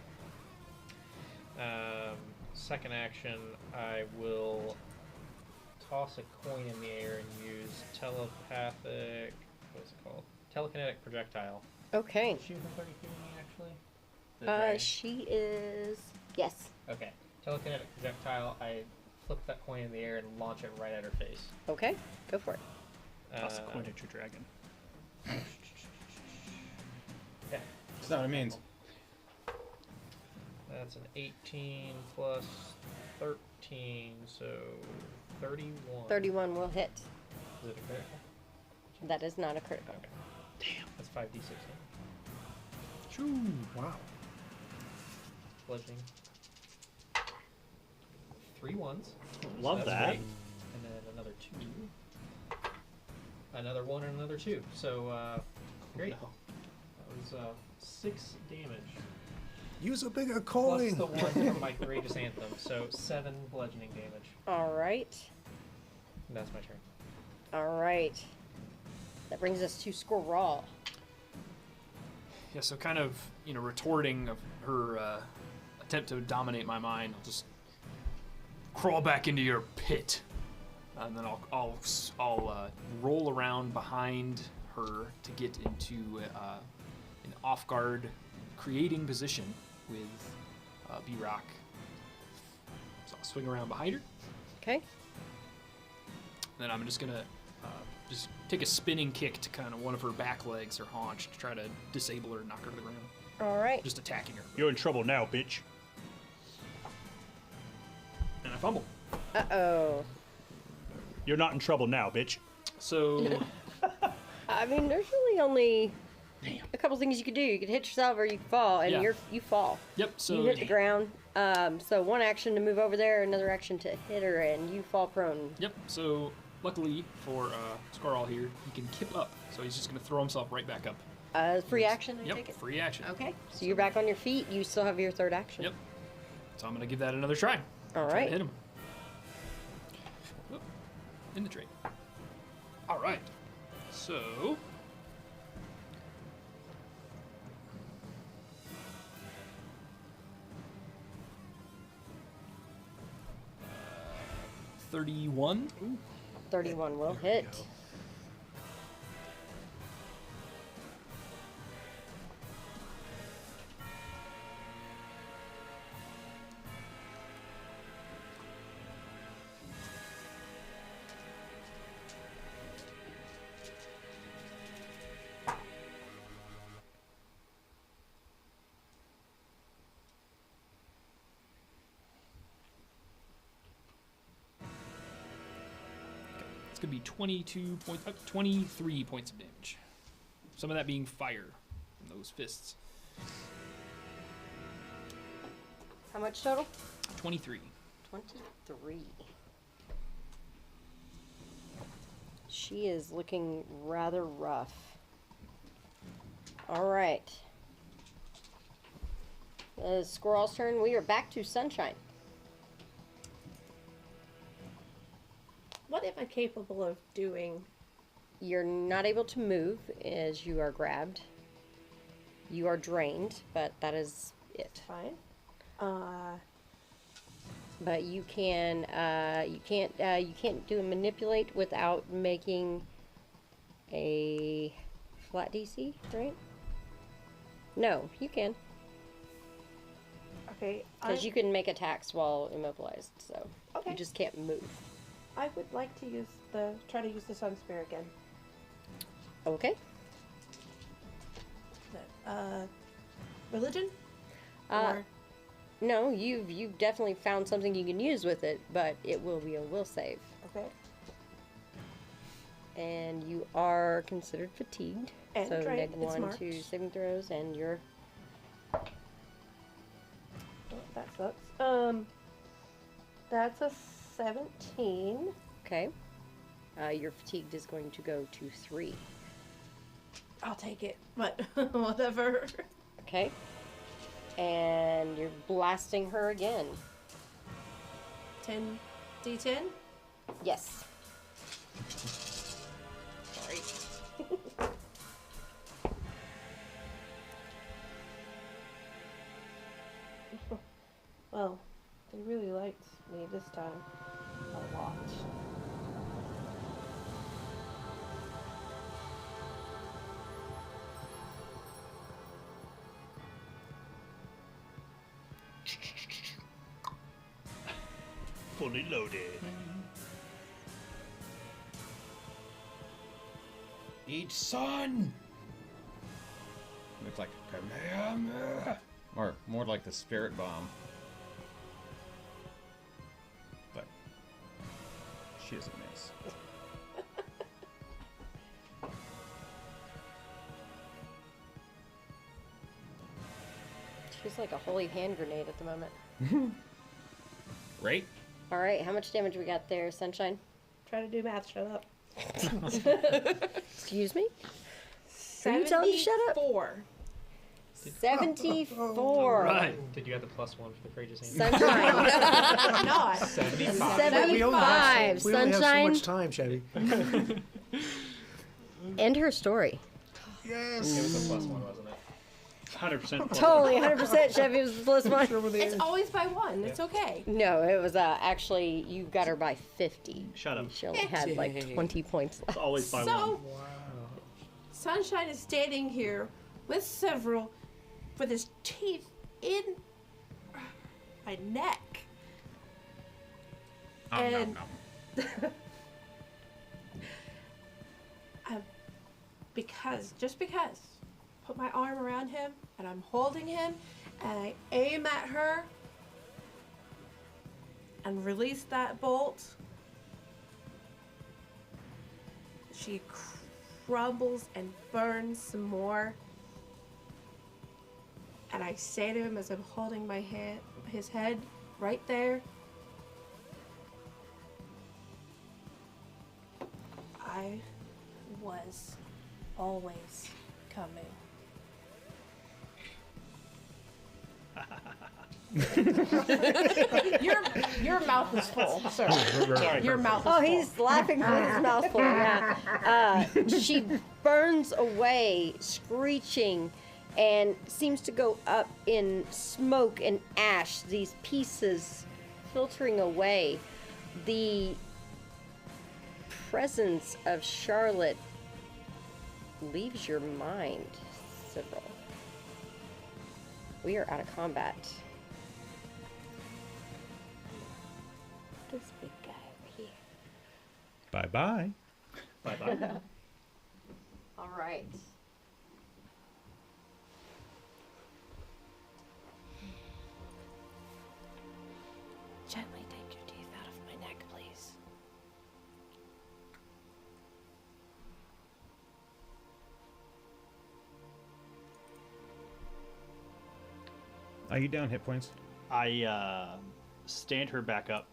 Second action, I will toss a coin in the air and use telepathic. What's it called? Telekinetic projectile. Okay. Is she within 30 feet of me, actually? The dragon? She is. Yes. Okay. Telekinetic projectile. I flip that coin in the air and launch it right at her face. Okay. Go for it. Toss a coin at your dragon. Yeah. That's not what it means. That's an 18 plus 13, so 31. 31 will hit. Is it a critical? That is not a critical. Okay. Damn. That's 5d6. Shoo, wow. Bludgeoning. 3 ones. Love that's that. great. And then another 2. Another 1 and another 2. So, great. no. That was 6 damage. Use a bigger Plus coin. the 1 from my Courageous Anthem. So 7 bludgeoning damage. All right. And that's my turn. All right. That brings us to Squirrel. Yeah, so kind of, retorting of her attempt to dominate my mind, I'll just crawl back into your pit, and then I'll roll around behind her to get into an off-guard creating position with B-Rock. So I'll swing around behind her. Okay. Then I'm just gonna just take a spinning kick to kind of one of her back legs or haunch to try to disable her and knock her to the ground. All right. Just attacking her. You're in trouble now, bitch. And I fumble. Uh-oh. You're not in trouble now, bitch. So I mean, there's really only a couple things you could do. You could hit yourself or you could fall, and Yeah. you fall. yep. So You hit the ground. So one action to move over there, another action to hit her, and you fall prone. Yep. So luckily for Squirrel here, he can kip up. So he's just gonna throw himself right back up. Free action, I Yep. take it? Free action. Okay. So you're back on your feet. You still have your third action. Yep. So I'm gonna give that another try. All Try to right. hit him. Whoop. In the tree. All right. So. Uh, 31. 31 will hit. It's gonna be 23 points of damage. Some of that being fire from those fists. How much total? 23. 23. She is looking rather rough. All right. Squirrel's turn. We are back to Sunshine. What am I capable of doing? You're not able to move as you are grabbed. You are drained, but that is it. Fine. But you can you can't do a manipulate without making a flat DC, right? No, you can, Okay. because you can make attacks while immobilized. So Okay. you just can't move. I would like to try to use the Sun Spear again. Okay. Religion? Uh, Or No, you've definitely found something you can use with it, but it will be a will save, okay. and you are considered fatigued. And so drained. neg It's 1 marked. to saving throws, and you're Oh, that sucks. That's a 17. okay. Your fatigued is going to go to 3. I'll take it, but whatever. Okay. And you're blasting her again. 10 D10? Yes. Sorry. Well, they really liked me this time a lot. Fully loaded. Eat sun! Looks like Kamehameha. Or more like the spirit bomb. But she doesn't miss. She's like a holy hand grenade at the moment. Right? All right, how much damage we got there, Sunshine? Try to do math, shut up. Excuse me? Are you telling me to shut up? 74. 74. Right. Did you have the +1 for the courageous hand? Sunshine. Not. 75. We only have 75. so Sunshine. much time, Chevy. End her story. It was a +1, wasn't it? 100%. Totally, 100% Chevy was the plus one. It's always by one. It's okay. No, it was actually, you got her by 50. Shut up. She only had like 20 points left. It's always by So, one. Sunshine is standing here with several, with his teeth in my neck. And just because, put my arm around him and I'm holding him and I aim at her and release that bolt. She crumbles and burns some more. And I say to him as I'm holding my hand, his head right there, I was always coming. Your mouth is full, sir. Sorry. Your mouth is Oh, full. he's laughing with his mouth full, yeah. She burns away, screeching, and seems to go up in smoke and ash, these pieces filtering away. The presence of Charlotte leaves your mind, Sybil. We are out of combat. This big guy over here. Bye-bye. Bye-bye. All right. Gently take your teeth out of my neck, please. Are you down hit points? I stand her back up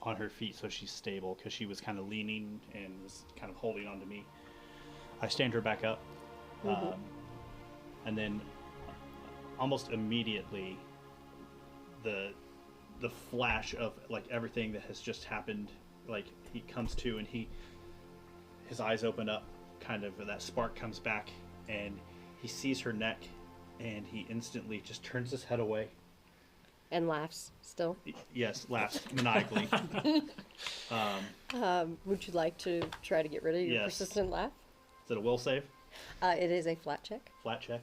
on her feet so she's stable because she was kind of leaning and was kind of holding on to me. I stand her back up, and then almost immediately the flash of like everything that has just happened, like he comes to and his eyes open up, kind of that spark comes back, and he sees her neck, and he instantly just turns his head away. And laughs still. Yes, laughs maniacally. Would you like to try to get rid of your Yes. persistent laugh? Is it a will save? It is a flat check. Flat check?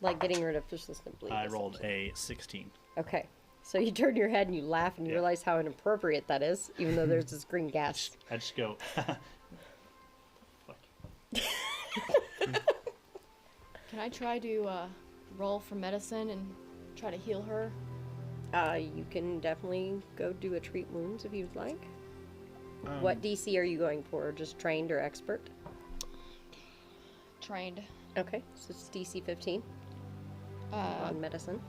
Like getting rid of persistent bleed. I rolled essentially. a 16. Okay. So you turn your head and you laugh and you Yeah. realize how inappropriate that is, even though there's this green gas. I just go, fuck. Can I try to roll for medicine and try to heal her? You can definitely go do a treat wounds if you'd like. What DC are you going for? Just trained or expert? Trained. Okay, so it's DC 15 on medicine.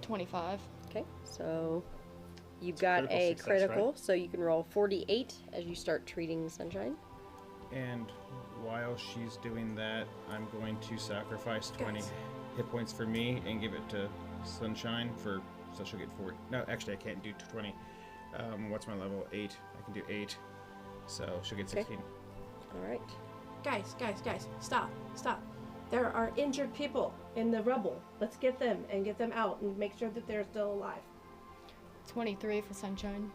25. Okay, so you've got critical a success, critical, right? so you can roll 48 as you start treating Sunshine. And while she's doing that, I'm going to sacrifice 20 hit points for me and give it to Sunshine so she'll get 40. No, actually I can't do 20. What's my level? 8. I can do 8. So she'll get Okay. 16. All right. Guys, stop. There are injured people in the rubble. Let's get them and get them out and make sure that they're still alive. 23 for Sunshine.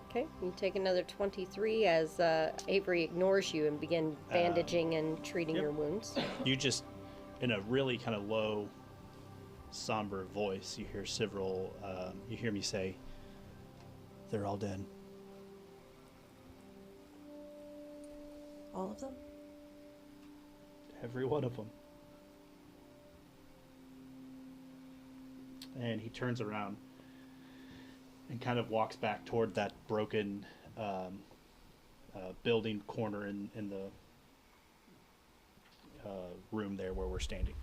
Okay. You take another 23 as Avery ignores you and begin bandaging and treating yep. your wounds. You just, in a really kind of low, somber voice, you hear several, you hear me say, they're all dead. All of them? Every one of them. And he turns around and kind of walks back toward that broken building corner in the room there where we're standing.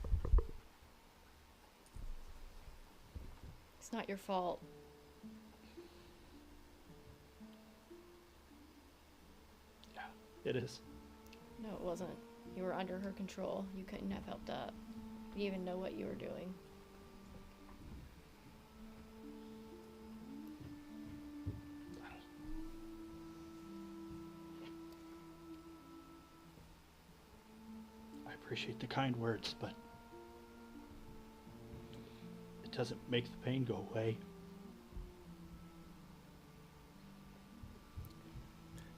It's not your fault. Yeah, it is. No, it wasn't. You were under her control. You couldn't have helped up. You even know what you were doing. I appreciate the kind words, but it doesn't make the pain go away.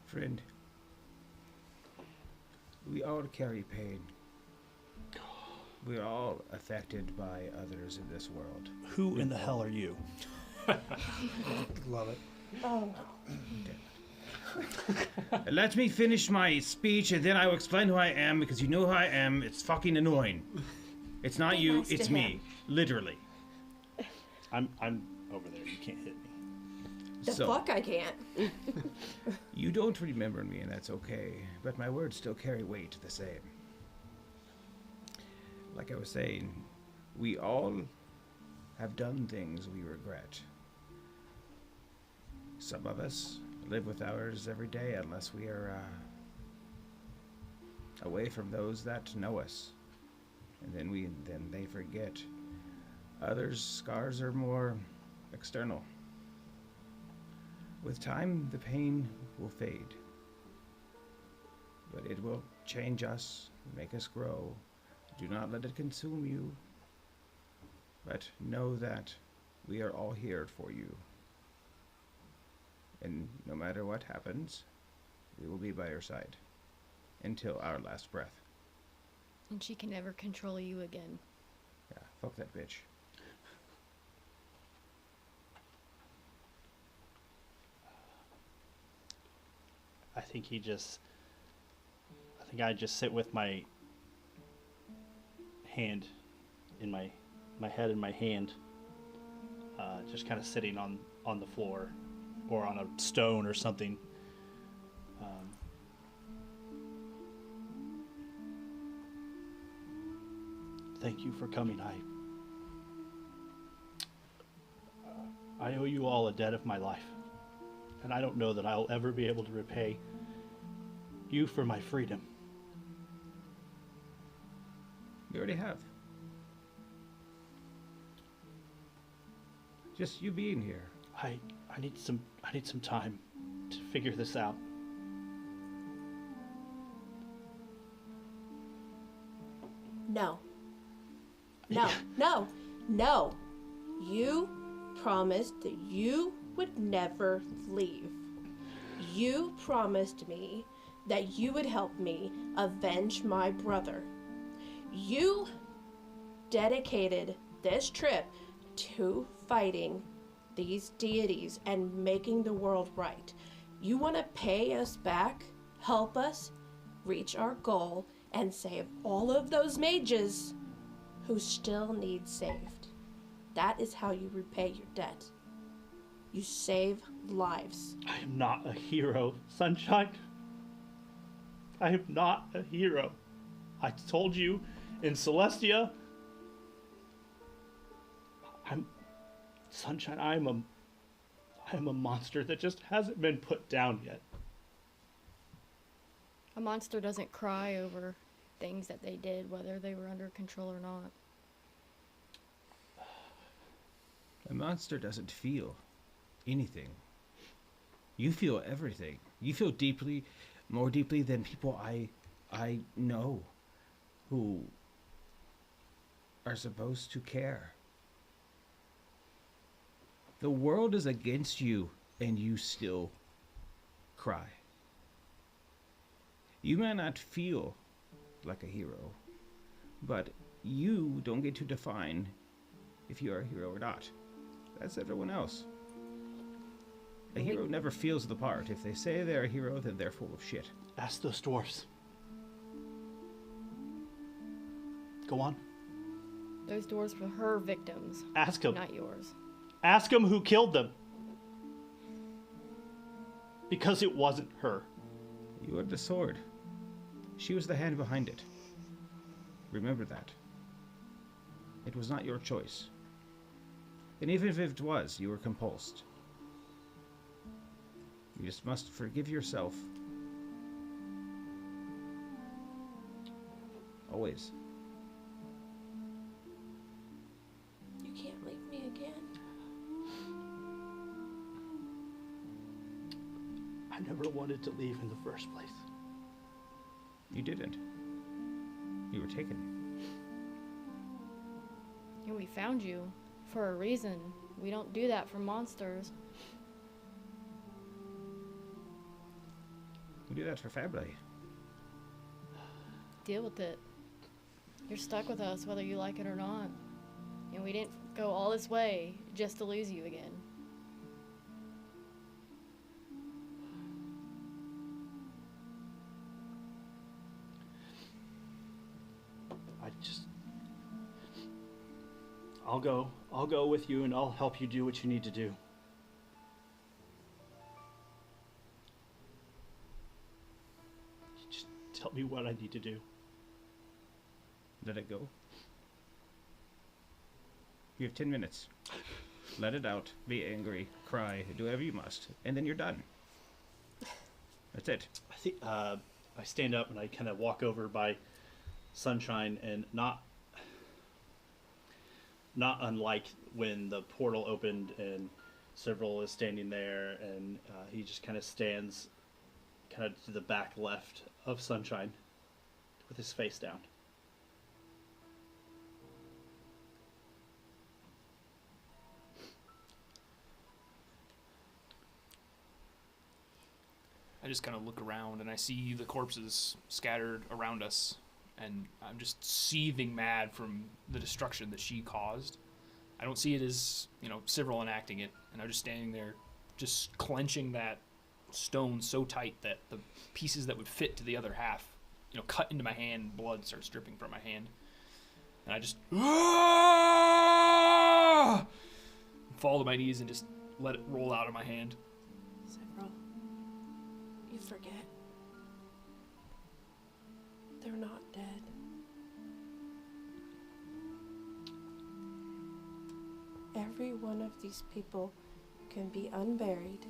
Friend, we all carry pain. We're all affected by others in this world. Who in the hell are you? Love it. Oh, Let me finish my speech and then I will explain who I am, because you know who I am. It's fucking annoying. It's not Get you, next to it's him. me. Literally. I'm over there. You can't hit me. the So, fuck I can't. you don't remember me and that's okay, but my words still carry weight the same. Like I was saying, we all have done things we regret. Some of us live with ours every day unless we are away from those that know us, and then they forget. Others' scars are more external. With time, the pain will fade, but it will change us, make us grow. Do not let it consume you, but know that we are all here for you. And no matter what happens, we will be by your side until our last breath. And she can never control you again. Yeah, fuck that bitch. I think I just sit with my hand in my head in my hand, just kind of sitting on the floor or on a stone or something. Thank you for coming. I owe you all a debt of my life, and I don't know that I'll ever be able to repay you for my freedom. We already have. Just you being here. I need some time to figure this out. No. No, no, no. You promised that you would never leave. You promised me that you would help me avenge my brother. You dedicated this trip to fighting these deities and making the world right. You want to pay us back, help us reach our goal, and save all of those mages who still need saved. That is how you repay your debt. You save lives. I am not a hero, Sunshine. I am not a hero. I told you in Celestia. Sunshine, I am a monster that just hasn't been put down yet. A monster doesn't cry over things that they did, whether they were under control or not. A monster doesn't feel anything. You feel everything. You feel deeply, more deeply than people I know who are supposed to care. The world is against you, and you still cry. You may not feel like a hero, but you don't get to define if you're a hero or not. That's everyone else. A hero never feels the part. If they say they're a hero, then they're full of shit. Ask those dwarfs. Go on. Those doors were her victims, Ask them. not yours. Ask them who killed them. Because it wasn't her. You had the sword. She was the hand behind it. Remember that. It was not your choice. And even if it was, you were compulsed. You just must forgive yourself. Always. You can't leave me again. I never wanted to leave in the first place. You didn't. You were taken. And we found you for a reason. We don't do that for monsters. We do that for family. Deal with it. You're stuck with us whether you like it or not. And we didn't go all this way just to lose you again. I'll go with you and I'll help you do what you need to do. Just tell me what I need to do. Let it go. You have 10 minutes. Let it out. Be angry. Cry. Do whatever you must. And then you're done. That's it. I think I stand up and I kind of walk over by Sunshine, and not unlike when the portal opened and Several is standing there, and he just kind of stands kind of to the back left of Sunshine with his face down. I just kind of look around and I see the corpses scattered around us, and I'm just seething mad from the destruction that she caused. I don't see it as, Cyril enacting it, and I'm just standing there, just clenching that stone so tight that the pieces that would fit to the other half, cut into my hand, blood starts dripping from my hand. And I just fall to my knees and just let it roll out of my hand. Several, you forget. They're not dead. Every one of these people can be unburied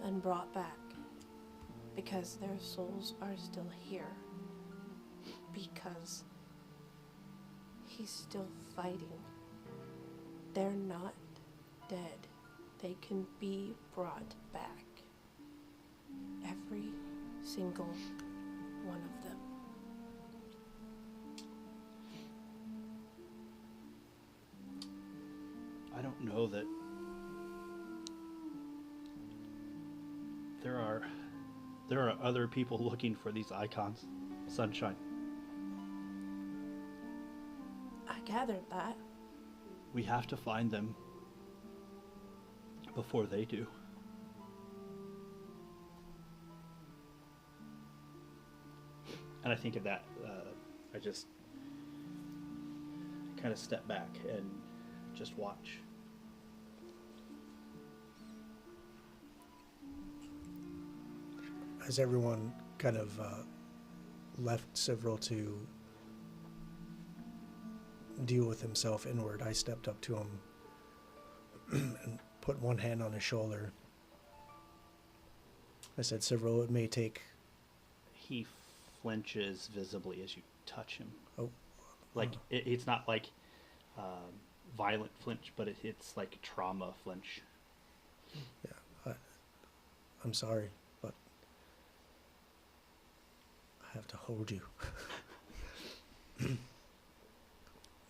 and brought back because their souls are still here. Because he's still fighting. They're not dead. They can be brought back. Every single one of them. I don't know that there are other people looking for these icons, Sunshine. I gathered that. We have to find them before they do. And I think of that, I just kind of step back and just watch. As everyone kind of left Several to deal with himself inward, I stepped up to him and put one hand on his shoulder. I said, Several, it may take... He flinches visibly as you touch him. Oh. Like, it's not like violent flinch, but it's like trauma flinch. Yeah. I'm sorry, but I have to hold you.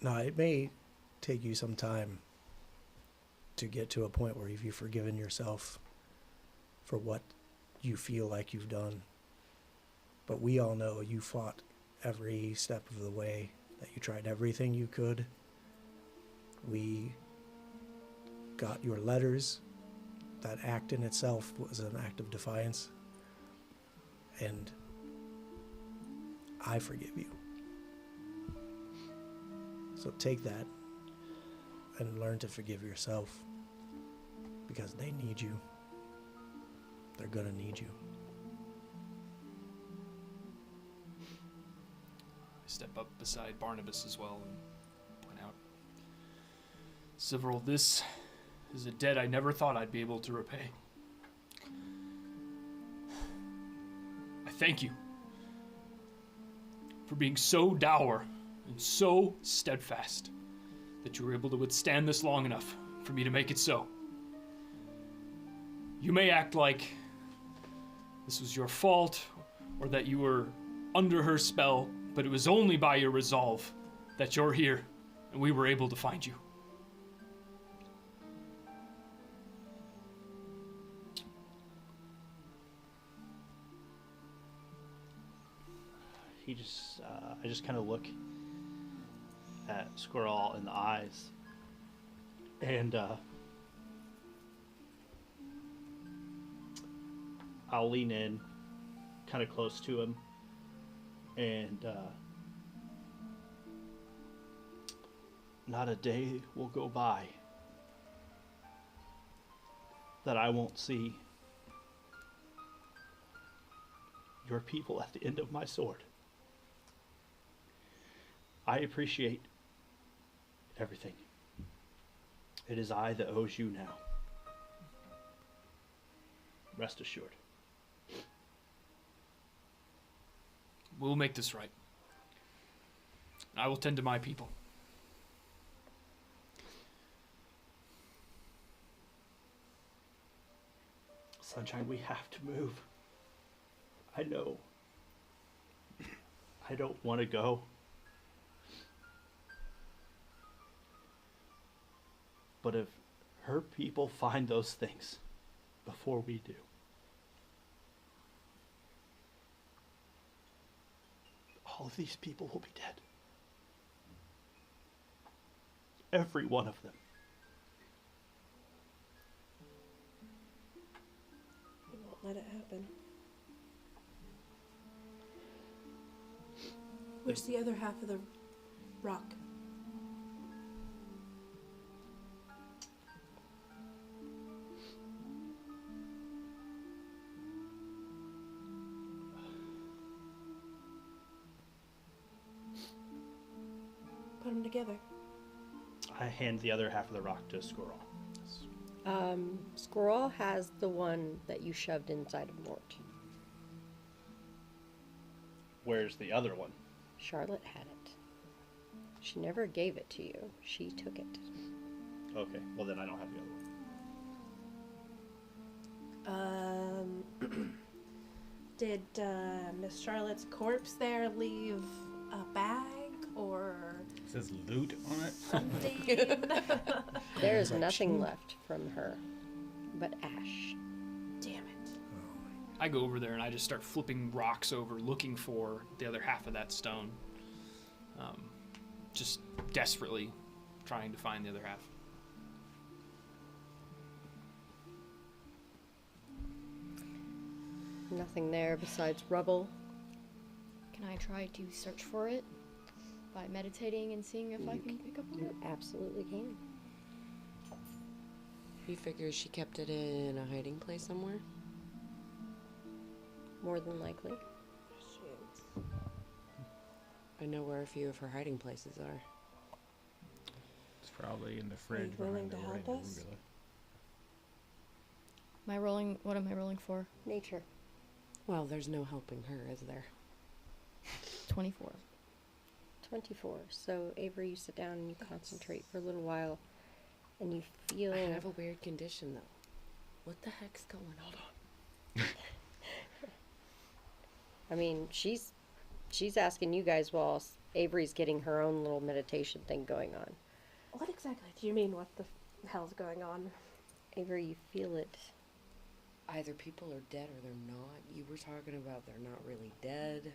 Now, it may take you some time to get to a point where you've forgiven yourself for what you feel like you've done. But we all know you fought every step of the way, that you tried everything you could. We got your letters. That act in itself was an act of defiance. And I forgive you. So take that and learn to forgive yourself, because they need you. They're gonna need you. I step up beside Barnabas as well and point out, Several, this is a debt I never thought I'd be able to repay. I thank you for being so dour and so steadfast that you were able to withstand this long enough for me to make it so. You may act like this was your fault or that you were under her spell, but it was only by your resolve that you're here and we were able to find you. I just kind of look at Squirrel in the eyes, and I'll lean in kind of close to him, and not a day will go by that I won't see your people at the end of my sword. I appreciate everything. It is I that owes you now. Rest assured. We'll make this right. I will tend to my people. Sunshine, we have to move. I know. I don't want to go. But if her people find those things before we do, all of these people will be dead. Every one of them. We won't let it happen. Where's the other half of the rock? Put them together. I hand the other half of the rock to Squirrel. Squirrel has the one that you shoved inside of Mort. Where's the other one? Charlotte had it. She never gave it to you. She took it. Okay, well then I don't have the other one. Did Miss Charlotte's corpse there leave a bag or It says loot on it. something? There is nothing left from her but ash. Damn it. I go over there and I just start flipping rocks over, looking for the other half of that stone. Just desperately trying to find the other half. Nothing there besides rubble. Can I try to search for it by meditating and seeing if I can pick up on You it? absolutely can. He figures she kept it in a hiding place somewhere. More than likely. Shoot. I know where a few of her hiding places are. It's probably in the fridge willing behind to the help rain us? arugula. Am I rolling? What am I rolling for? Nature. Well, there's no helping her, is there? 24. 24. So, Avery, you sit down and you concentrate for a little while, and you feel. I have a weird condition, though. What the heck's going on? I mean, she's asking you guys while Avery's getting her own little meditation thing going on. What exactly do you mean? What the hell's going on? Avery, you feel it. Either people are dead or they're not. You were talking about they're not really dead.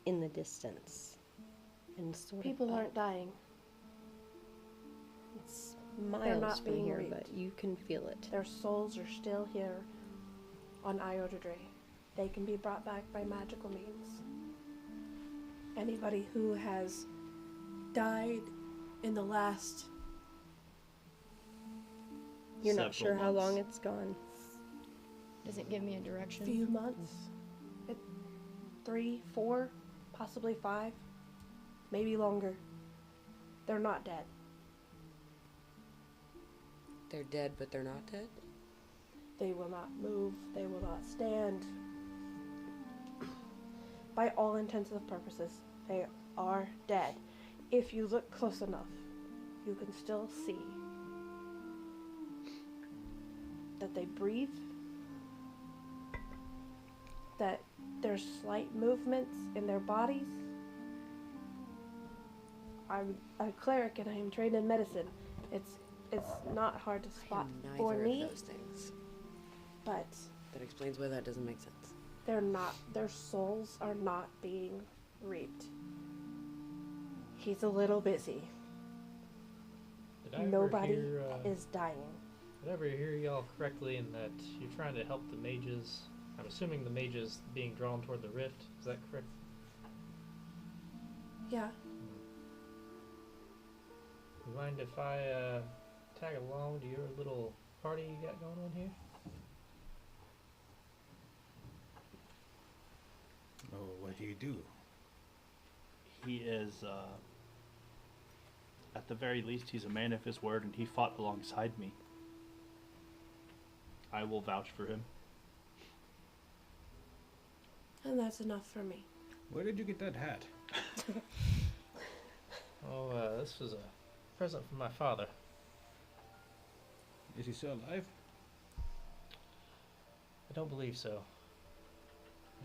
In the distance. And sort People of aren't dying. It's They're miles not from being here, reaped. but you can feel it. Their souls are still here on Iodadre. They can be brought back by magical means. Anybody who has died in the last You're not Several sure how long months. it's gone. Doesn't give me a direction. few months, 3, 4, possibly 5, maybe longer, they're not dead. They're dead, but they're not dead? They will not move, they will not stand. By all intents and purposes, they are dead. If you look close enough, you can still see that they breathe, that there's slight movements in their bodies. I'm a cleric and I am trained in medicine. It's not hard to I spot am for neither me, of those things. but That explains why that doesn't make sense. their souls are not being reaped. He's a little busy. Did I ever Nobody hear, is dying. Did I ever hear y'all correctly in that you're trying to help the mages? I'm assuming the mages being drawn toward the rift. Is that correct? Yeah. You mind if I tag along to your little party you got going on here? Oh, what do you do? He is, at the very least, he's a man of his word, and he fought alongside me. I will vouch for him. And that's enough for me. Where did you get that hat? Oh, this was a present from my father. Is he still alive? I don't believe so.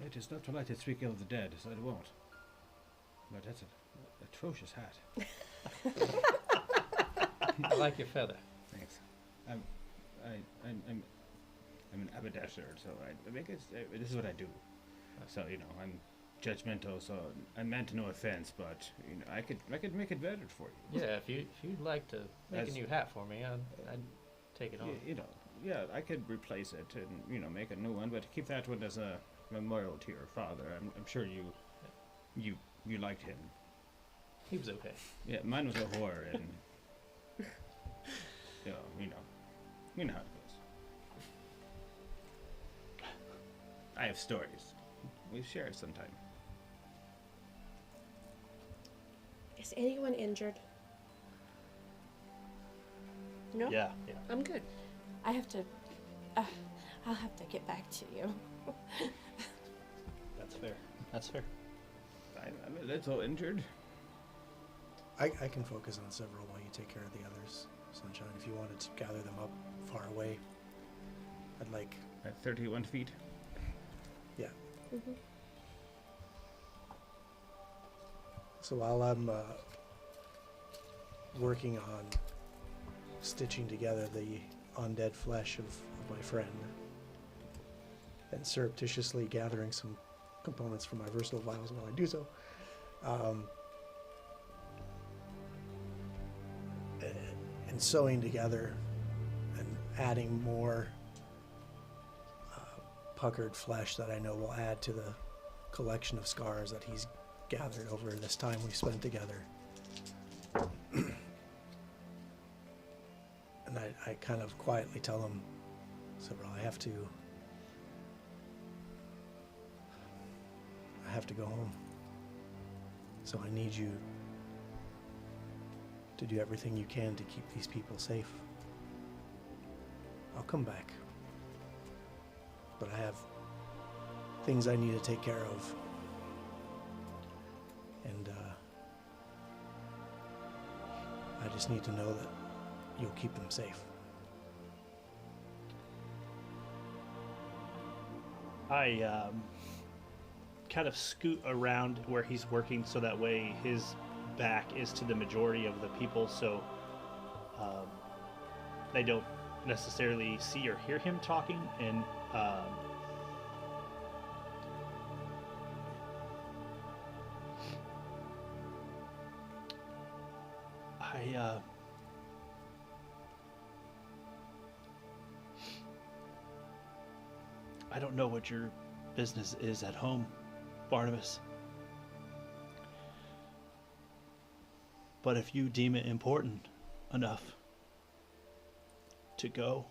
It is not polite to speak ill of the dead, so I won't. But that's an atrocious hat. I like your feather. Thanks. I'm an haberdasher, so I make it. This is what I do. So I'm judgmental. So I meant no offense, but I could make it better for you. Yeah, if you'd like to make a new hat for me, I'd take it on. Yeah, I could replace it and make a new one, but keep that one as a memorial to your father. I'm sure you liked him. He was okay. Yeah, mine was a horror, and you know how it goes. I have stories. We share it sometime. Is anyone injured? No? Yeah. I'm good. I have to. I'll have to get back to you. That's fair. That's fair. I'm a little injured. I can focus on several while you take care of the others. Sunshine, if you wanted to gather them up far away, I'd like. At 31 feet. Yeah. Mm-hmm. So while I'm working on stitching together the undead flesh of my friend and surreptitiously gathering some components from my versatile vials while I do so, and sewing together and adding more puckered flesh that I know will add to the collection of scars that he's gathered over this time we've spent together. And I kind of quietly tell him, Several, I have to go home. So I need you to do everything you can to keep these people safe. I'll come back. But I have things I need to take care of. And I just need to know that you'll keep them safe. I kind of scoot around where he's working so that way his back is to the majority of the people, so they don't necessarily see or hear him talking. And I don't know what your business is at home, Barnabas. But if you deem it important enough to go,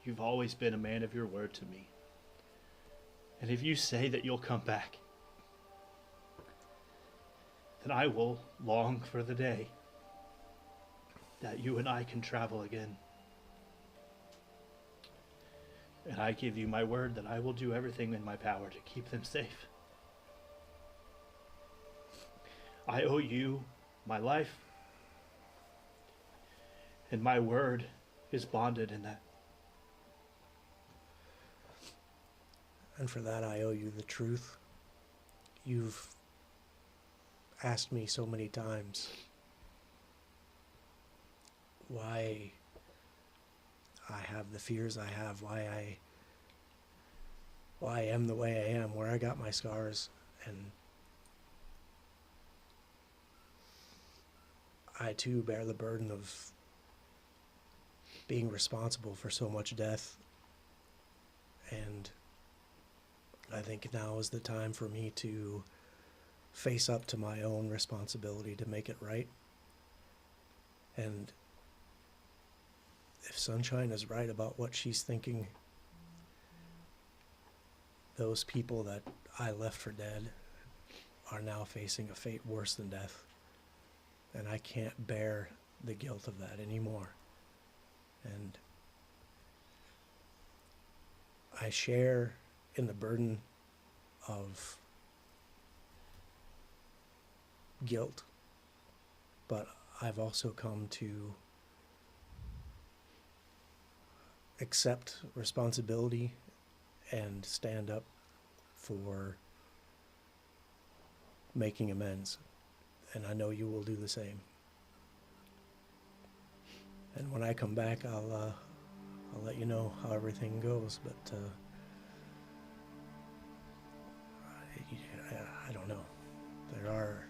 you've always been a man of your word to me. And if you say that you'll come back, then I will long for the day that you and I can travel again. And I give you my word that I will do everything in my power to keep them safe. I owe you my life, and my word is bonded in that. And for that, I owe you the truth. You've asked me so many times why I have the fears I have, why I am the way I am, where I got my scars, and I too bear the burden of being responsible for so much death. And I think now is the time for me to face up to my own responsibility to make it right. And if Sunshine is right about what she's thinking, those people that I left for dead are now facing a fate worse than death. And I can't bear the guilt of that anymore. And I share in the burden of guilt, but I've also come to accept responsibility and stand up for making amends. And I know you will do the same. And when I come back, I'll let you know how everything goes. But I don't know. There are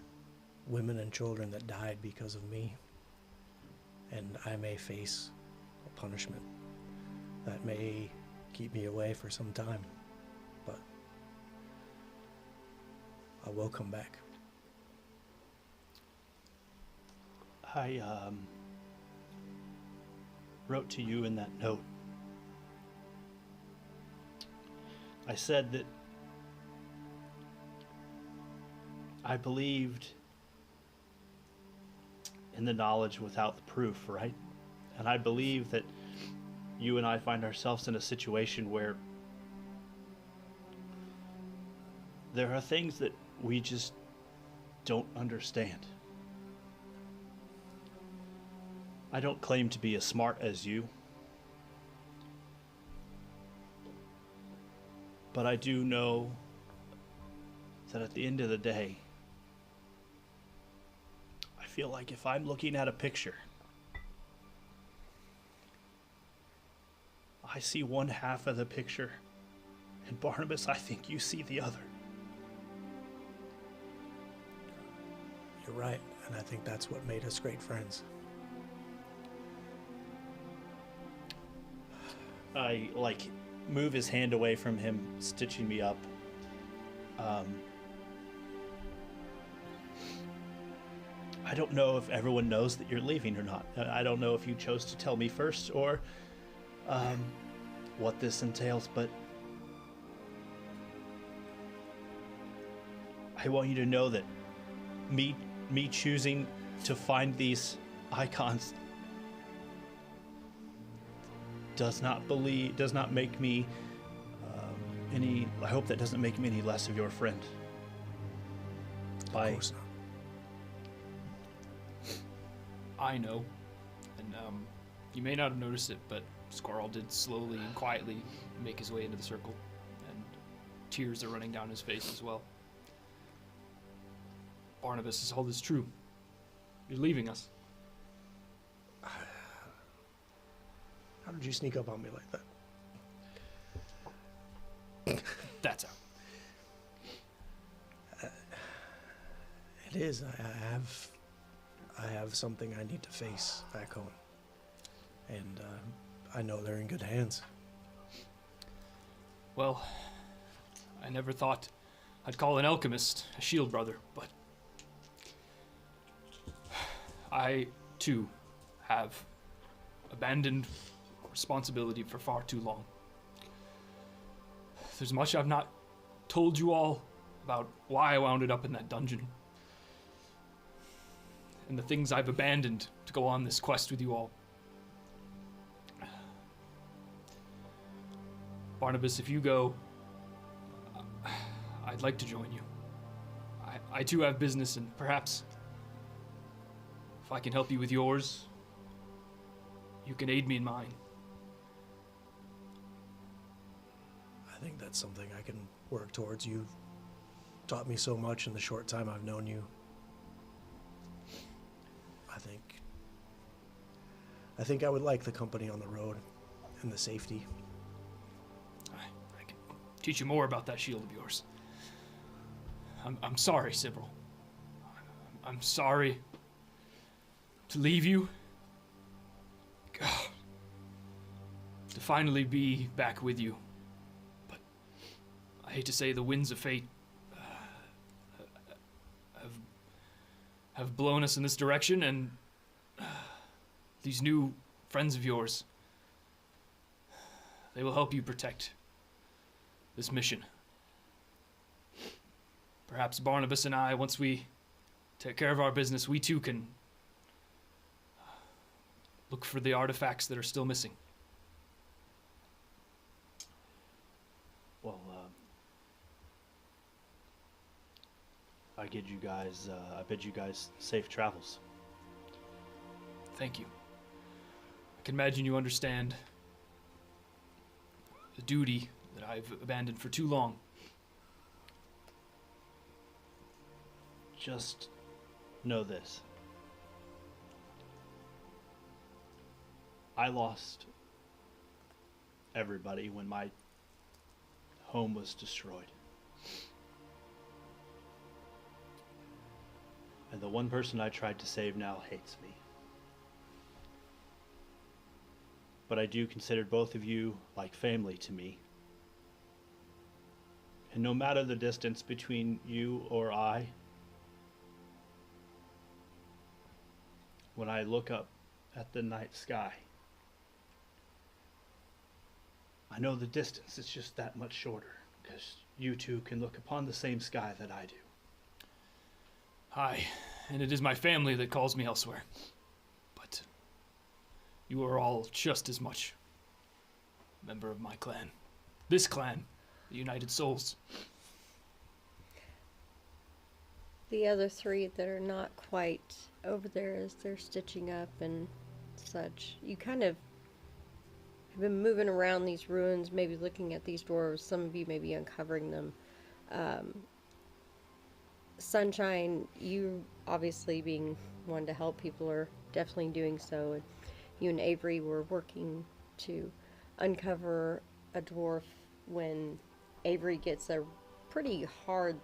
women and children that died because of me, and I may face a punishment that may keep me away for some time, but I will come back. I wrote to you in that note. I said that I believed in the knowledge without the proof, right? And I believe that you and I find ourselves in a situation where there are things that we just don't understand. I don't claim to be as smart as you, but I do know that at the end of the day, I feel like if I'm looking at a picture, I see one half of the picture, and Barnabas, I think you see the other. You're right, and I think that's what made us great friends. I move his hand away from him, stitching me up. I don't know if everyone knows that you're leaving or not. I don't know if you chose to tell me first or what this entails, but I want you to know that me choosing to find these icons does not make me any. I hope that doesn't make me any less of your friend. Of course not. I know, and you may not have noticed it, but Squirrel did slowly and quietly make his way into the circle, and tears are running down his face as well. Barnabas, is all this true? You're leaving us. How did you sneak up on me like that? That's out. It is. I have something I need to face back home, and I know they're in good hands. Well, I never thought I'd call an alchemist a shield brother, but I, too, have abandoned responsibility for far too long. There's much I've not told you all about why I wound up in that dungeon, and the things I've abandoned to go on this quest with you all. Barnabas, if you go, I'd like to join you. I too have business, and perhaps if I can help you with yours, you can aid me in mine. I think that's something I can work towards. You've taught me so much in the short time I've known you. I think I would like the company on the road and the safety. I can teach you more about that shield of yours. I'm sorry, Sybil. I'm sorry to leave you. God, to finally be back with you. But I hate to say the winds of fate have blown us in this direction, and these new friends of yours, they will help you protect this mission. Perhaps Barnabas and I, once we take care of our business, we too can look for the artifacts that are still missing. Well, I bid you guys safe travels. Thank you. I can imagine you understand the duty that I've abandoned for too long. Just know this. I lost everybody when my home was destroyed. And the one person I tried to save now hates me. But I do consider both of you like family to me. And no matter the distance between you or I, when I look up at the night sky, I know the distance is just that much shorter, because you two can look upon the same sky that I do. Aye, and it is my family that calls me elsewhere. But you are all just as much a member of my clan. This clan, the United Souls. The other three that are not quite over there as they're stitching up and such, you kind of have been moving around these ruins, maybe looking at these dwarves. Some of you may be uncovering them. Sunshine, you obviously being one to help people are definitely doing so. And you and Avery were working to uncover a dwarf when Avery gets a pretty hard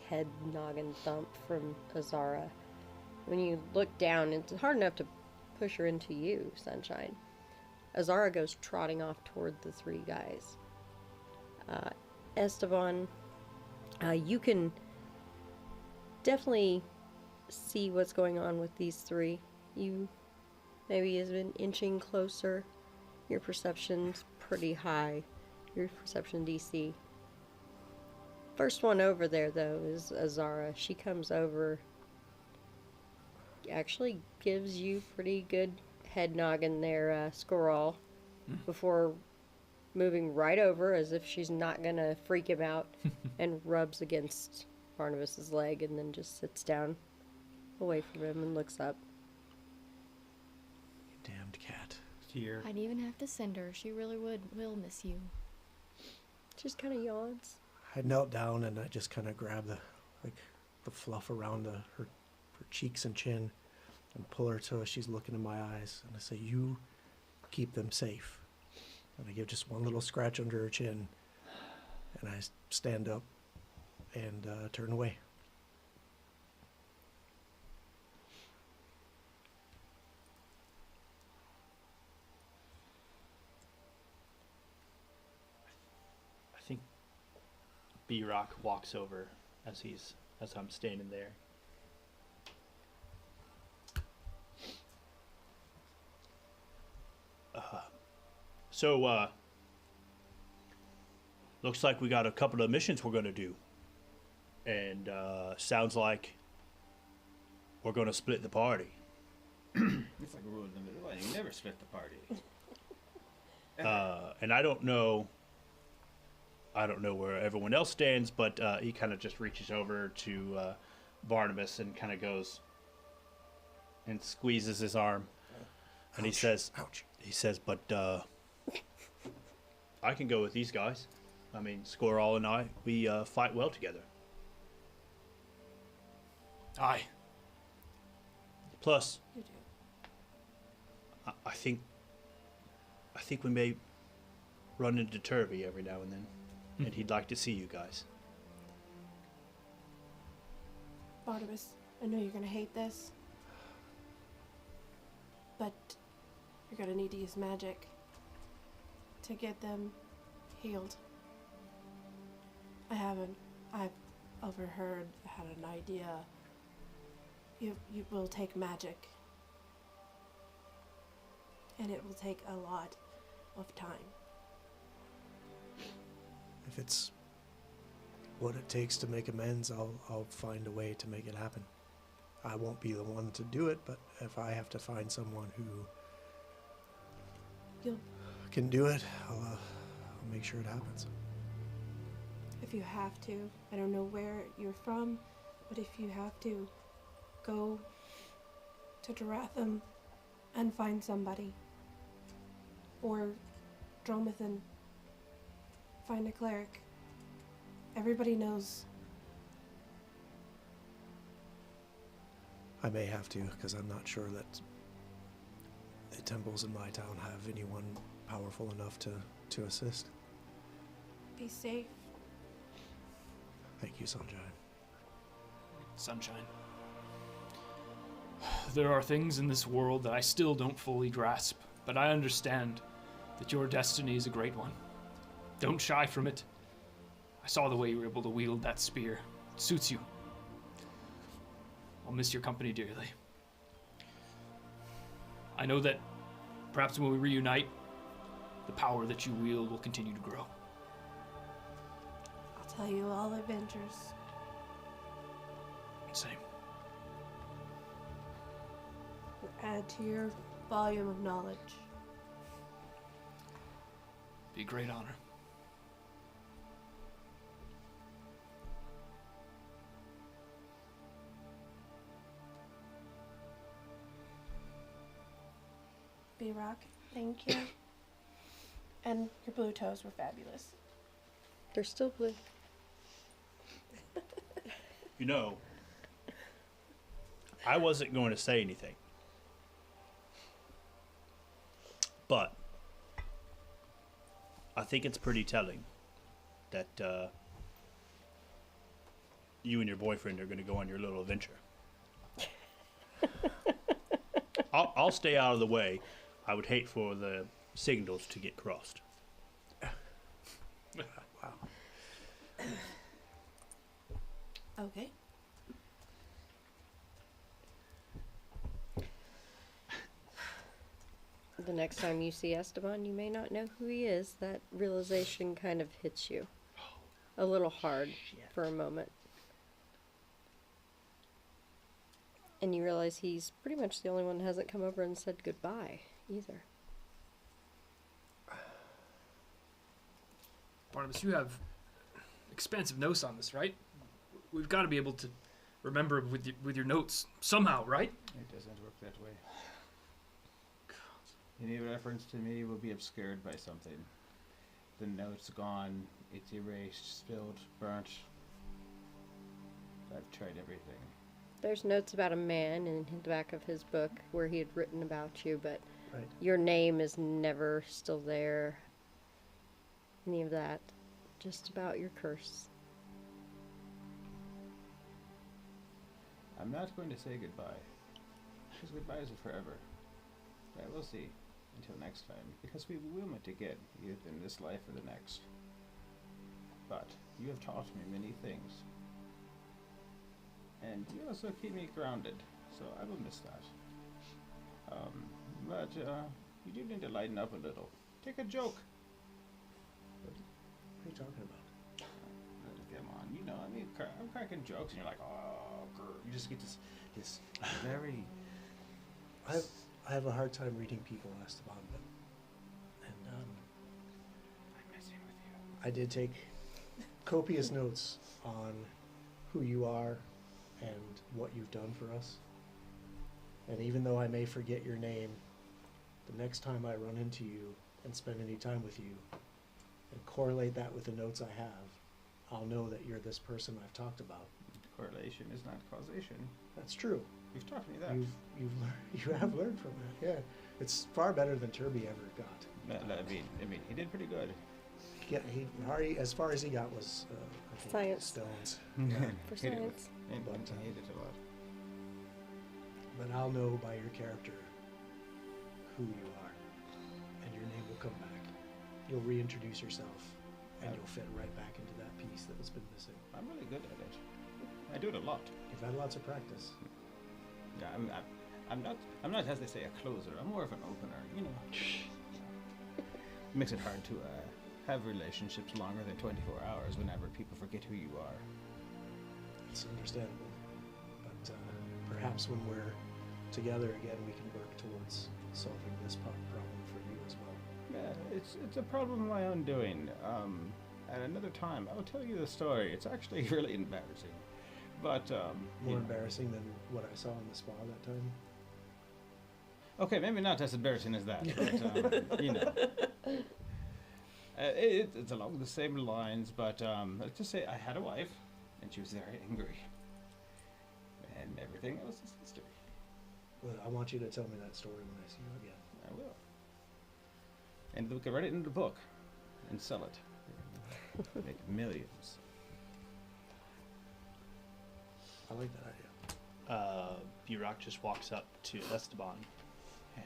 head noggin thump from Azara. When you look down, it's hard enough to push her into you, Sunshine. Azara goes trotting off toward the three guys. Esteban, you can definitely see what's going on with these three. You maybe has been inching closer. Your perception's pretty high. Your perception DC. First one over there, though, is Azara. She comes over, actually gives you pretty good head noggin there, Squirrel, before moving right over as if she's not gonna freak him out, and rubs against Barnabas's leg, and then just sits down away from him and looks up. You damned cat. tear. I'd even have to send her. She really will miss you. Just kind of yawns. I knelt down and I just kind of grabbed the fluff around her cheeks and chin and pull her so she's looking in my eyes. And I say, "You keep them safe." And I give just one little scratch under her chin. And I stand up and turn away. I think B-Rock walks over as I'm standing there. So, looks like we got a couple of missions we're gonna do, and sounds like we're gonna split the party. It's like a rule in the middle. You never split the party. And I don't know where everyone else stands, but he kind of just reaches over to Barnabas and kind of goes and squeezes his arm, and he says, "Ouch!" He says, "But I can go with these guys. I mean, Squirrel and I, we fight well together. Aye. Plus, You do. I think we may run into Turvey every now and then, and he'd like to see you guys." Barnabas, I know you're gonna hate this, but you're gonna need to use magic to get them healed. I've overheard, had an idea. You will take magic, and it will take a lot of time. If it's what it takes to make amends, I'll find a way to make it happen. I won't be the one to do it, but if I have to find someone who You'll, can do it, I'll make sure it happens. if you have to, I don't know where you're from, but if you have to, go to Duratham and find somebody. Or Dromathan, find a cleric. Everybody knows. I may have to, because I'm not sure that the temples in my town have anyone powerful enough to assist. Be safe. Thank you, Sunshine. Sunshine. There are things in this world that I still don't fully grasp, but I understand that your destiny is a great one. Don't shy from it. I saw the way you were able to wield that spear. It suits you. I'll miss your company dearly. I know that perhaps when we reunite, the power that you wield will continue to grow. I'll tell you all adventures. Same. Add to your volume of knowledge. Be a great honor. B-Rock, thank you. And your blue toes were fabulous. They're still blue. You know, I wasn't going to say anything, but I think it's pretty telling that you and your boyfriend are going to go on your little adventure. I'll stay out of the way. I would hate for the signals to get crossed. Wow. Okay. The next time you see Esteban, you may not know who he is. That realization kind of hits you a little hard for a moment. And you realize he's pretty much the only one that hasn't come over and said goodbye either. Barnabas, you have expansive notes on this, right? We've got to be able to remember with your notes somehow, right? It doesn't work that way. Any reference to me will be obscured by something. The note's gone. It's erased, spilled, burnt. I've tried everything. There's notes about a man in the back of his book where he had written about you, but Right. your name is never still there. Any of that. Just about your curse. I'm not going to say goodbye. Because goodbyes are forever. But we'll see. Until next time. Because we will meet again, either in this life or the next. But you have taught me many things. And you also keep me grounded. So I will miss that. But you do need to lighten up a little. Take a joke. What are you talking about? Come on, you know, I mean, I'm cracking jokes, and you're like, oh, grr. You just get this very. I have a hard time reading people, Esteban, and I'm messing with you. I did take copious notes on who you are and what you've done for us. And even though I may forget your name, the next time I run into you and spend any time with you and correlate that with the notes I have, I'll know that you're this person I've talked about. Correlation is not causation. That's true. You've taught me that. You have learned from that. Yeah, it's far better than Turby ever got. I mean, he did pretty good. Yeah, he already, as far as he got was I think Science. stones. For He did- science. And But, he hated it a lot. But I'll know by your character who you are, and your name will come back. You'll reintroduce yourself, and you'll fit right back into that piece that has been missing. I'm really good at it. I do it a lot. You've had lots of practice. Yeah, I'm not, as they say, a closer. I'm more of an opener, you know. Makes it hard to have relationships longer than 24 hours whenever people forget who you are. It's understandable. But perhaps when we're together again, we can work towards solving this problem for you as well. Yeah, it's a problem of my own doing. At another time, I'll tell you the story. It's actually really embarrassing. But, More embarrassing than what I saw in the spa that time. Okay, maybe not as embarrassing as that, but, you know. It's along the same lines, but let's just say I had a wife, and she was very angry. And everything else is history. Well, I want you to tell me that story when I see you again. I will. And we can write it into the book and sell it. Make millions. I like that idea. Burak just walks up to Esteban and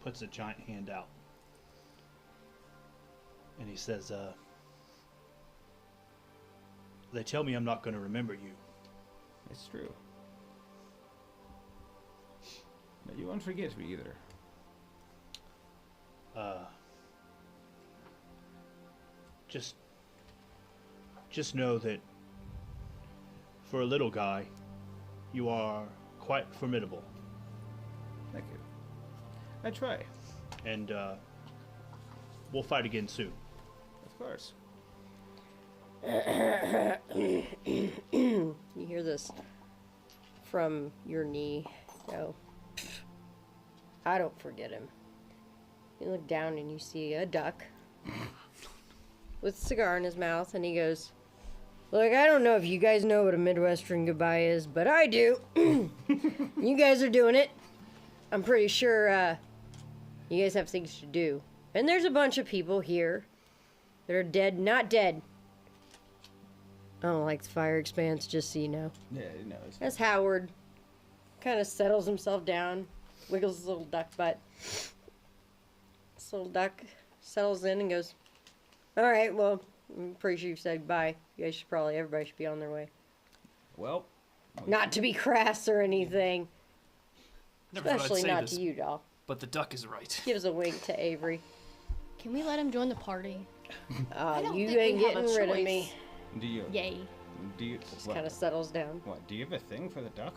puts a giant hand out. And he says, they tell me I'm not going to remember you. It's true. But you won't forget me either. Just know that for a little guy, you are quite formidable. Thank you. I try. And we'll fight again soon. Of course. You hear this from your knee. No. I don't forget him. You look down and you see a duck with a cigar in his mouth, and he goes, "Look, I don't know if you guys know what a Midwestern goodbye is, but I do. You guys are doing it. I'm pretty sure you guys have things to do. And there's a bunch of people here that are dead, not dead. I don't like the fire expanse, just so you know." Yeah, no, it's As Howard kind of settles himself down, wiggles his little duck butt. This little duck settles in and goes, "All right, well, I'm pretty sure you said goodbye. You guys should everybody should be on their way. well. Not to be crass or anything. Never thought I'd Especially say not this, to you, doll." but the duck is right. Gives a wink to Avery. Can we let him join the party? don't You think we ain't have a getting rid of choice. me. Do you? Yay. Do you? Just What? kind of settles down. What? Do you have a thing for the duck?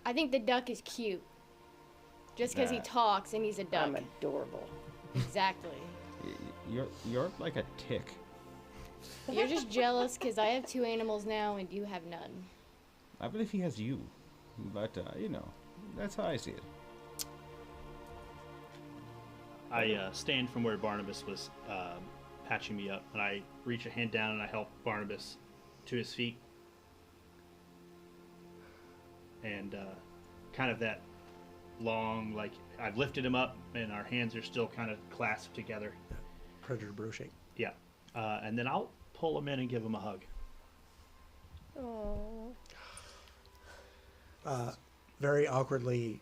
I think the duck is cute. Just because he That- talks and he's a duck. I'm adorable. Exactly. You're like a tick. You're just jealous because I have 2 animals now and you have none. I believe he has you, but you know, that's how I see it. I stand from where Barnabas was patching me up, and I reach a hand down and I help Barnabas to his feet. And kind of that long, like, I've lifted him up and our hands are still kind of clasped together. Predator bro shake. Yeah. And then I'll pull him in and give him a hug. Oh. Very awkwardly,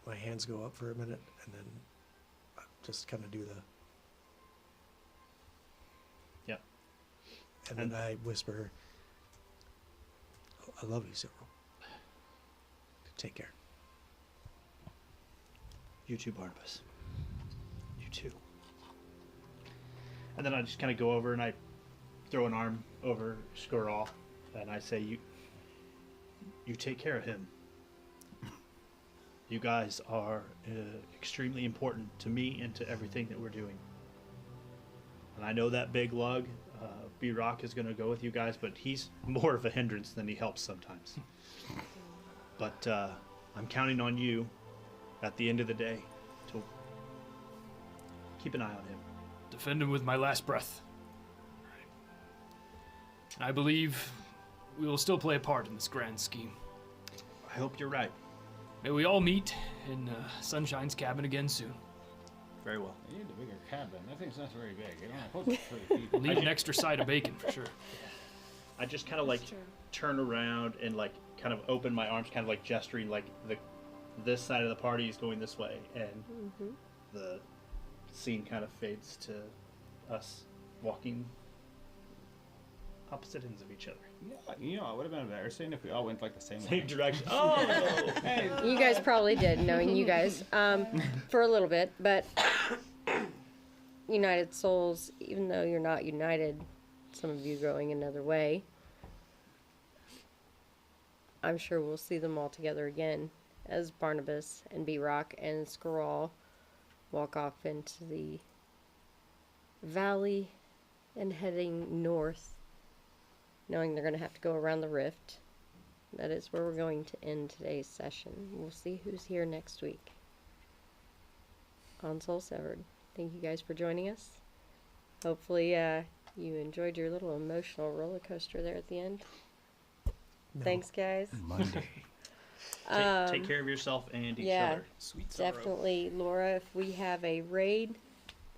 my hands go up for a minute, and then I just kind of do the. Yep. And then I whisper, "I love you, Cyril. Take care." You too, Barnabas. You too. And then I just kind of go over and I throw an arm over Squirrel, and I say, You take care of him. You guys are extremely important to me and to everything that we're doing. And I know that big lug, B-Rock, is going to go with you guys, but he's more of a hindrance than he helps sometimes. But I'm counting on you at the end of the day to keep an eye on him. Defend him with my last breath. I believe we will still play a part in this grand scheme. I hope you're right. May we all meet in Sunshine's cabin again soon. Very well. You need a bigger cabin. That thing's not very big. You don't have to put 30 people. We'll need an extra side of bacon for sure. I just kind of like turn around and like kind of open my arms, kind of like gesturing like this side of the party is going this way, and the scene kind of fades to us walking opposite ends of each other. You know, it would have been embarrassing if we all went like the same way. Same direction. Oh! Hey. You guys probably did, knowing you guys, for a little bit, but United Souls, even though you're not united, some of you going another way, I'm sure we'll see them all together again as Barnabas and B-Rock and Squirrel walk off into the valley and heading north, knowing they're going to have to go around the rift. That is where we're going to end today's session. We'll see who's here next week on Soul Severed. Thank you guys for joining us. Hopefully you enjoyed your little emotional roller coaster there at the end. No. Thanks, guys. Monday. Take care of yourself and each yeah, other. Sweet sorrow. definitely, Laura. If we have a raid,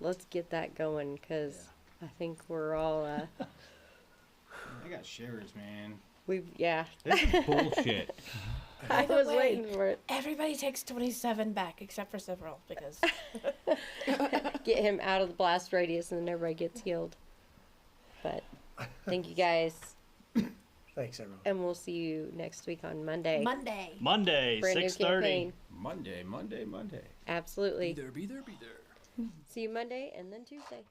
let's get that going, because I think we're all I got shivers, man. This This is bullshit. I was waiting for it. Everybody takes 27 back except for Several because Get him out of the blast radius, and then everybody gets healed. But thank you guys, Thanks, everyone. and we'll see you next week on Monday. Monday, Brand new 6:30. campaign. Monday. Absolutely. Be there, be there, be there. See you Monday and then Tuesday.